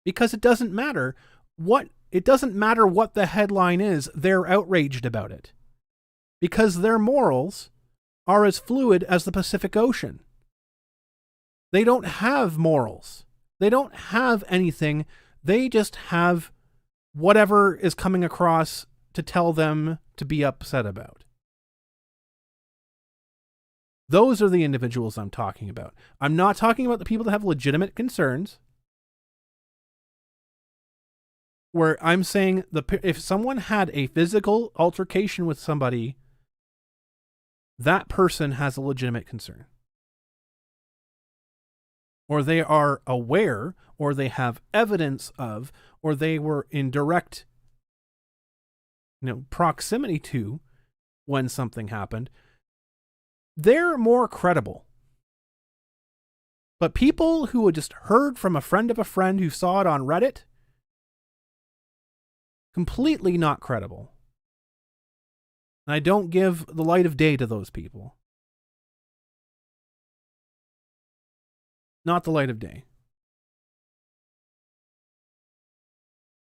Speaker 3: Because it doesn't matter what the headline is, they're outraged about it. Because their morals are as fluid as the Pacific Ocean. They don't have morals. They don't have anything. They just have whatever is coming across to tell them to be upset about. Those are the individuals I'm talking about. I'm not talking about the people that have legitimate concerns, where I'm saying if someone had a physical altercation with somebody, that person has a legitimate concern. Or they are aware, or they have evidence of, or they were in direct, proximity to when something happened. They're more credible. But people who had just heard from a friend of a friend who saw it on Reddit, completely not credible. And I don't give the light of day to those people. Not the light of day.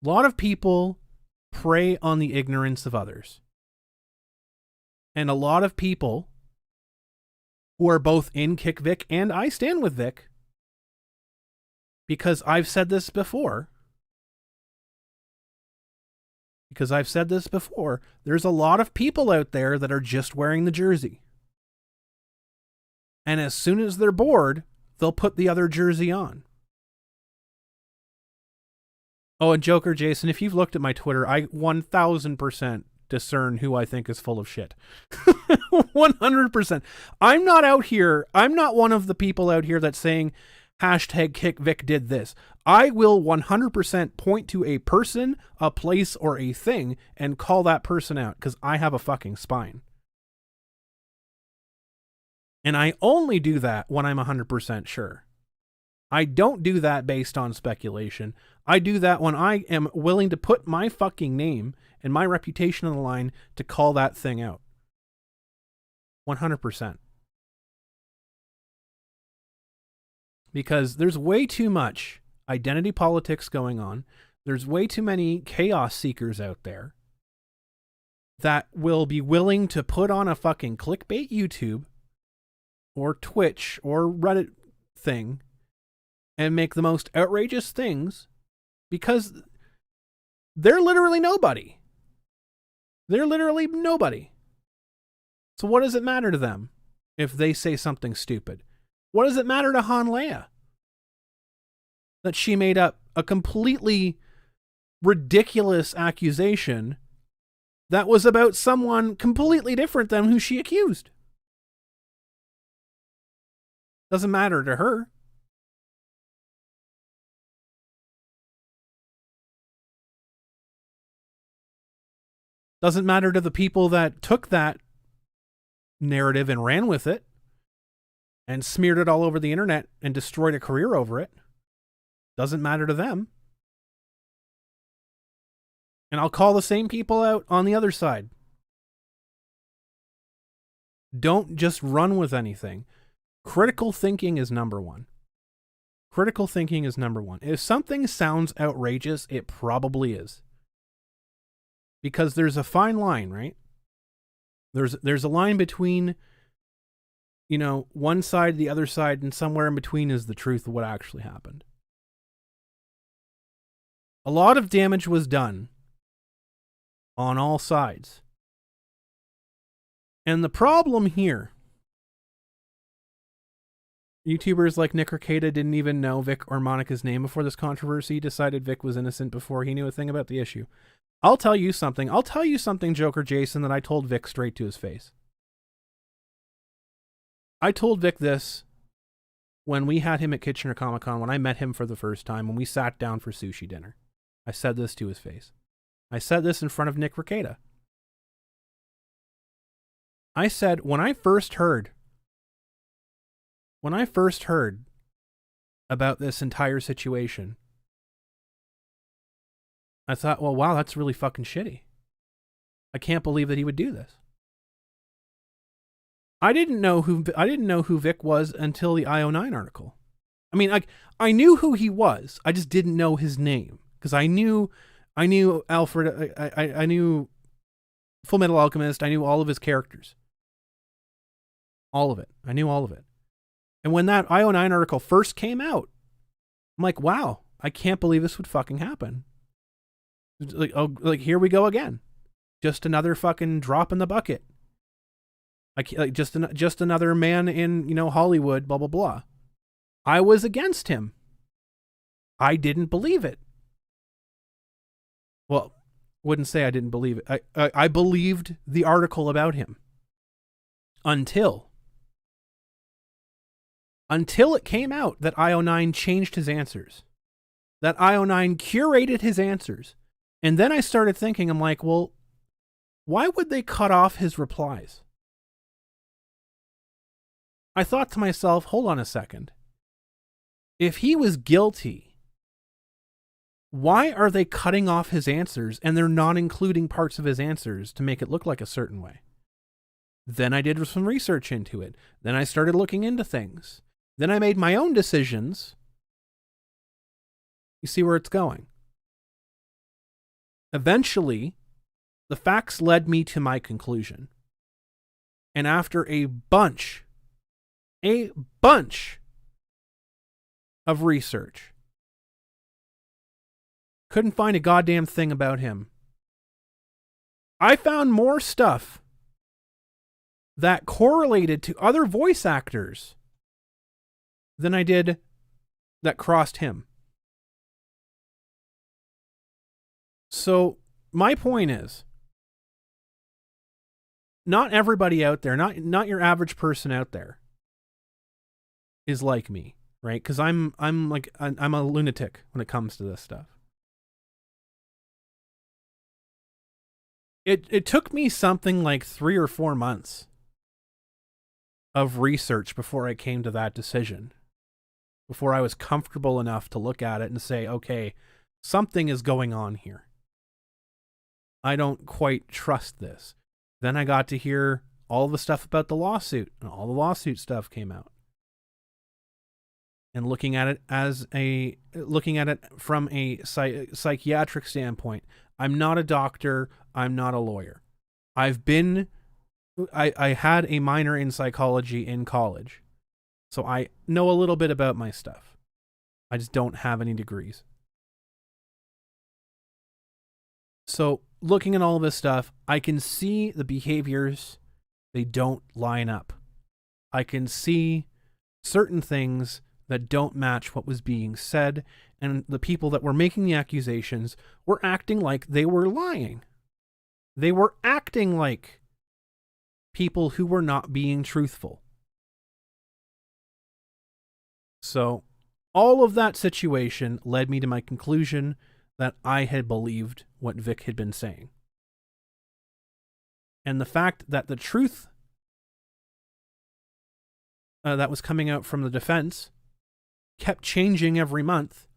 Speaker 3: A lot of people prey on the ignorance of others. And a lot of people who are both in Kick Vic and I stand with Vic, because I've said this before. There's a lot of people out there that are just wearing the jersey. And as soon as they're bored, they'll put the other jersey on. Oh, and Joker Jason, if you've looked at my Twitter, I 1000% discern who I think is full of shit. 100%. I'm not one of the people out here that's saying #KickVic did this. I will 100% point to a person, a place, or a thing and call that person out, because I have a fucking spine. And I only do that when I'm 100% sure. I don't do that based on speculation. I do that when I am willing to put my fucking name and my reputation on the line to call that thing out. 100%. Because there's way too much identity politics going on. There's way too many chaos seekers out there that will be willing to put on a fucking clickbait YouTube or Twitch or Reddit thing and make the most outrageous things, because they're literally nobody. So what does it matter to them if they say something stupid? What does it matter to Han Leia that she made up a completely ridiculous accusation that was about someone completely different than who she accused? Doesn't matter to her. Doesn't matter to the people that took that narrative and ran with it and smeared it all over the internet and destroyed a career over it. Doesn't matter to them. And I'll call the same people out on the other side. Don't just run with anything. Critical thinking is number one. Critical thinking is number one. If something sounds outrageous, it probably is. Because there's a fine line, right? There's a line between, you know, one side, the other side, and somewhere in between is the truth of what actually happened. A lot of damage was done on all sides. And the problem here, YouTubers like Nick Arcada didn't even know Vic or Monica's name before this controversy, decided Vic was innocent before he knew a thing about the issue. I'll tell you something, Joker Jason, that I told Vic straight to his face. I told Vic this when we had him at Kitchener Comic Con, when I met him for the first time, when we sat down for sushi dinner. I said this to his face. I said this in front of Nick Arcada. I said, when I first heard about this entire situation, I thought, well, wow, that's really fucking shitty. I can't believe that he would do this. I didn't know who Vic was until the IO9 article. I mean, I knew who he was. I just didn't know his name because I knew Alfred. I knew Full Metal Alchemist. I knew all of his characters. All of it. I knew all of it. And when that IO9 article first came out, I'm like, wow, I can't believe this would fucking happen. Like here we go again. Just another fucking drop in the bucket. Just another man in, you know, Hollywood, blah, blah, blah. I was against him. I didn't believe it. Well, wouldn't say I didn't believe it. I believed the article about him. Until it came out that IO9 changed his answers. That IO9 curated his answers. And then I started thinking, I'm like, well, why would they cut off his replies? I thought to myself, hold on a second. If he was guilty, why are they cutting off his answers and they're not including parts of his answers to make it look like a certain way? Then I did some research into it. Then I started looking into things. Then I made my own decisions. You see where it's going. Eventually, the facts led me to my conclusion. And after a bunch of research, couldn't find a goddamn thing about him. I found more stuff that correlated to other voice actors than I did that crossed him. So my point is, not everybody out there, not your average person out there is like me, right? Because I'm a lunatic when it comes to this stuff. It took me something like 3 or 4 months of research before I came to that decision. Before I was comfortable enough to look at it and say, okay, something is going on here. I don't quite trust this. Then I got to hear all the stuff about the lawsuit, and all the lawsuit stuff came out. And looking at it from a psychiatric standpoint, I'm not a doctor, I'm not a lawyer. I had a minor in psychology in college. So I know a little bit about my stuff. I just don't have any degrees. So looking at all of this stuff, I can see the behaviors, they don't line up. I can see certain things that don't match what was being said, and the people that were making the accusations were acting like they were lying. They were acting like people who were not being truthful. So all of that situation led me to my conclusion that I had believed what Vic had been saying. And the fact that the truth that was coming out from the defense kept changing every month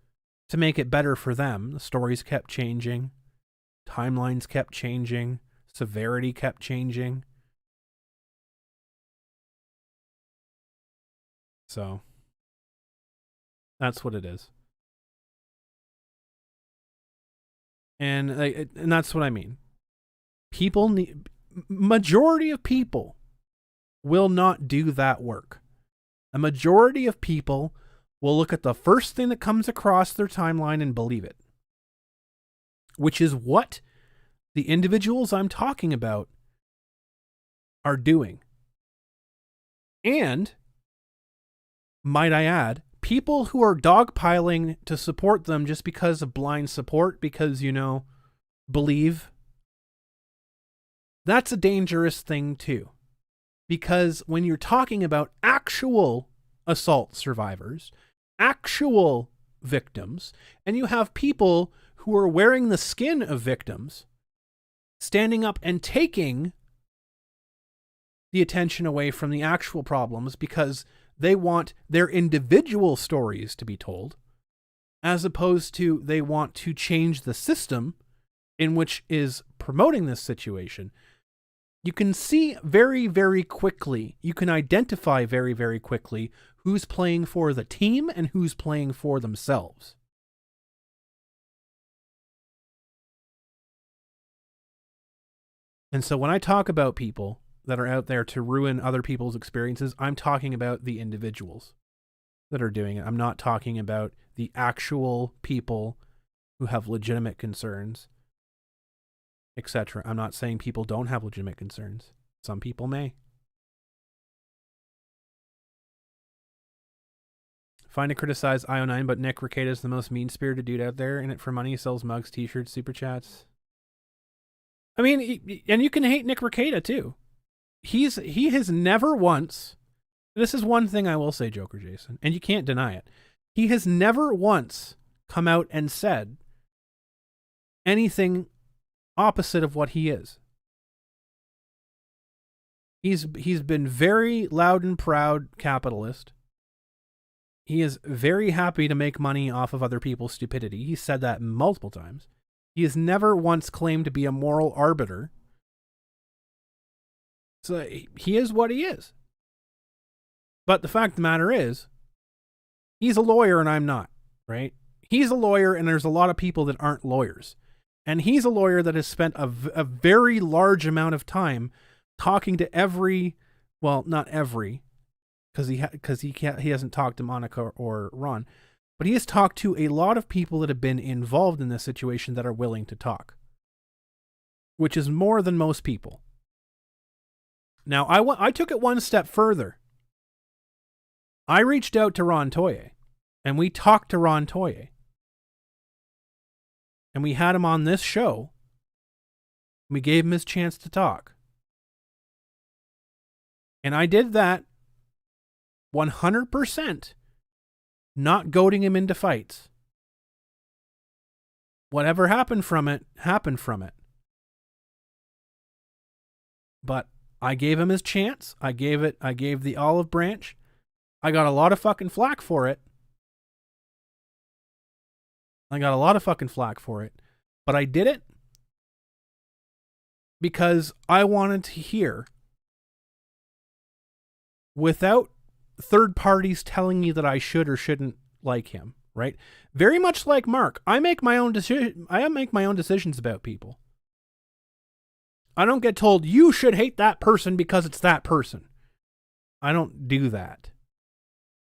Speaker 3: to make it better for them. The stories kept changing. Timelines kept changing. Severity kept changing. So that's what it is. And that's what I mean. Majority of people will not do that work. A majority of people will look at the first thing that comes across their timeline and believe it. Which is what the individuals I'm talking about are doing. And, might I add, people who are dogpiling to support them just because of blind support, because, believe, that's a dangerous thing too. Because when you're talking about actual assault survivors, actual victims, and you have people who are wearing the skin of victims, standing up and taking the attention away from the actual problems because they want their individual stories to be told, as opposed to they want to change the system in which is promoting this situation. You can see very, very quickly, you can identify very, very quickly who's playing for the team and who's playing for themselves. And so when I talk about people that are out there to ruin other people's experiences, I'm talking about the individuals that are doing it. I'm not talking about the actual people who have legitimate concerns, etc. I'm not saying people don't have legitimate concerns. Some people may. Find to criticize IO9, but Nick Rekieta is the most mean-spirited dude out there. In it for money, sells mugs, t-shirts, super chats. I mean, and you can hate Nick Rekieta too. He has never once, this is one thing I will say, Joker Jason, and you can't deny it. He has never once come out and said anything opposite of what he is. He's been very loud and proud capitalist. He is very happy to make money off of other people's stupidity. He said that multiple times. He has never once claimed to be a moral arbiter. So he is what he is. But the fact of the matter is, he's a lawyer and I'm not, right? He's a lawyer and there's a lot of people that aren't lawyers. And he's a lawyer that has spent a very large amount of time talking to every, well, not every, because he hasn't talked to Monica or Ron, but he has talked to a lot of people that have been involved in this situation that are willing to talk, which is more than most people. Now, I took it one step further. I reached out to Ron Toye, and we talked to Ron Toye. And we had him on this show. We gave him his chance to talk. And I did that 100%, not goading him into fights. Whatever happened from it, happened from it. But I gave him his chance. I gave the olive branch. I got a lot of fucking flack for it. But I did it because I wanted to hear, without third parties telling me that I should or shouldn't like him, right? Very much like Mark, I make my own decisions about people. I don't get told you should hate that person because it's that person. I don't do that.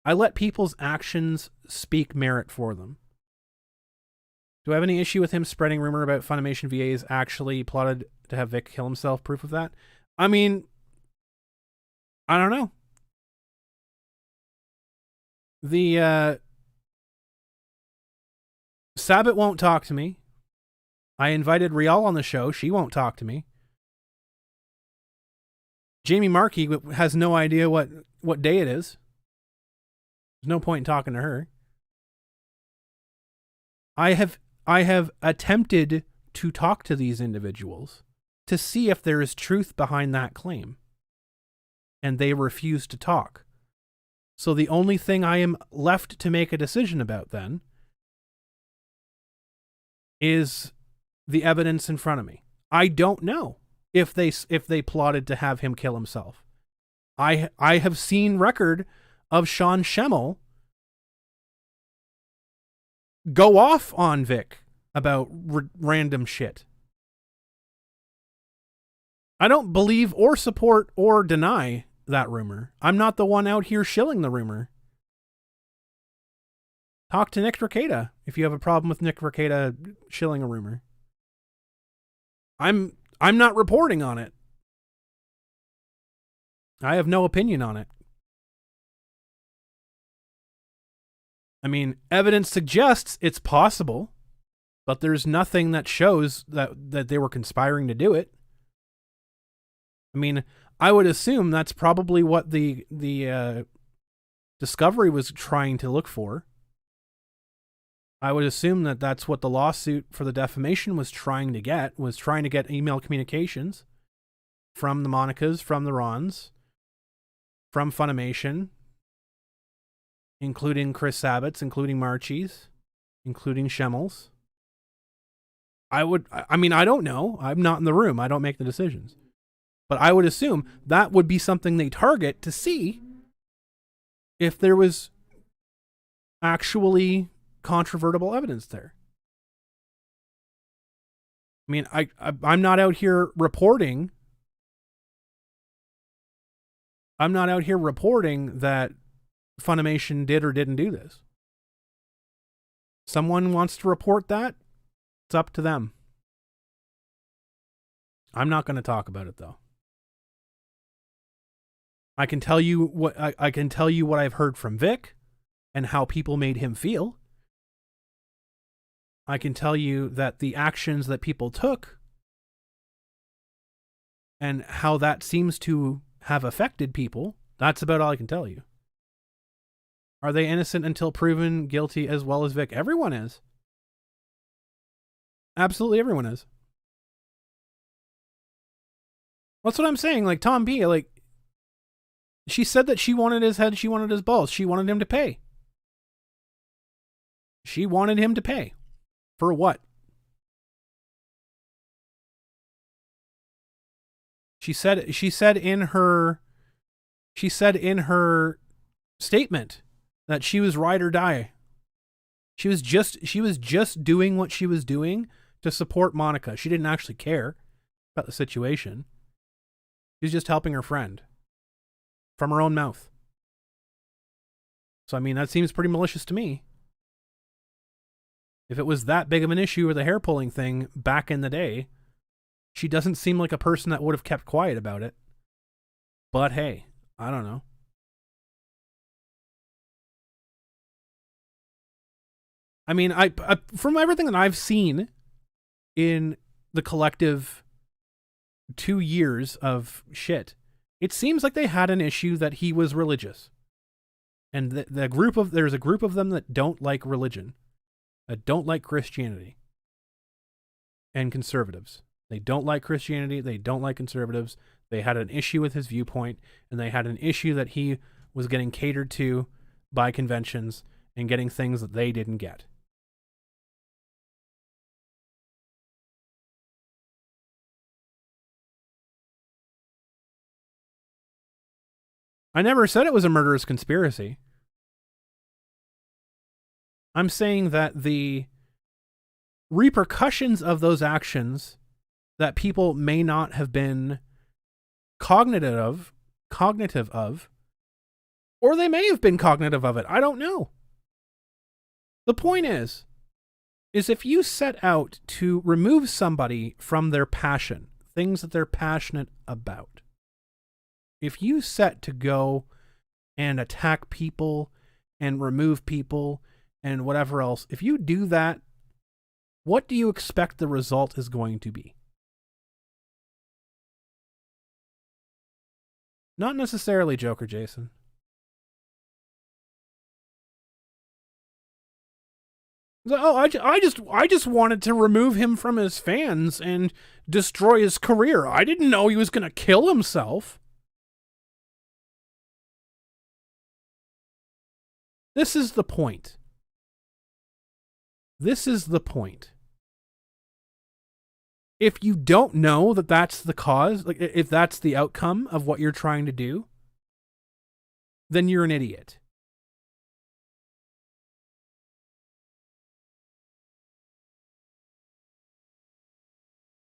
Speaker 3: I let people's actions speak merit for them. Do I have any issue with him spreading rumor about Funimation VAs actually plotted to have Vic kill himself? Proof of that? I mean, I don't know. The Sabbat won't talk to me. I invited Rial on the show. She won't talk to me. Jamie Markey has no idea what day it is. There's no point in talking to her. I have attempted to talk to these individuals to see if there is truth behind that claim. And they refuse to talk. So the only thing I am left to make a decision about then is the evidence in front of me. I don't know if they plotted to have him kill himself. I have seen record of Sean Schemmel go off on Vic about random shit. I don't believe or support or deny that rumor. I'm not the one out here shilling the rumor. Talk to Nick Rekieta if you have a problem with Nick Rekieta shilling a rumor. I'm not reporting on it. I have no opinion on it. I mean, evidence suggests it's possible, but there's nothing that shows that they were conspiring to do it. I mean, I would assume that's probably what the discovery was trying to look for. I would assume that that's what the lawsuit for the defamation was trying to get email communications from the Monicas, from the Rons, from Funimation, including Chris Sabat's, including Marchie's, including Schemmel's. I don't know. I'm not in the room. I don't make the decisions. But I would assume that would be something they target to see if there was actually controvertible evidence there. I mean, I'm not out here reporting. I'm not out here reporting that Funimation did or didn't do this. Someone wants to report that, it's up to them. I'm not going to talk about it though. I can tell you what I've heard from Vic and how people made him feel. I can tell you that the actions that people took and how that seems to have affected people, that's about all I can tell you. Are they innocent until proven guilty as well as Vic? Everyone is. Absolutely everyone is. That's what I'm saying. Like Tom B, like, she said that she wanted his head, she wanted his balls, she wanted him to pay. She wanted him to pay. For what? She said in her statement that she was ride or die. She was just doing what she was doing to support Monica. She didn't actually care about the situation. She was just helping her friend. From her own mouth. So, I mean, that seems pretty malicious to me. If it was that big of an issue with the hair pulling thing back in the day, she doesn't seem like a person that would have kept quiet about it. But hey, I don't know. I mean, I from everything that I've seen in the collective 2 years of shit, it seems like they had an issue that he was religious. And there's a group of them that don't like religion, that don't like Christianity and conservatives. They don't like Christianity. They don't like conservatives. They had an issue with his viewpoint, and they had an issue that he was getting catered to by conventions and getting things that they didn't get. I never said it was a murderous conspiracy. I'm saying that the repercussions of those actions that people may not have been cognitive of, or they may have been cognitive of it. I don't know. The point is if you set out to remove somebody from their passion, things that they're passionate about, if you set to go and attack people and remove people and whatever else, if you do that, what do you expect the result is going to be? Not necessarily Joker Jason. Oh, I just wanted to remove him from his fans and destroy his career. I didn't know he was going to kill himself. This is the point. This is the point. If you don't know that that's the cause, like if that's the outcome of what you're trying to do, then you're an idiot.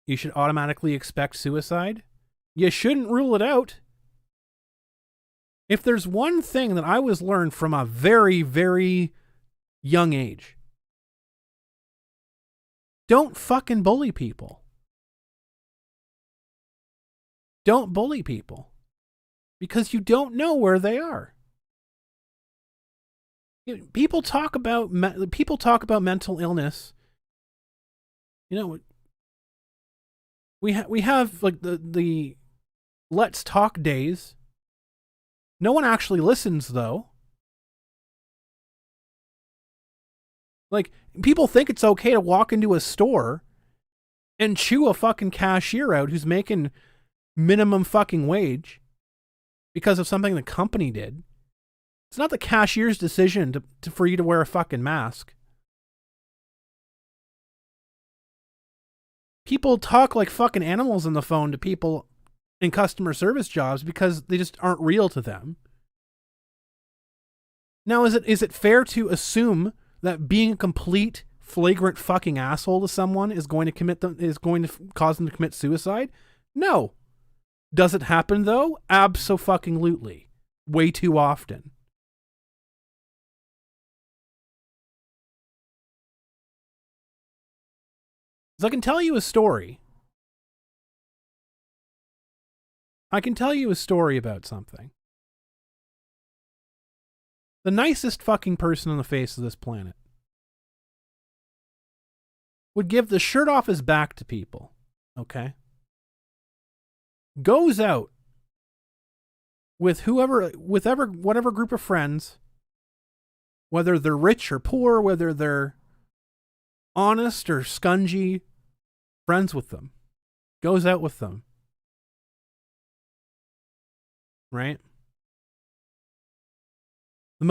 Speaker 3: You should automatically expect suicide. You shouldn't rule it out. If there's one thing that I was learned from a very, very young age, don't fucking bully people. Don't bully people. Because you don't know where they are. People talk about mental illness. You know, we have like the let's talk days. No one actually listens though. Like, people think it's okay to walk into a store and chew a fucking cashier out who's making minimum fucking wage because of something the company did. It's not the cashier's decision for you to wear a fucking mask. People talk like fucking animals on the phone to people in customer service jobs because they just aren't real to them. Now, is it fair to assume that being a complete flagrant fucking asshole to someone is going to cause them to commit suicide? No. Does it happen though? Abso-fucking-lutely. Way too often. So I can tell you a story. I can tell you a story about something. The nicest fucking person on the face of this planet would give the shirt off his back to people, okay? Goes out with whatever group of friends, whether they're rich or poor, whether they're honest or scungy, friends with them. Goes out with them. Right? He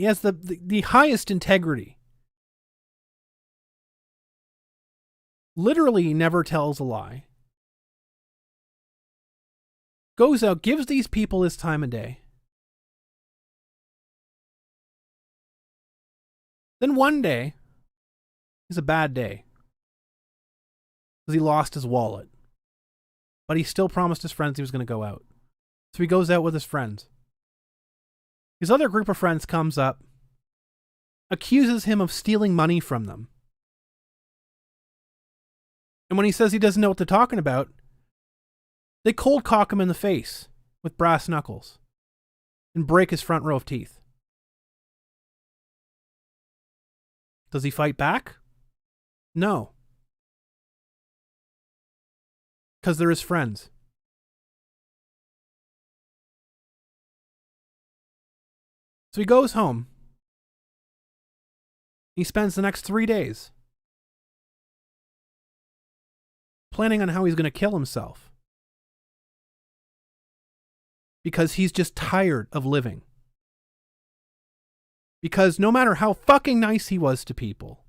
Speaker 3: has the highest integrity. Literally never tells a lie. Goes out, gives these people his time of day. Then one day, is a bad day. Because he lost his wallet. But he still promised his friends he was going to go out. So he goes out with his friends. His other group of friends comes up, accuses him of stealing money from them. And when he says he doesn't know what they're talking about, they cold cock him in the face with brass knuckles and break his front row of teeth. Does he fight back? No. Because they're his friends. So he goes home. He spends the next 3 days planning on how he's going to kill himself. Because he's just tired of living. Because no matter how fucking nice he was to people,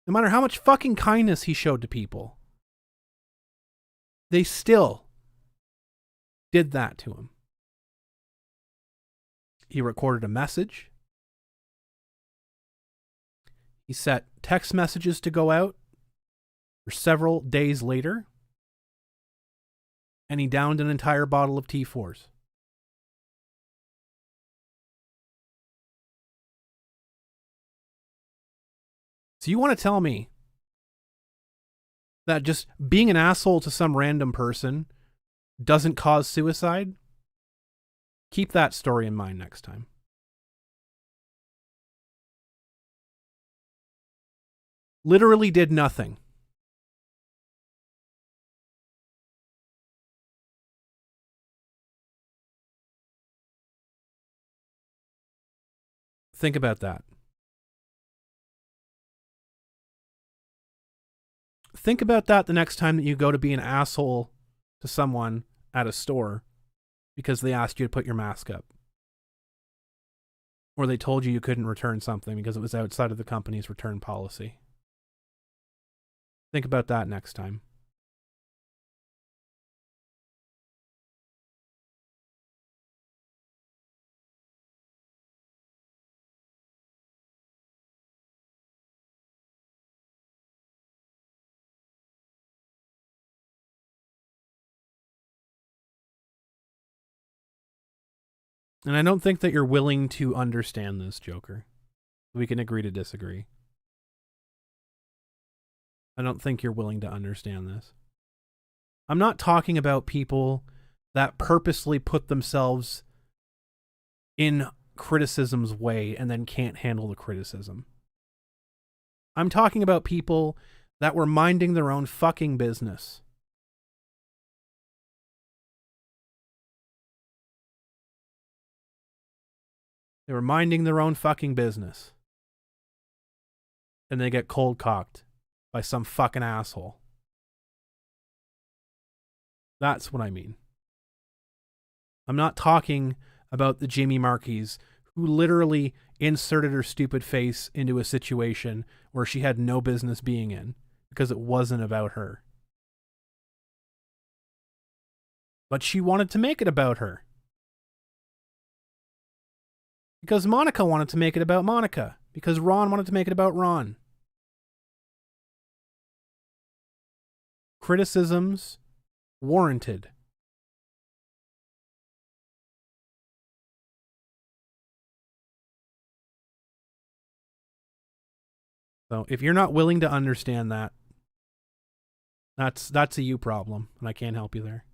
Speaker 3: no matter how much fucking kindness he showed to people, they still did that to him. He recorded a message. He set text messages to go out for several days later. And he downed an entire bottle of T4s. So you want to tell me that just being an asshole to some random person doesn't cause suicide? Keep that story in mind next time. Literally did nothing. Think about that. think about that the next time that you go to be an asshole to someone at a store because they asked you to put your mask up. Or they told you couldn't return something because it was outside of the company's return policy. Think about that next time. And I don't think that you're willing to understand this, Joker. We can agree to disagree. I don't think you're willing to understand this. I'm not talking about people that purposely put themselves in criticism's way and then can't handle the criticism. I'm talking about people that were minding their own fucking business. They were minding their own fucking business. And they get cold cocked by some fucking asshole. That's what I mean. I'm not talking about the Jimmy Markeys who literally inserted her stupid face into a situation where she had no business being in because it wasn't about her. But she wanted to make it about her. Because Monica wanted to make it about Monica. Because Ron wanted to make it about Ron. Criticisms warranted. So if you're not willing to understand that, that's a you problem, and I can't help you there.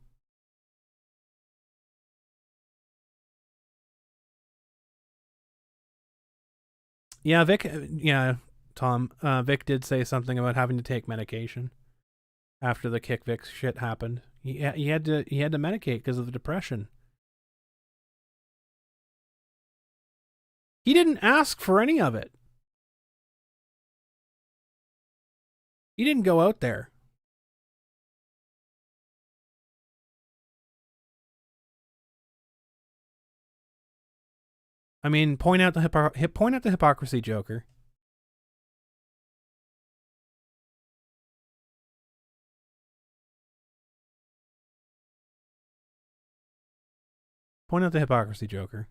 Speaker 3: Yeah, Vic. Yeah, Tom. Vic did say something about having to take medication after the Kick Vic shit happened. He had to medicate because of the depression. He didn't ask for any of it. He didn't go out there. I mean, point out the hypocrisy, Joker. Point out the hypocrisy, Joker.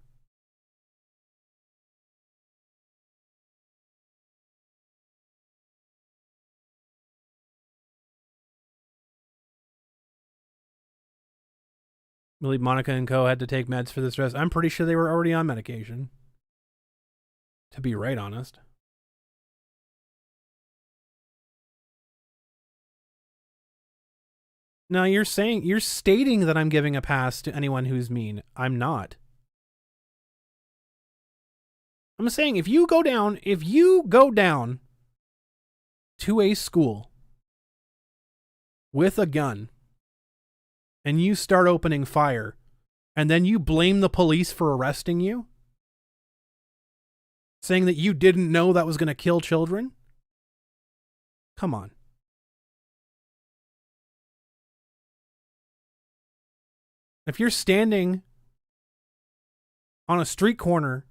Speaker 3: I believe Monica and Co. had to take meds for the stress. I'm pretty sure they were already on medication. To be right honest. Now you're stating that I'm giving a pass to anyone who's mean. I'm not. I'm saying if you go down to a school with a gun and you start opening fire and then you blame the police for arresting you, saying that you didn't know that was going to kill children, come on. If you're standing on a street corner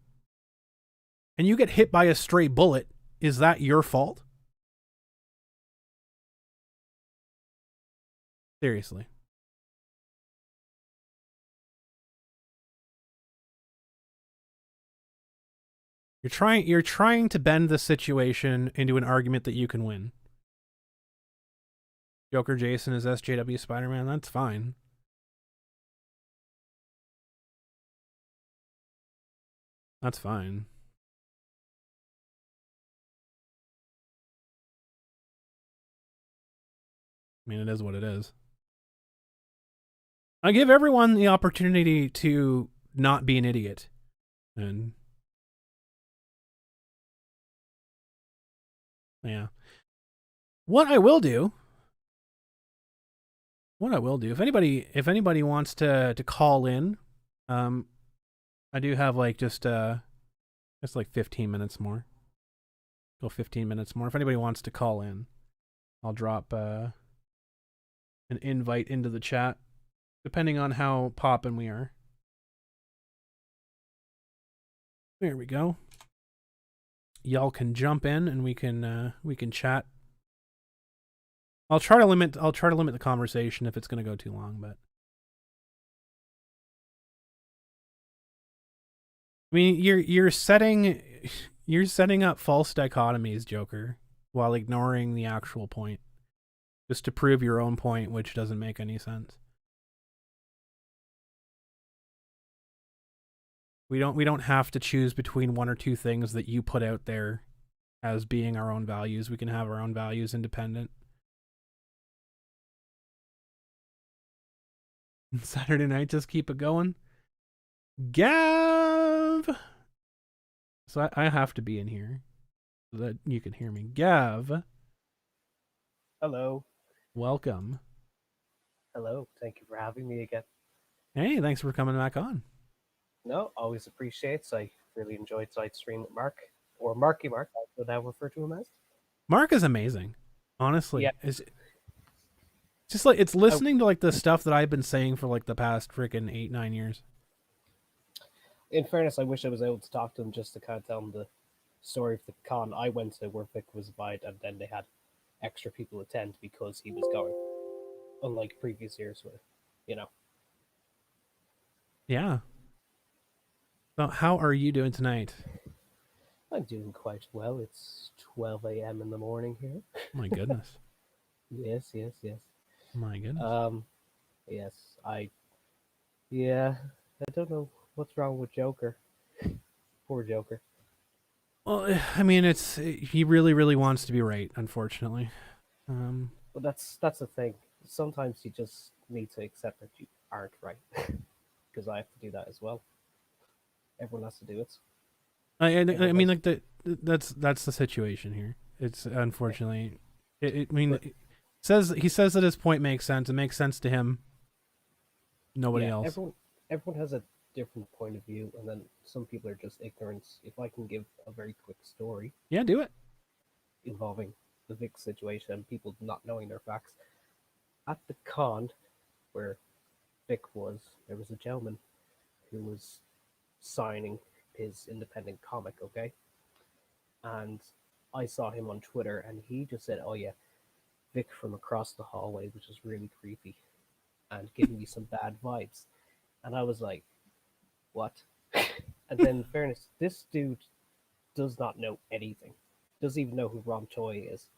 Speaker 3: and you get hit by a stray bullet, is that your fault? Seriously. You're trying to bend the situation into an argument that you can win. Joker Jason is SJW Spider-Man, that's fine. That's fine. I mean, it is what it is. I give everyone the opportunity to not be an idiot. And yeah. What I will do, if anybody wants to call in, I do have like just like 15 minutes more. Go 15 minutes more. If anybody wants to call in, I'll drop an invite into the chat, depending on how poppin' we are. There we go. Y'all can jump in and we can chat. I'll try to limit the conversation if it's going to go too long, but I mean, you're setting up false dichotomies, Joker, while ignoring the actual point, just to prove your own point, which doesn't make any sense. We don't have to choose between one or two things that you put out there as being our own values. We can have our own values independent. Saturday night, just keep it going. Gav! So I have to be in here so that you can hear me. Gav.
Speaker 5: Hello.
Speaker 3: Welcome.
Speaker 5: Hello. Thank you for having me again.
Speaker 3: Hey, thanks for coming back on.
Speaker 5: No, always appreciates. I really enjoyed tonight's stream with Mark, or Marky Mark, I will now refer to him as.
Speaker 3: Mark is amazing. Honestly.
Speaker 5: Yeah.
Speaker 3: It's just like, it's listening to like the stuff that I've been saying for like the past freaking 8-9 years.
Speaker 5: In fairness, I wish I was able to talk to him just to kind of tell him the story of the con I went to where Vic was invited and then they had extra people attend because he was going. Unlike previous years where, you know.
Speaker 3: Yeah. So how are you doing tonight?
Speaker 5: I'm doing quite well. It's 12 a.m. in the morning here.
Speaker 3: My goodness.
Speaker 5: Yes.
Speaker 3: My goodness.
Speaker 5: Yes, I don't know what's wrong with Joker. Poor Joker.
Speaker 3: Well, I mean, he really, really wants to be right, unfortunately.
Speaker 5: But that's the thing. Sometimes you just need to accept that you aren't right, because I have to do that as well. Everyone has to do it.
Speaker 3: I mean, like that's the situation here. It's unfortunately, I mean, he says that his point makes sense. It makes sense to him. Nobody else.
Speaker 5: Everyone has a different point of view, and then some people are just ignorant. If I can give a very quick story.
Speaker 3: Yeah, do it.
Speaker 5: Involving the Vic situation and people not knowing their facts. At the con where Vic was, there was a gentleman who was signing his independent comic, okay? And I saw him on Twitter and he just said, oh yeah, Vic from across the hallway, which is really creepy and giving me some bad vibes. And I was like, what? And then in fairness, this dude does not know anything. Doesn't even know who Ron Toy is.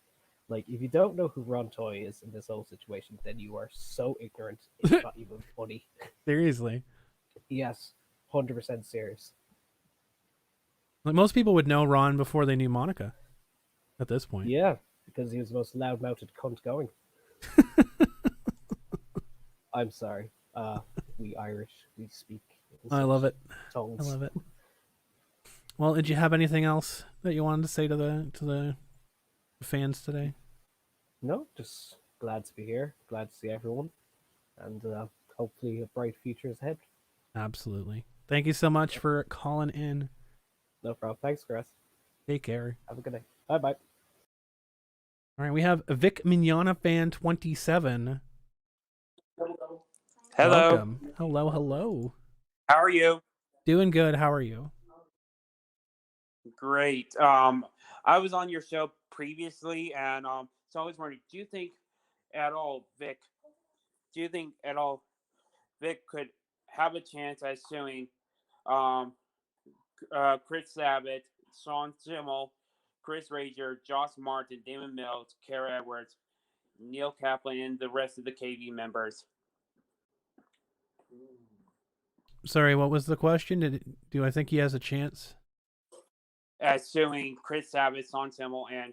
Speaker 5: Like, if you don't know who Ron Toy is in this whole situation, then you are so ignorant, it's not even funny.
Speaker 3: Seriously.
Speaker 5: Yes, 100% serious.
Speaker 3: Like, most people would know Ron before they knew Monica at this point.
Speaker 5: Yeah, because he was the most loud-mouthed cunt going. I'm sorry. We Irish, we speak.
Speaker 3: I love it.
Speaker 5: Tongues.
Speaker 3: I love it. Well, did you have anything else that you wanted to say to the fans today?
Speaker 5: No, just glad to be here. Glad to see everyone. And hopefully a bright future is ahead.
Speaker 3: Absolutely. Thank you so much for calling in.
Speaker 5: No problem. Thanks, Chris.
Speaker 3: Take care.
Speaker 5: Have a good day. Bye-bye.
Speaker 3: All right, we have Vic Mignana fan 27.
Speaker 6: Hello.
Speaker 3: Welcome. Hello.
Speaker 6: How are you?
Speaker 3: Doing good. How are you?
Speaker 6: Great. I was on your show previously, and so I was wondering, do you think at all Vic could have a chance at suing Chris Sabat, Sean Schimmel, Chris Rager, Josh Martin, Damon Mills, Kara Edwards, Neil Kaplan, and the rest of the KV members?
Speaker 3: Sorry, what was the question? Do I think he has a chance?
Speaker 6: At suing Chris Sabat, Sean Schimmel, and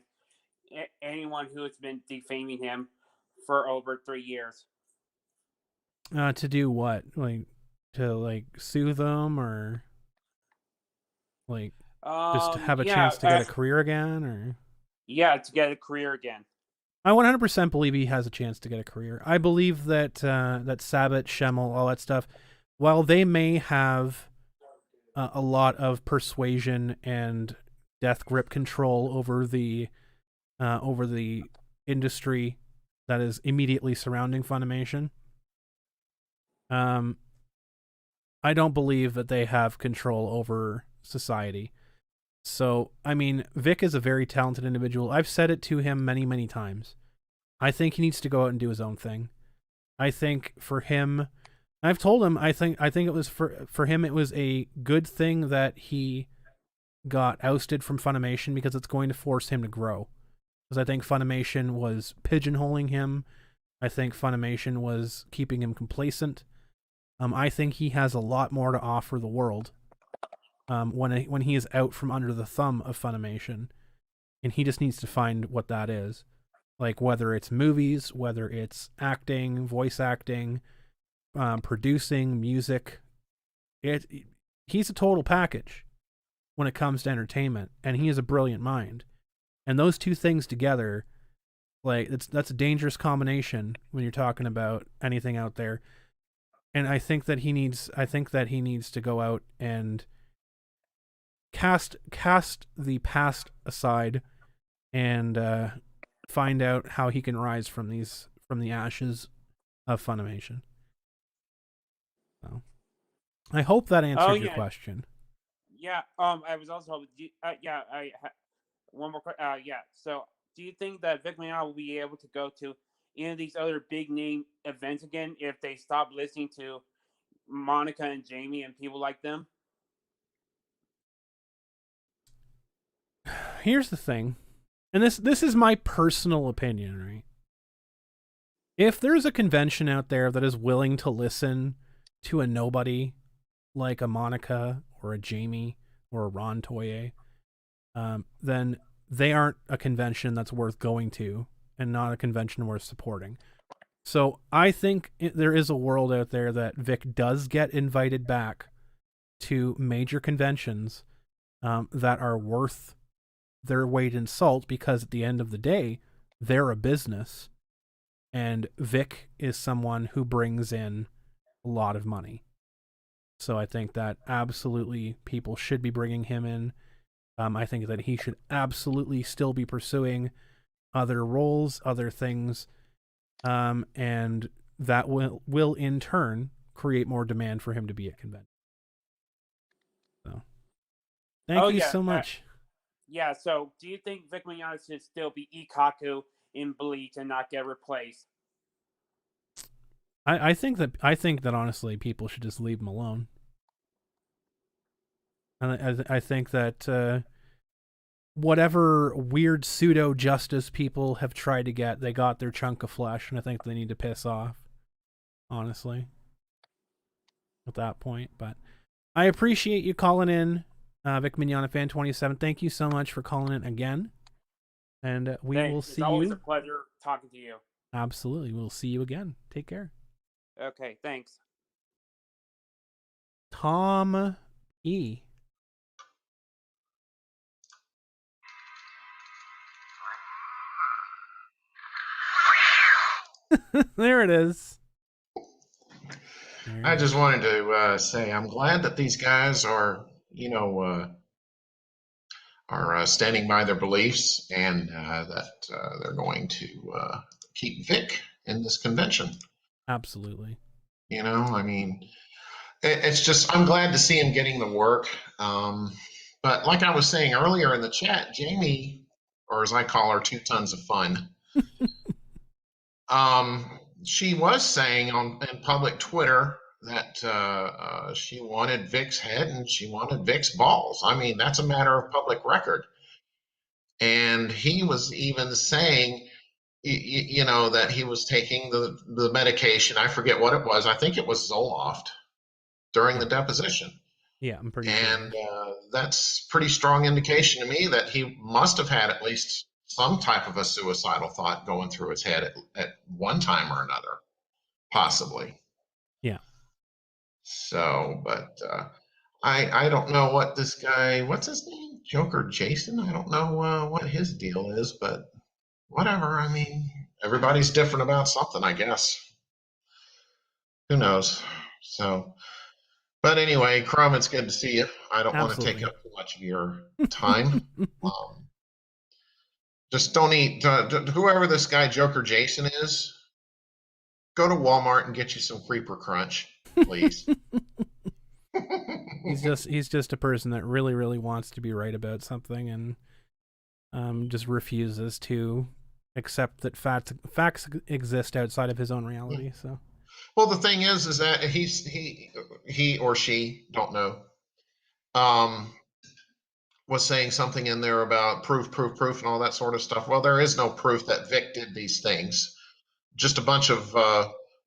Speaker 6: anyone who has been defaming him for over 3 years.
Speaker 3: To do what? Like, to sue them, or like just to have a chance to get a career again, or?
Speaker 6: Yeah, to get a career again.
Speaker 3: I 100% believe he has a chance to get a career. I believe that that Sabat, Schemmel, all that stuff, while they may have a lot of persuasion and death grip control over the industry that is immediately surrounding Funimation. I don't believe that they have control over society. So, I mean, Vic is a very talented individual. I've said it to him many, many times. I think he needs to go out and do his own thing. I think for him, I've told him, I think it was for him, it was a good thing that he got ousted from Funimation, because it's going to force him to grow. Because I think Funimation was pigeonholing him. I think Funimation was keeping him complacent. I think he has a lot more to offer the world when he is out from under the thumb of Funimation, and he just needs to find what that is. Like, whether it's movies, whether it's acting, voice acting, producing, music. He's a total package when it comes to entertainment, and he is a brilliant mind. And those two things together, like, that's a dangerous combination when you're talking about anything out there. And I think that he needs to go out and cast the past aside and find out how he can rise from the ashes of Funimation. So, I hope that answered your question.
Speaker 6: Yeah. I was also hoping. One more question. So, do you think that Vic Mignogna will be able to go to any of these other big name events again if they stop listening to Monica and Jamie and people like them?
Speaker 3: Here's the thing, and this is my personal opinion, right? If there's a convention out there that is willing to listen to a nobody like a Monica or a Jamie or a Ron Toye, then they aren't a convention that's worth going to, and not a convention worth supporting. So I think there is a world out there that Vic does get invited back to major conventions that are worth their weight in salt, because at the end of the day, they're a business, and Vic is someone who brings in a lot of money. So I think that absolutely people should be bringing him in. I think that he should absolutely still be pursuing other roles, other things, and that will in turn create more demand for him to be at convention. So, thank you so much.
Speaker 6: So do you think Vic Mignogna should still be Ikaku in Bleach and not get replaced?
Speaker 3: I think that honestly, people should just leave him alone. And I think that whatever weird pseudo justice people have tried to get, they got their chunk of flesh, and I think they need to piss off. Honestly, at that point. But I appreciate you calling in, Vic Mignogna Fan 27. Thank you so much for calling in again, and we will see you.
Speaker 6: It's always a pleasure talking to you.
Speaker 3: Absolutely, we'll see you again. Take care.
Speaker 6: Okay, thanks.
Speaker 3: Tom E. There it is.
Speaker 7: I just wanted to say I'm glad that these guys are, standing by their beliefs, and that they're going to keep Vic in this convention.
Speaker 3: Absolutely.
Speaker 7: I mean, it's just, I'm glad to see him getting the work. But like I was saying earlier in the chat, Jamie, or as I call her, 2 tons of fun. She was saying in public Twitter that she wanted Vic's head and she wanted Vic's balls. I mean, that's a matter of public record. And he was even saying, that he was taking the medication. I forget what it was. I think it was Zoloft during the deposition.
Speaker 3: Yeah, I'm pretty
Speaker 7: sure. And that's pretty strong indication to me that he must have had at least some type of a suicidal thought going through his head at one time or another, possibly.
Speaker 3: Yeah.
Speaker 7: So, but I don't know what this guy, what's his name? Joker Jason? I don't know what his deal is, but whatever. I mean, everybody's different about something, I guess. Who knows? So, but anyway, Crumb, it's good to see you. I don't want to take up too much of your time. Just don't eat. Whoever this guy Joker Jason is, go to Walmart and get you some Creeper Crunch, please.
Speaker 3: He's just a person that really, really wants to be right about something and just refuses to accept that facts exist outside of his own reality. So,
Speaker 7: well, the thing is that he or she, don't know, was saying something in there about proof, and all that sort of stuff. Well, there is no proof that Vic did these things. Just a bunch of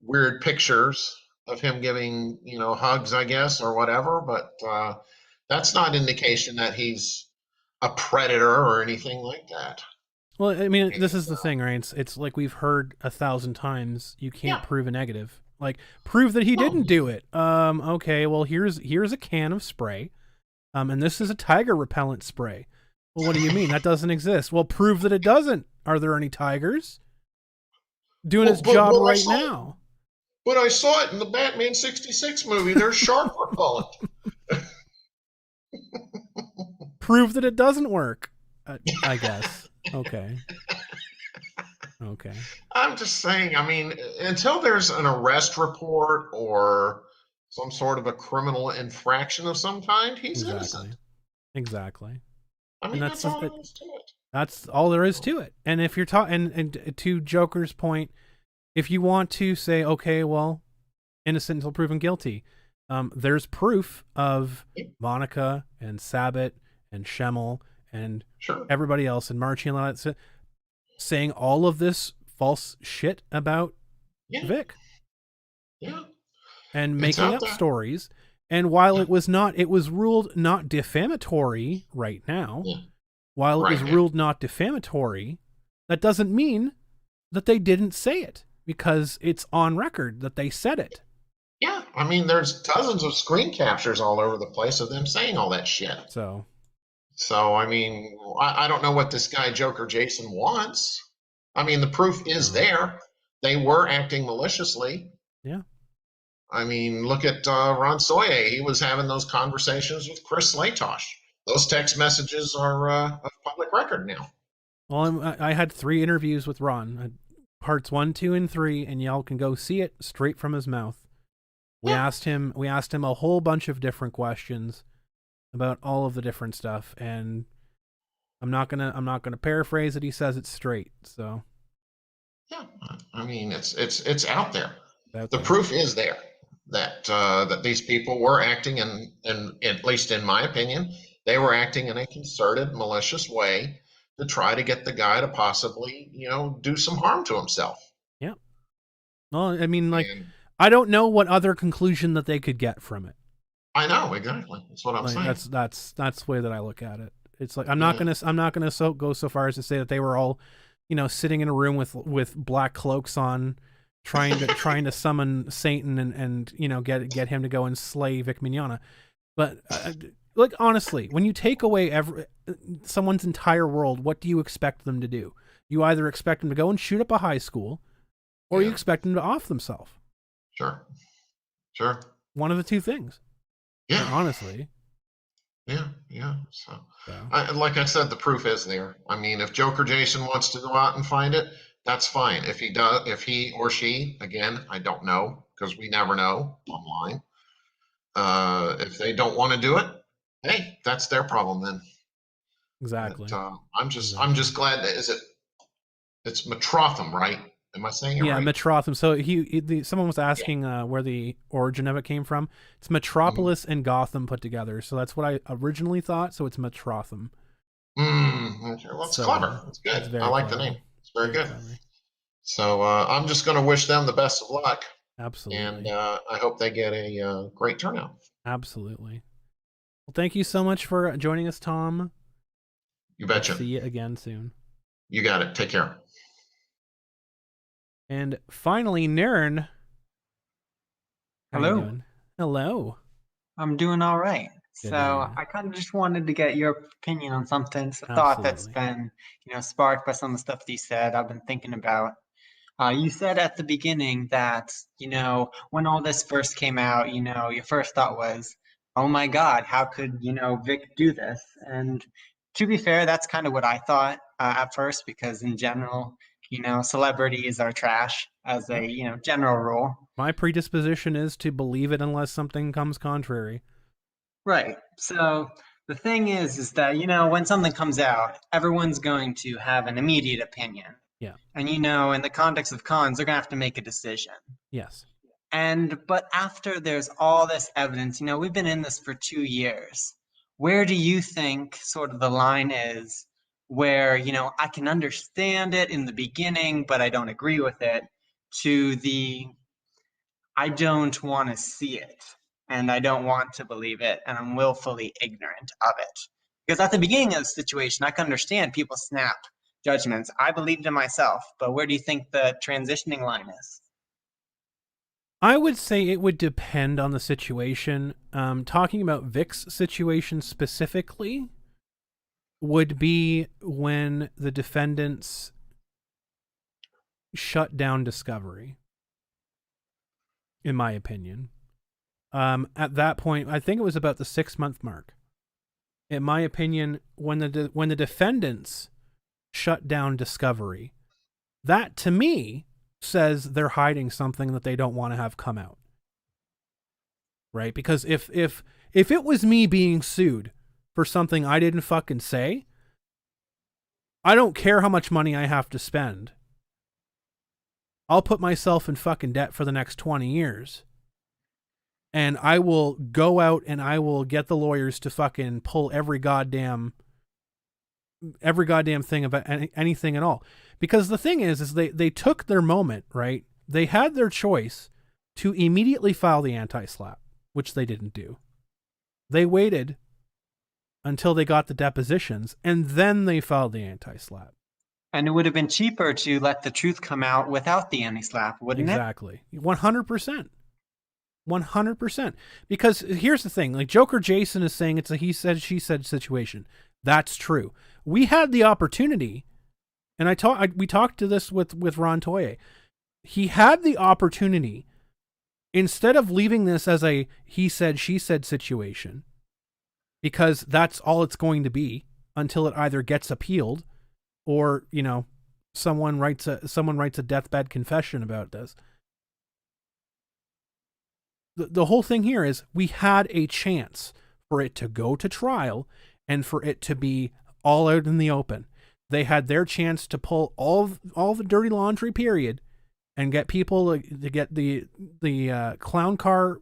Speaker 7: weird pictures of him giving, hugs, I guess, or whatever. But that's not indication that he's a predator or anything like that.
Speaker 3: well, I mean, this is the thing, right? It's like we've heard 1,000 times. You can't prove a negative. Like, prove that he didn't do it. Okay, well, here's a can of spray. And this is a tiger repellent spray. Well, what do you mean? That doesn't exist. Well, prove that it doesn't. Are there any tigers doing its job right now?
Speaker 7: But I saw it in the Batman 66 movie. There's shark repellent.
Speaker 3: Prove that it doesn't work, I guess. Okay.
Speaker 7: I'm just saying, I mean, until there's an arrest report or some sort of a criminal infraction of some kind, he's innocent.
Speaker 3: Exactly.
Speaker 7: I mean, that's all there is to it.
Speaker 3: That's all there is to it. And if you're talking, and to Joker's point, if you want to say, okay, well, innocent until proven guilty, there's proof of Monica and Sabat and Schemmel and everybody else and Marchie and all that saying all of this false shit about Vic.
Speaker 7: Yeah.
Speaker 3: And making up stories. And while it was ruled not defamatory right now, while it was ruled not defamatory, that doesn't mean that they didn't say it, because it's on record that they said it.
Speaker 7: Yeah, I mean, there's dozens of screen captures all over the place of them saying all that shit.
Speaker 3: So
Speaker 7: I mean, I don't know what this guy Joker Jason wants. I mean, the proof is there. They were acting maliciously.
Speaker 3: Yeah.
Speaker 7: I mean, look at Ron Soye. He was having those conversations with Chris Slatosh. Those text messages are of public record now.
Speaker 3: Well, I had 3 interviews with Ron, parts 1, 2, and 3, and y'all can go see it straight from his mouth. We asked him a whole bunch of different questions about all of the different stuff, and I'm not gonna paraphrase it. He says it straight. So
Speaker 7: yeah, I mean, it's out there. The proof is there that these people were acting in, at least in my opinion, they were acting in a concerted, malicious way to try to get the guy to possibly, do some harm to himself.
Speaker 3: Yeah. Well, I mean, I don't know what other conclusion that they could get from it.
Speaker 7: I know, exactly. That's what I'm saying.
Speaker 3: That's the way that I look at it. It's like I'm not gonna go so far as to say that they were all, sitting in a room with black cloaks on, trying to summon Satan and get him to go and slay Vic Mignogna. But honestly, when you take away someone's entire world, what do you expect them to do? You either expect them to go and shoot up a high school, or you expect them to off themselves.
Speaker 7: Sure.
Speaker 3: One of the two things.
Speaker 7: Yeah.
Speaker 3: Honestly.
Speaker 7: Yeah. So, like I said, the proof is there. I mean, if Joker Jason wants to go out and find it, that's fine. If he or she, again, I don't know, because we never know online. If they don't want to do it, hey, that's their problem then.
Speaker 3: Exactly.
Speaker 7: But, I'm just glad that it's Metrotham, right? Am I saying it right?
Speaker 3: Yeah, Metrotham. So someone was asking where the origin of it came from. It's Metropolis and Gotham put together. So that's what I originally thought. So it's Metrotham.
Speaker 7: Okay. Well, it's clever. It's good. I like the name. It's very good. Clever. So I'm just going to wish them the best of luck.
Speaker 3: Absolutely.
Speaker 7: And I hope they get a great turnout.
Speaker 3: Absolutely. Well, thank you so much for joining us, Tom.
Speaker 7: You betcha.
Speaker 3: See you again soon.
Speaker 7: You got it. Take care.
Speaker 3: And finally, Naren.
Speaker 8: Hello.
Speaker 3: Hello.
Speaker 8: I'm doing all right.
Speaker 3: Good
Speaker 8: so I kind of just wanted to get your opinion on something. It's a thought that's been, sparked by some of the stuff that you said. I've been thinking about. You said at the beginning that, when all this first came out, your first thought was, oh my God, how could, Vic do this? And to be fair, that's kind of what I thought. at first, because in general, celebrities are trash as a, general rule.
Speaker 3: My predisposition is to believe it unless something comes contrary.
Speaker 8: Right. So the thing is that, when something comes out, everyone's going to have an immediate opinion.
Speaker 3: Yeah.
Speaker 8: And, in the context of cons, they're going to have to make a decision.
Speaker 3: Yes.
Speaker 8: But after there's all this evidence, we've been in this for 2 years. Where do you think sort of the line is where, I can understand it in the beginning, but I don't agree with it, to the I don't want to see it and I don't want to believe it and I'm willfully ignorant of it? Because at the beginning of the situation, I can understand people snap judgments. I believed in myself, but where do you think the transitioning line is?
Speaker 3: I would say it would depend on the situation. Talking about Vic's situation specifically would be when the defendants shut down discovery, in my opinion. At that point, I think it was about the 6-month mark. In my opinion, when the defendants shut down discovery, that to me says they're hiding something that they don't want to have come out. Right? Because if it was me being sued for something I didn't fucking say, I don't care how much money I have to spend. I'll put myself in fucking debt for the next 20 years. And I will go out and I will get the lawyers to fucking pull every goddamn thing about anything at all. Because the thing is they took their moment, right? They had their choice to immediately file the anti-slap, which they didn't do. They waited until they got the depositions, and then they filed the anti-slap.
Speaker 8: And it would have been cheaper to let the truth come out without the anti-slap, wouldn't
Speaker 3: Exactly. 100%. 100%. Because here's the thing, like Joker Jason is saying it's a he said, she said situation. That's true. We had the opportunity, and we talked to this with Ron Toye. He had the opportunity, instead of leaving this as a he said, she said situation, because that's all it's going to be until it either gets appealed or, someone writes a deathbed confession about this. The whole thing here is we had a chance for it to go to trial and for it to be all out in the open. They had their chance to pull all the dirty laundry, period, and get people to get the clown car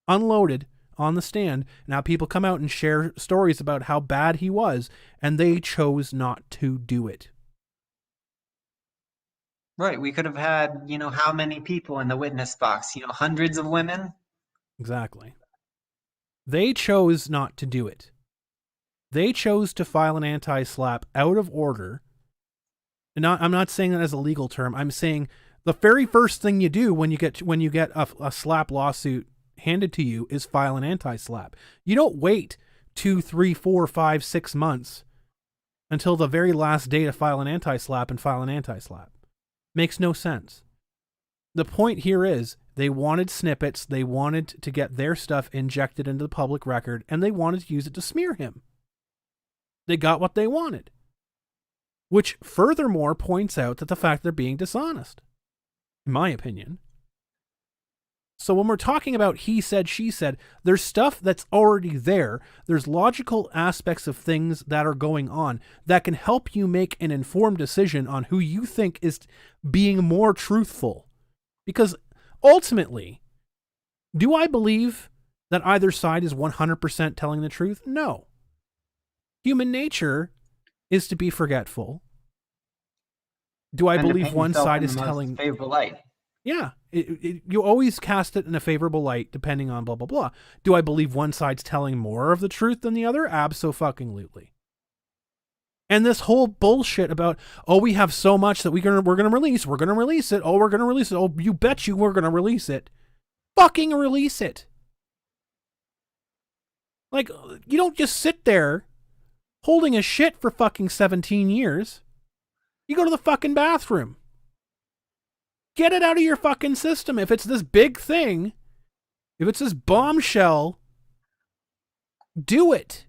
Speaker 3: unloaded on the stand. Now people come out and share stories about how bad he was, and they chose not to do it.
Speaker 8: Right. We could have had, how many people in the witness box? Hundreds of women?
Speaker 3: Exactly. They chose not to do it. They chose to file an anti-slap out of order. And I'm not saying that as a legal term. I'm saying the very first thing you do when you get a slap lawsuit handed to you is file an anti-slap. You don't wait 2, 3, 4, 5, 6 months until the very last day to file an anti-slap and file an anti-slap. Makes no sense. The point here is they wanted snippets, they wanted to get their stuff injected into the public record, and they wanted to use it to smear him. They got what they wanted. Which furthermore points out that the fact they're being dishonest, in my opinion. So when we're talking about he said, she said, there's stuff that's already there. There's logical aspects of things that are going on that can help you make an informed decision on who you think is being more truthful. Because ultimately, do I believe that either side is 100% telling the truth? No. Human nature is to be forgetful. Do I believe one side is telling
Speaker 8: favorable light?
Speaker 3: Yeah, you always cast it in a favorable light, depending on blah blah blah. Do I believe one side's telling more of the truth than the other? Abso-fucking-lutely. And this whole bullshit about, oh, we have so much that we're gonna release it. Oh, we're gonna release it. Oh, you bet you we're gonna release it. Fucking release it. Like, you don't just sit there holding a shit for fucking 17 years. You go to the fucking bathroom. Get it out of your fucking system. If it's this big thing, if it's this bombshell, do it.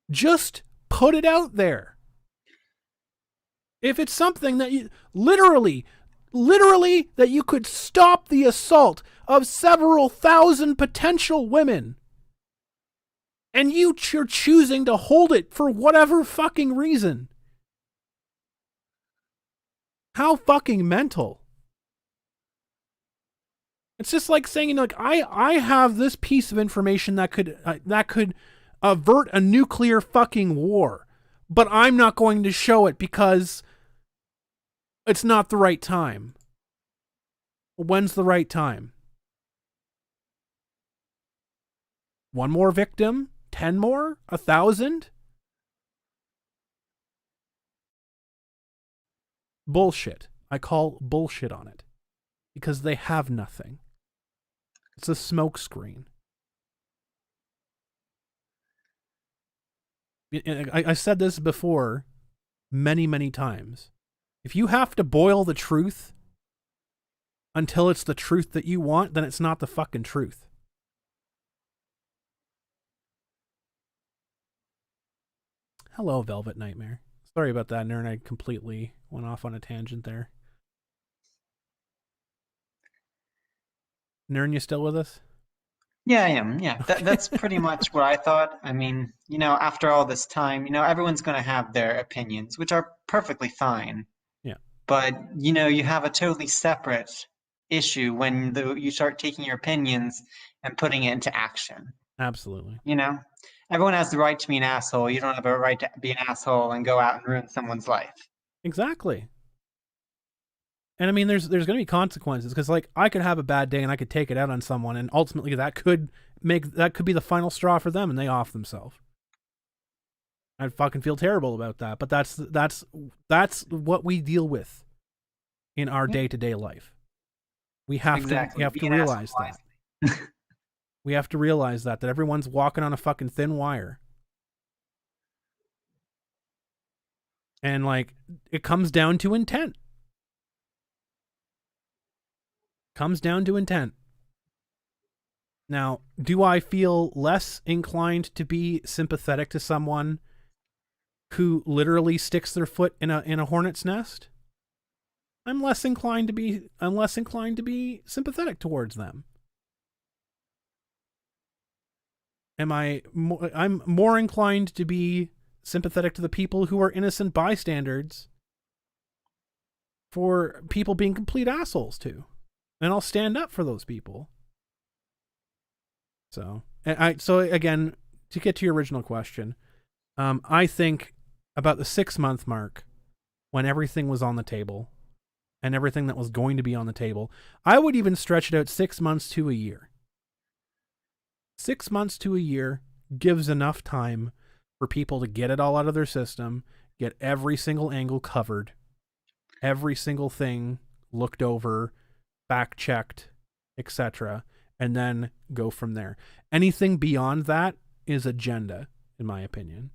Speaker 3: Just put it out there. If it's something that you literally that you could stop the assault of several thousand potential women, and you're choosing to hold it for whatever fucking reason. How fucking mental. It's just like saying, like, I have this piece of information that could avert a nuclear fucking war, but I'm not going to show it because it's not the right time. When's the right time? One more victim? 10 more? 1,000? Bullshit. I call bullshit on it. Because they have nothing. It's a smokescreen. I said this before many, many times. If you have to boil the truth until it's the truth that you want, then it's not the fucking truth. Hello, Velvet Nightmare. Sorry about that, Nern. I completely went off on a tangent there. Nern, you still with us?
Speaker 8: Yeah, I am. Yeah, that's pretty much what I thought. I mean, after all this time, everyone's going to have their opinions, which are perfectly fine.
Speaker 3: Yeah.
Speaker 8: But, you have a totally separate issue when you start taking your opinions and putting it into action.
Speaker 3: Absolutely.
Speaker 8: Everyone has the right to be an asshole. You don't have a right to be an asshole and go out and ruin someone's life.
Speaker 3: Exactly. And I mean, there's going to be consequences, because like I could have a bad day and I could take it out on someone, and ultimately that could be the final straw for them, and they off themselves. I'd fucking feel terrible about that, but that's what we deal with in our day-to-day life. We have to realize that. We have to realize that everyone's walking on a fucking thin wire. And like it comes down to intent. Now, do I feel less inclined to be sympathetic to someone who literally sticks their foot in a hornet's nest? I'm less inclined to be sympathetic towards them. I'm more inclined to be sympathetic to the people who are innocent bystanders for people being complete assholes too. And I'll stand up for those people. So again, to get to your original question, I think about the 6-month mark, when everything was on the table and everything that was going to be on the table, I would even stretch it out 6 months to a year. 6 months to a year gives enough time for people to get it all out of their system, get every single angle covered, every single thing looked over, fact-checked, etc., and then go from there. Anything beyond that is agenda, in my opinion.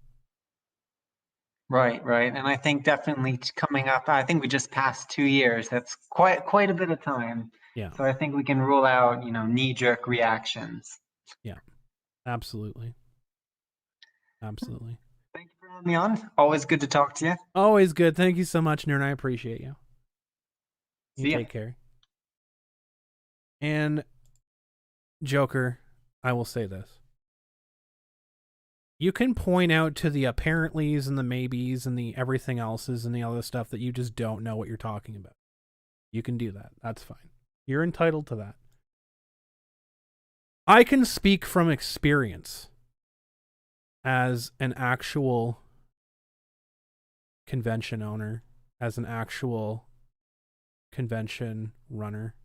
Speaker 8: Right. And I think definitely coming up, I think we just passed 2 years. That's quite a bit of time.
Speaker 3: Yeah.
Speaker 8: So I think we can rule out, knee-jerk reactions.
Speaker 3: Yeah, absolutely.
Speaker 8: Thank you for having me on. Always good to talk to you.
Speaker 3: Always good. Thank you so much, Nern. I appreciate you. You
Speaker 8: See ya.
Speaker 3: take care. And Joker, I will say this. You can point out to the apparentlys and the maybes and the everything else's and the other stuff that you just don't know what you're talking about. You can do that. That's fine. You're entitled to that. I can speak from experience as an actual convention owner, as an actual convention runner.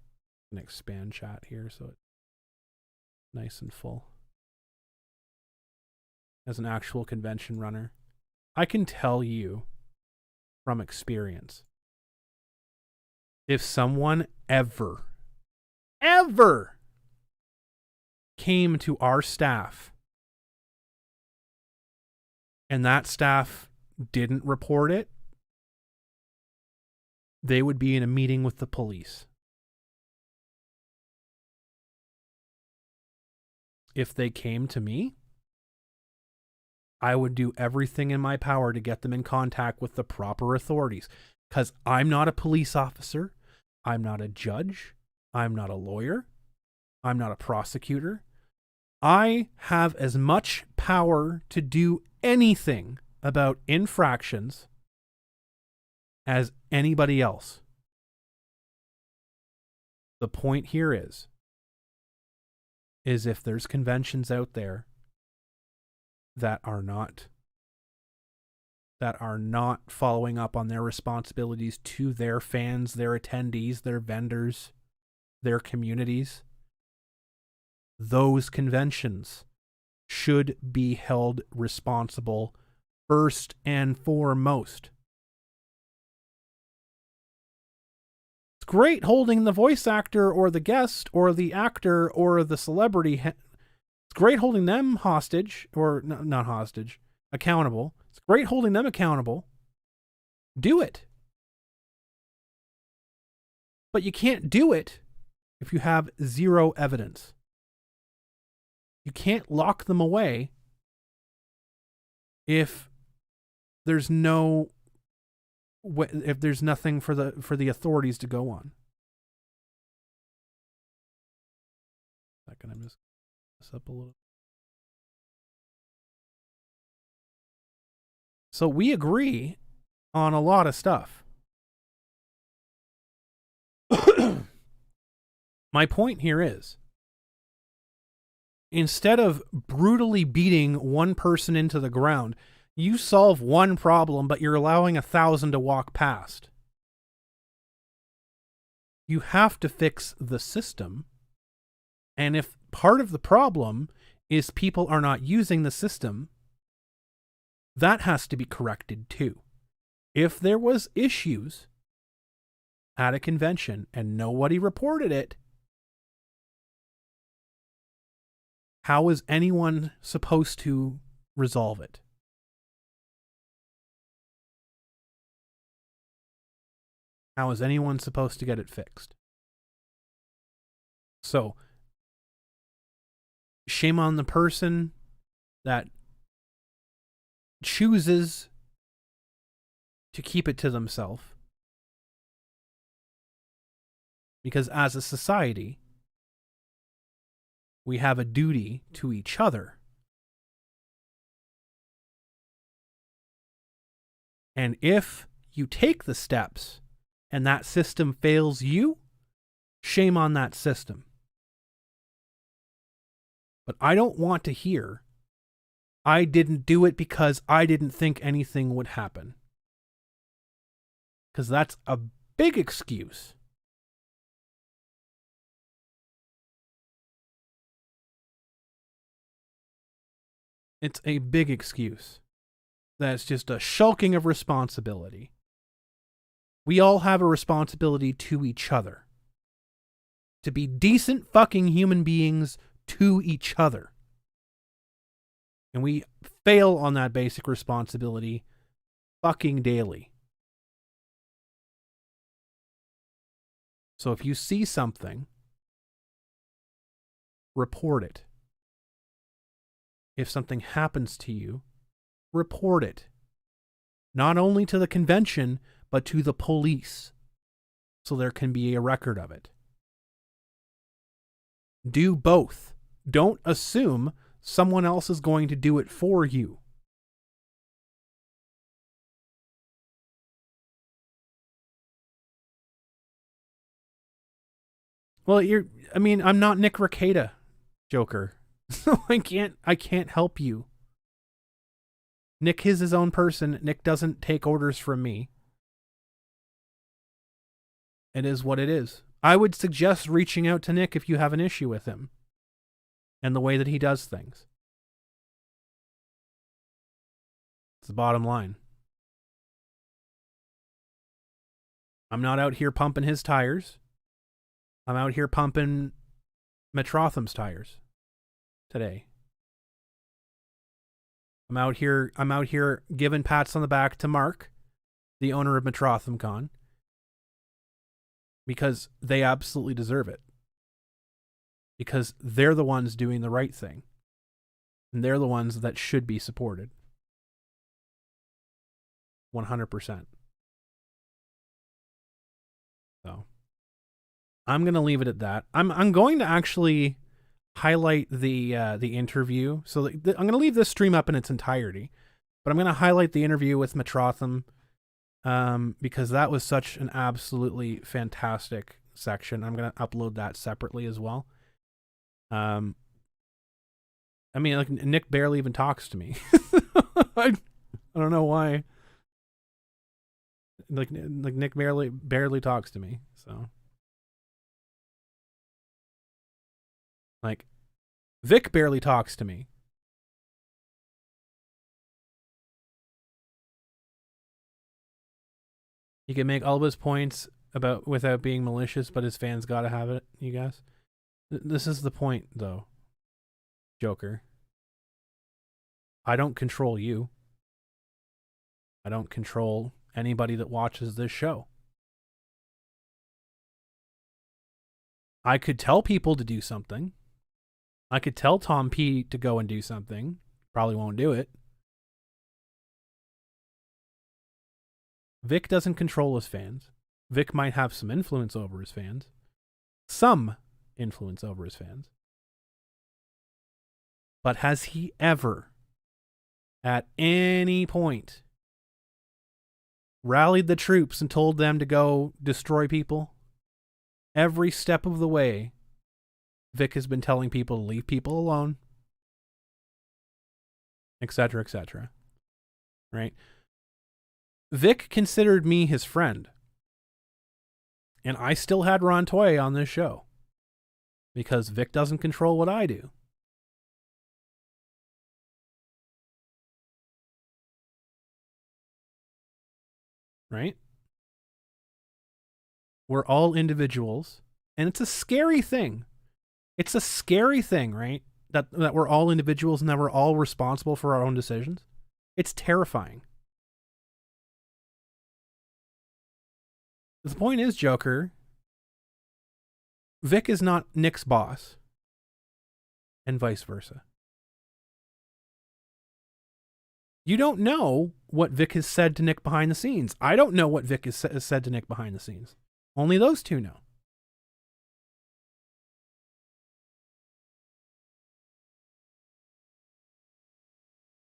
Speaker 3: I'm going to expand chat here so it's nice and full. As an actual convention runner, I can tell you from experience, if someone ever came to our staff and that staff didn't report it, they would be in a meeting with the police. If they came to me I would do everything in my power to get them in contact with the proper authorities. Because I'm not a police officer. I'm not a judge. I'm not a lawyer. I'm not a prosecutor. I have as much power to do anything about infractions as anybody else. The point here is if there's conventions out there that are not following up on their responsibilities to their fans, their attendees, their vendors, their communities, those conventions should be held responsible first and foremost. It's great holding the voice actor or the guest or the actor or the celebrity. It's great holding them hostage, or not hostage, accountable. It's great holding them accountable. Do it. But you can't do it if you have zero evidence. You can't lock them away if there's nothing for the authorities to go on. Second, I'm just this up a little. So we agree on a lot of stuff. My point here is, instead of brutally beating one person into the ground, you solve one problem, but you're allowing 1,000 to walk past. You have to fix the system. And if part of the problem is people are not using the system, that has to be corrected too. If there was issues at a convention and nobody reported it, how is anyone supposed to resolve it? How is anyone supposed to get it fixed? So, shame on the person that chooses to keep it to themselves. Because as a society, we have a duty to each other. And if you take the steps and that system fails you, shame on that system. But I don't want to hear, I didn't do it because I didn't think anything would happen. Because that's a big excuse. It's a big excuse. That's just a shulking of responsibility. We all have a responsibility to each other. To be decent fucking human beings to each other. And we fail on that basic responsibility fucking daily. So if you see something, report it. If something happens to you, report it. Not only to the convention, but to the police, so there can be a record of it. Do both. Don't assume someone else is going to do it for you. Well, I'm not Nick Rekieta, Joker. So I can't help you. Nick is his own person. Nick doesn't take orders from me. It is what it is. I would suggest reaching out to Nick if you have an issue with him and the way that he does things. It's the bottom line. I'm not out here pumping his tires. I'm out here pumping Metrotham's tires today. I'm out here giving pats on the back to Mark, the owner of Metrotham Con, because they absolutely deserve it. Because they're the ones doing the right thing. And they're the ones that should be supported. 100%. So I'm going to leave it at that. I'm going to actually highlight the interview. So I'm going to leave this stream up in its entirety, but I'm going to highlight the interview with Metrotham because that was such an absolutely fantastic section. I'm going to upload that separately as well. I mean, like, Nick barely even talks to me. I don't know why. Like Nick barely talks to me. So, like, Vic barely talks to me. He can make all of his points about without being malicious, but his fans gotta have it. You guys, this is the point, though. Joker. I don't control you. I don't control anybody that watches this show. I could tell people to do something. I could tell Tom P to go and do something. Probably won't do it. Vic doesn't control his fans. Vic might have some influence over his fans. Some influence over his fans. But has he ever, at any point, rallied the troops and told them to go destroy people? Every step of the way, Vic has been telling people to leave people alone, etc., etc. Right? Vic considered me his friend, and I still had Ron Toye on this show because Vic doesn't control what I do. Right? We're all individuals, and it's a scary thing. It's a scary thing, right? That we're all individuals and that we're all responsible for our own decisions. It's terrifying. The point is, Joker, Vic is not Nick's boss, and vice versa. You don't know what Vic has said to Nick behind the scenes. I don't know what Vic has said to Nick behind the scenes. Only those two know.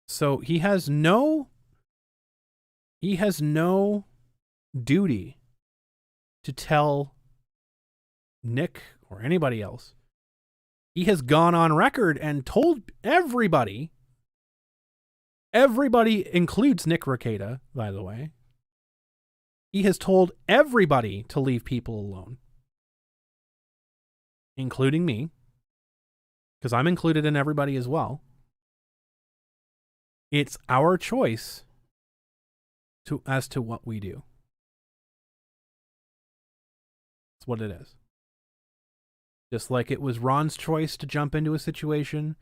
Speaker 3: So he has no duty to tell Nick or anybody else. He has gone on record and told everybody includes Nick Rekieta, by the way. He has told everybody to leave people alone, including me, because I'm included in everybody as well. It's our choice as to what we do. That's what it is. Just like it was Ron's choice to jump into a situation,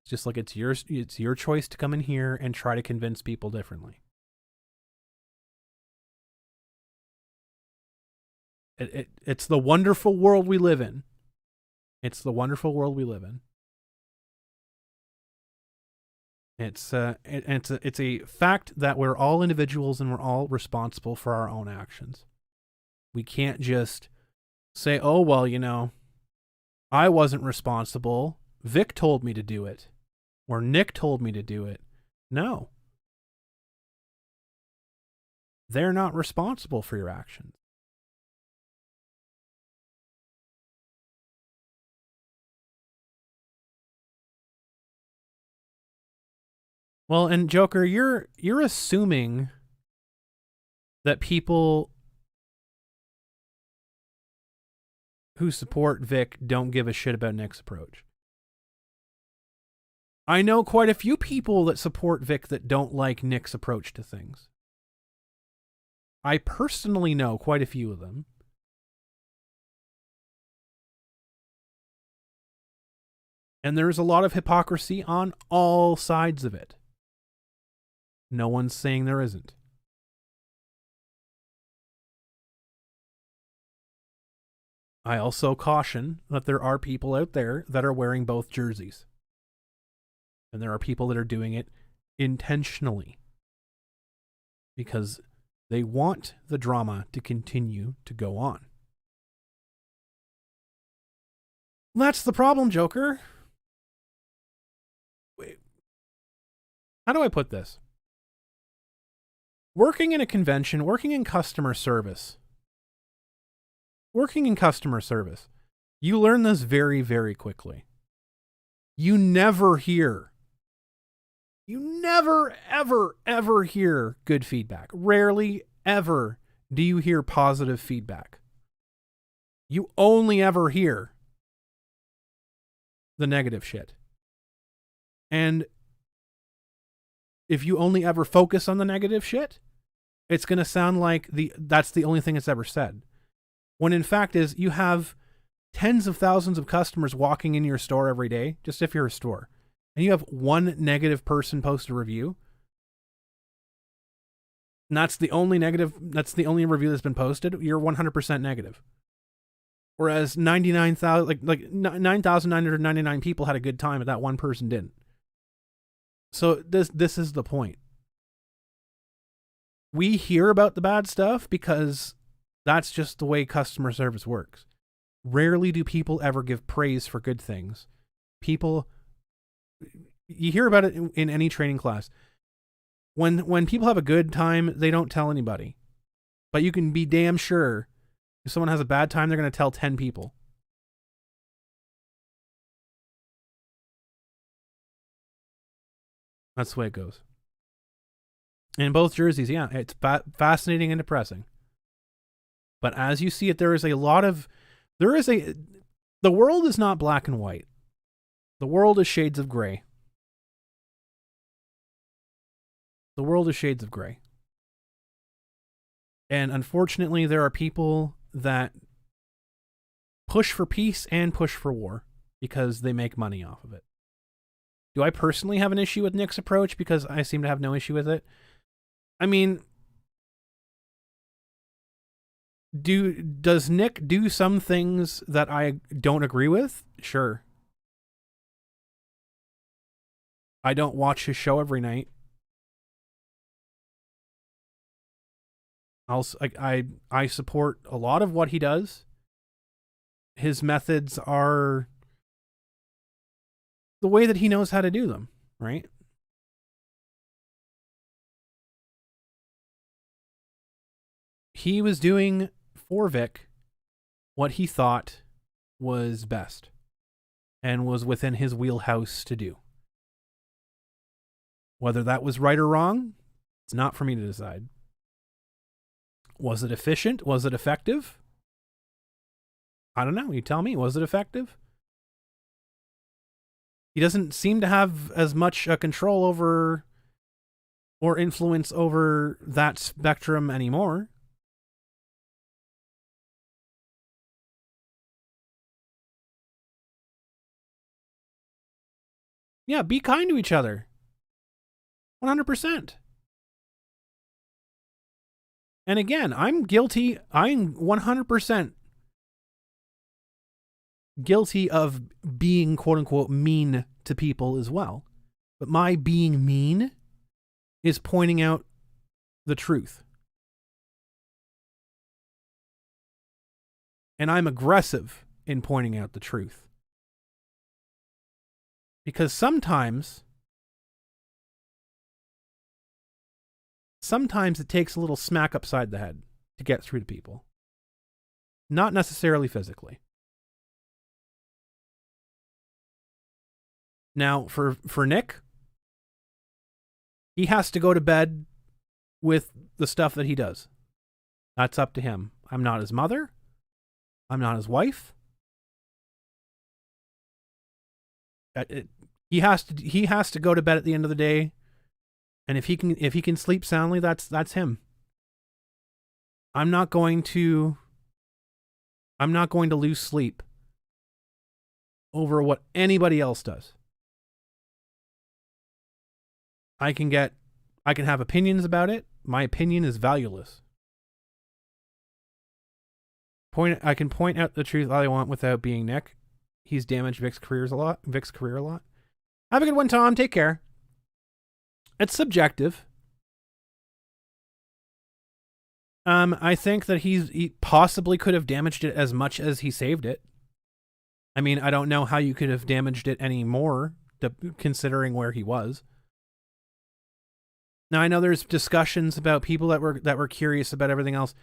Speaker 3: just like it's your choice to come in here and try to convince people differently. It's the wonderful world we live in. It's the wonderful world we live in. It's a fact that we're all individuals and we're all responsible for our own actions. We can't just say, oh, well, you know, I wasn't responsible. Vic told me to do it. Or Nick told me to do it. No. They're not responsible for your actions. Well, and Joker, you're assuming that people who support Vic don't give a shit about Nick's approach. I know quite a few people that support Vic that don't like Nick's approach to things. I personally know quite a few of them. And there's a lot of hypocrisy on all sides of it. No one's saying there isn't. I also caution that there are people out there that are wearing both jerseys. And there are people that are doing it intentionally. Because They want the drama to continue to go on. That's the problem, Joker. Wait. How do I put this? Working in a convention, working in customer service, you learn this very, very quickly. You never, ever, ever hear good feedback. Rarely, ever do you hear positive feedback. You only ever hear the negative shit. And if you only ever focus on the negative shit, it's going to sound like that's the only thing it's ever said. When in fact is you have tens of thousands of customers walking in your store every day, just if you're a store, and you have one negative person post a review, and that's the only review that's been posted, you're 100% negative. Whereas 9,999 people had a good time, but that one person didn't. So this is the point. We hear about the bad stuff because that's just the way customer service works. Rarely do people ever give praise for good things. You hear about it in any training class. When people have a good time, they don't tell anybody. But you can be damn sure if someone has a bad time, they're going to tell 10 people. That's the way it goes. In both jerseys, yeah, it's fascinating and depressing. But as you see it, the world is not black and white. The world is shades of gray. The world is shades of gray. And unfortunately, there are people that push for peace and push for war because they make money off of it. Do I personally have an issue with Nick's approach because I seem to have no issue with it? I mean, does Nick do some things that I don't agree with? Sure. I don't watch his show every night. I support a lot of what he does. His methods are the way that he knows how to do them, right? He was doing for Vic what he thought was best and was within his wheelhouse to do. Whether that was right or wrong, it's not for me to decide. Was it efficient? Was it effective? I don't know. You tell me. Was it effective? He doesn't seem to have as much control over or influence over that spectrum anymore. Yeah, be kind to each other. 100%. And again, I'm guilty. I'm 100% guilty of being, quote unquote, mean to people as well. But my being mean is pointing out the truth. And I'm aggressive in pointing out the truth. Because sometimes it takes a little smack upside the head to get through to people. Not necessarily physically. Now, for Nick, he has to go to bed with the stuff that he does. That's up to him. I'm not his mother. I'm not his wife. He has to go to bed at the end of the day. And if he can sleep soundly, that's him. I'm not going to lose sleep over what anybody else does. I can have opinions about it. My opinion is valueless. I can point out the truth all I want without being Nick. He's damaged Vic's career a lot. Have a good one, Tom. Take care. It's subjective. I think that he possibly could have damaged it as much as he saved it. I mean, I don't know how you could have damaged it any more, considering where he was. Now, I know there's discussions about people that were curious about everything else,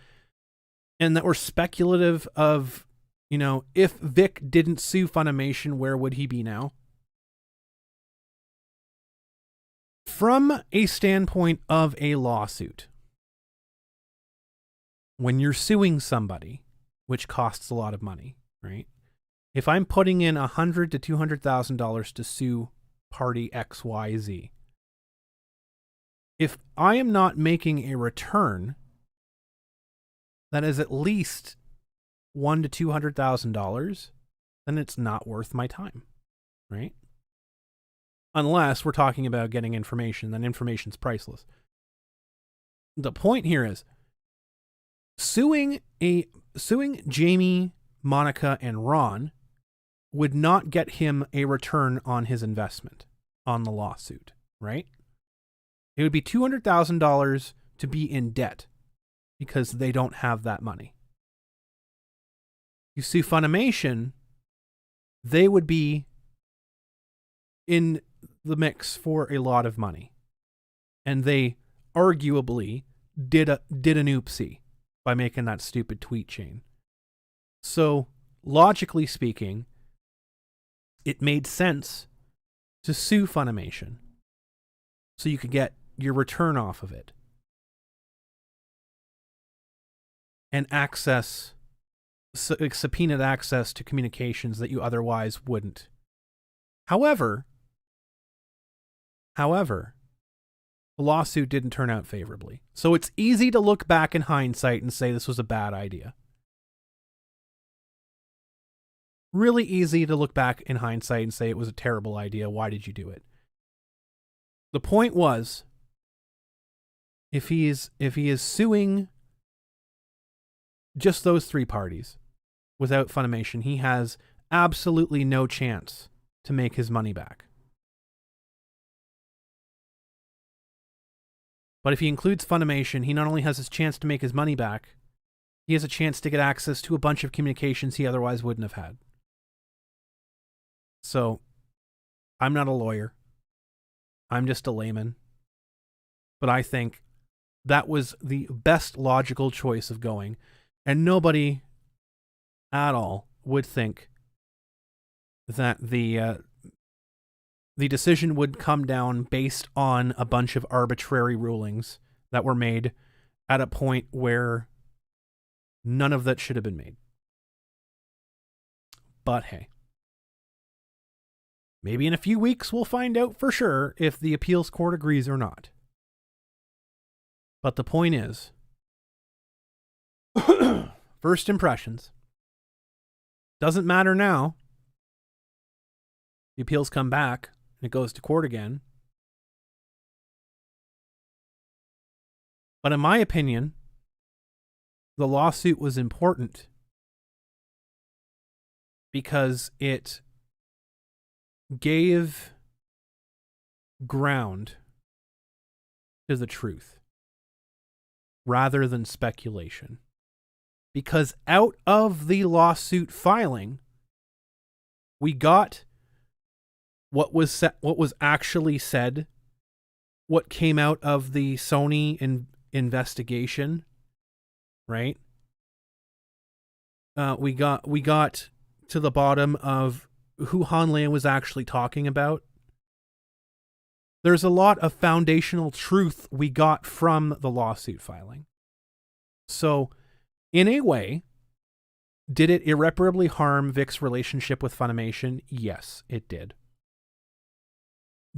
Speaker 3: and that were speculative of, you know, if Vic didn't sue Funimation, where would he be now? From a standpoint of a lawsuit, when you're suing somebody, which costs a lot of money, right? If I'm putting in $100,000 to $200,000 to sue party XYZ, if I am not making a return that is at least $100,000 to $200,000, then it's not worth my time, right? Unless we're talking about getting information, then information's priceless. The point here is suing Jamie, Monica, and Ron would not get him a return on his investment on the lawsuit, right? It would be $200,000 to be in debt because they don't have that money. You sue Funimation, they would be in the mix for a lot of money. And they arguably did an oopsie by making that stupid tweet chain. So, logically speaking, it made sense to sue Funimation so you could get your return off of it and subpoenaed access to communications that you otherwise wouldn't. However, the lawsuit didn't turn out favorably. So it's easy to look back in hindsight and say this was a bad idea. Really easy to look back in hindsight and say it was a terrible idea. Why did you do it? The point was, if he is suing just those three parties without Funimation, he has absolutely no chance to make his money back. But if he includes Funimation, he not only has his chance to make his money back, he has a chance to get access to a bunch of communications he otherwise wouldn't have had. So, I'm not a lawyer. I'm just a layman. But I think that was the best logical choice of going. And nobody at all would think that the decision would come down based on a bunch of arbitrary rulings that were made at a point where none of that should have been made. But hey, maybe in a few weeks we'll find out for sure if the appeals court agrees or not. But the point is, first impressions. Doesn't matter now. The appeals come back and it goes to court again. But in my opinion, the lawsuit was important because it gave ground to the truth rather than speculation. Because out of the lawsuit filing, we got what was actually said, what came out of the Sony investigation, right? We got to the bottom of who Han Lan was actually talking about. There's a lot of foundational truth we got from the lawsuit filing. So, in a way, did it irreparably harm Vic's relationship with Funimation? Yes, it did.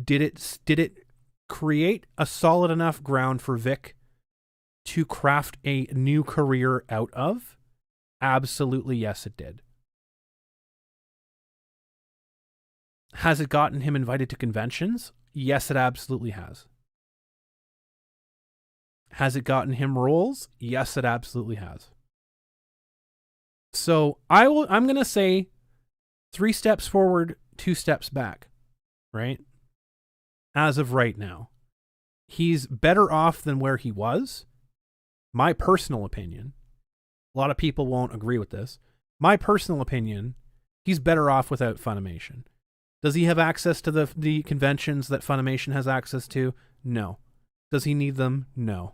Speaker 3: Did it create a solid enough ground for Vic to craft a new career out of? Absolutely, yes, it did. Has it gotten him invited to conventions? Yes, it absolutely has. Has it gotten him roles? Yes, it absolutely has. So I'm going to say 3 steps forward, 2 steps back, right? As of right now. He's better off than where he was, my personal opinion, a lot of people won't agree with this. My personal opinion, he's better off without Funimation. Does he have access to the conventions that Funimation has access to? No. Does he need them? No.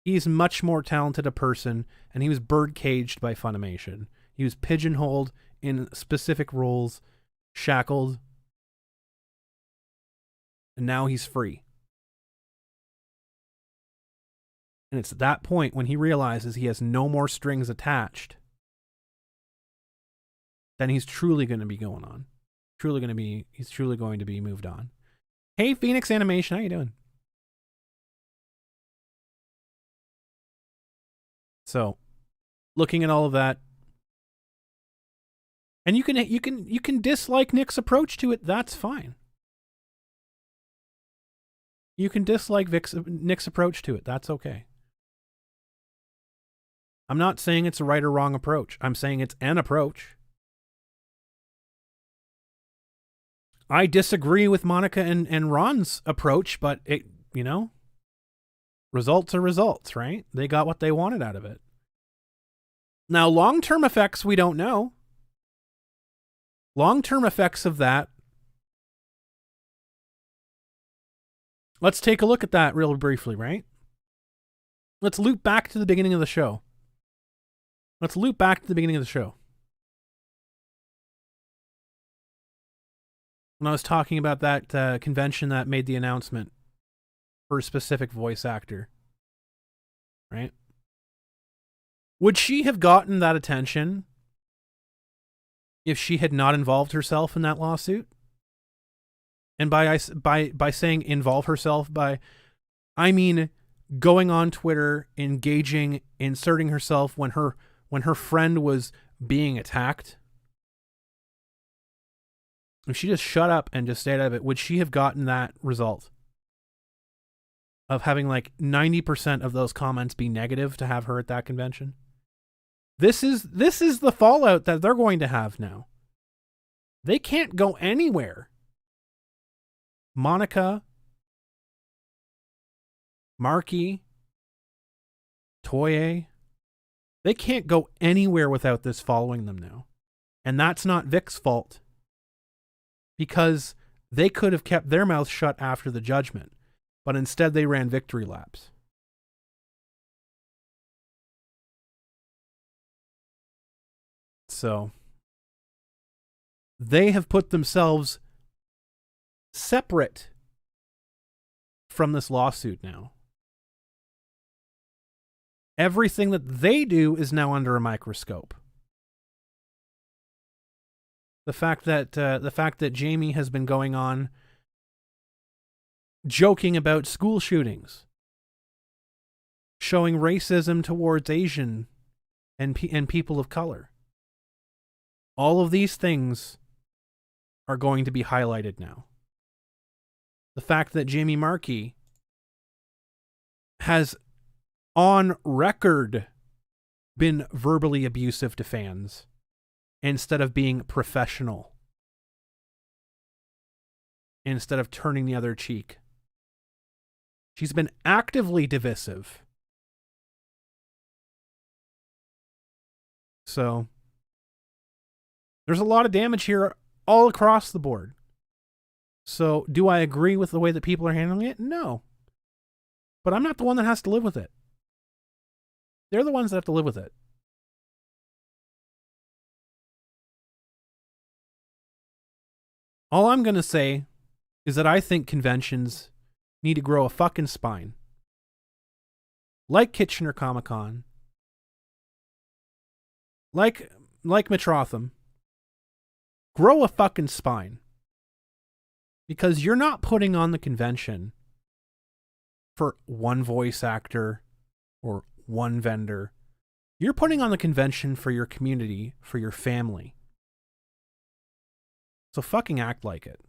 Speaker 3: He's much more talented a person, and he was birdcaged by Funimation. He was pigeonholed in specific roles, shackled, and now he's free. And it's at that point when he realizes he has no more strings attached, then he's truly going to be going on. He's truly going to be moved on. Hey, Phoenix Animation, how you doing? So, looking at all of that, and you can dislike Nick's approach to it. That's fine. You can dislike Nick's approach to it. That's okay. I'm not saying it's a right or wrong approach. I'm saying it's an approach. I disagree with Monica and Ron's approach, but it, results are results, right? They got what they wanted out of it. Now, long-term effects, we don't know. Long-term effects of that. Let's take a look at that real briefly, right? Let's loop back to the beginning of the show. When I was talking about that convention that made the announcement for a specific voice actor, right? Would she have gotten that attention if she had not involved herself in that lawsuit? And by saying involve herself, I mean going on Twitter, engaging, inserting herself when her friend was being attacked. If she just shut up and just stayed out of it, would she have gotten that result of having like 90% of those comments be negative to have her at that convention? This is the fallout that they're going to have now. They can't go anywhere. Monica, Marky, Toye, they can't go anywhere without this following them now. And that's not Vic's fault. Because they could have kept their mouth shut after the judgment, but instead they ran victory laps. So, they have put themselves separate from this lawsuit now. Everything that they do is now under a microscope. The fact that Jamie has been going on joking about school shootings, showing racism towards Asian and people of color. All of these things are going to be highlighted now. The fact that Jamie Markey has on record been verbally abusive to fans instead of being professional, instead of turning the other cheek. She's been actively divisive. So, there's a lot of damage here all across the board. So, do I agree with the way that people are handling it? No. But I'm not the one that has to live with it. They're the ones that have to live with it. All I'm going to say is that I think conventions need to grow a fucking spine. Like Kitchener Comic Con. Like Metrotham. Grow a fucking spine. Because you're not putting on the convention for one voice actor or one vendor. You're putting on the convention for your community, for your family. So fucking act like it.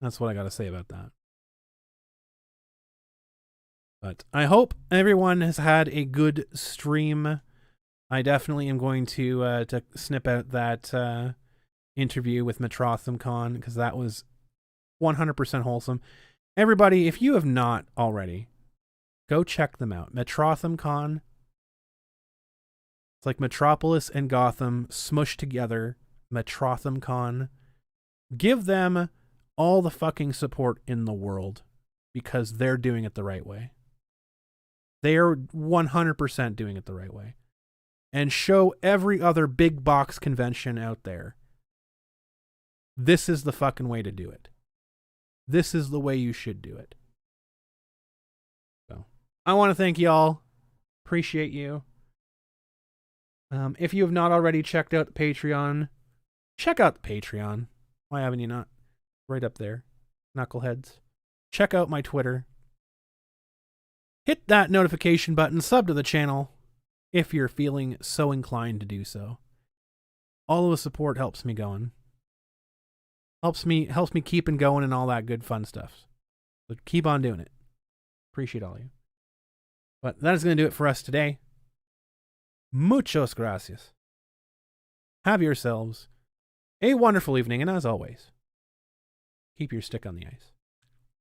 Speaker 3: That's what I got to say about that. But I hope everyone has had a good stream. I definitely am going to snip out that interview with Metrotham Con, because that was 100% wholesome. Everybody, if you have not already, go check them out. Metrotham Con. It's like Metropolis and Gotham smushed together. Metrotham Con. Give them all the fucking support in the world, because they're doing it the right way. They are 100% doing it the right way. And show every other big box convention out there, this is the fucking way to do it. This is the way you should do it. So, I want to thank y'all. Appreciate you. If you have not already checked out the Patreon, check out the Patreon. Why haven't you not? Right up there. Knuckleheads. Check out my Twitter. Hit that notification button. Sub to the channel if you're feeling so inclined to do so. All of the support helps me going. Helps me keeping going and all that good fun stuff. So keep on doing it. Appreciate all of you. But that is going to do it for us today. Muchos gracias. Have yourselves a wonderful evening, and as always, keep your stick on the ice.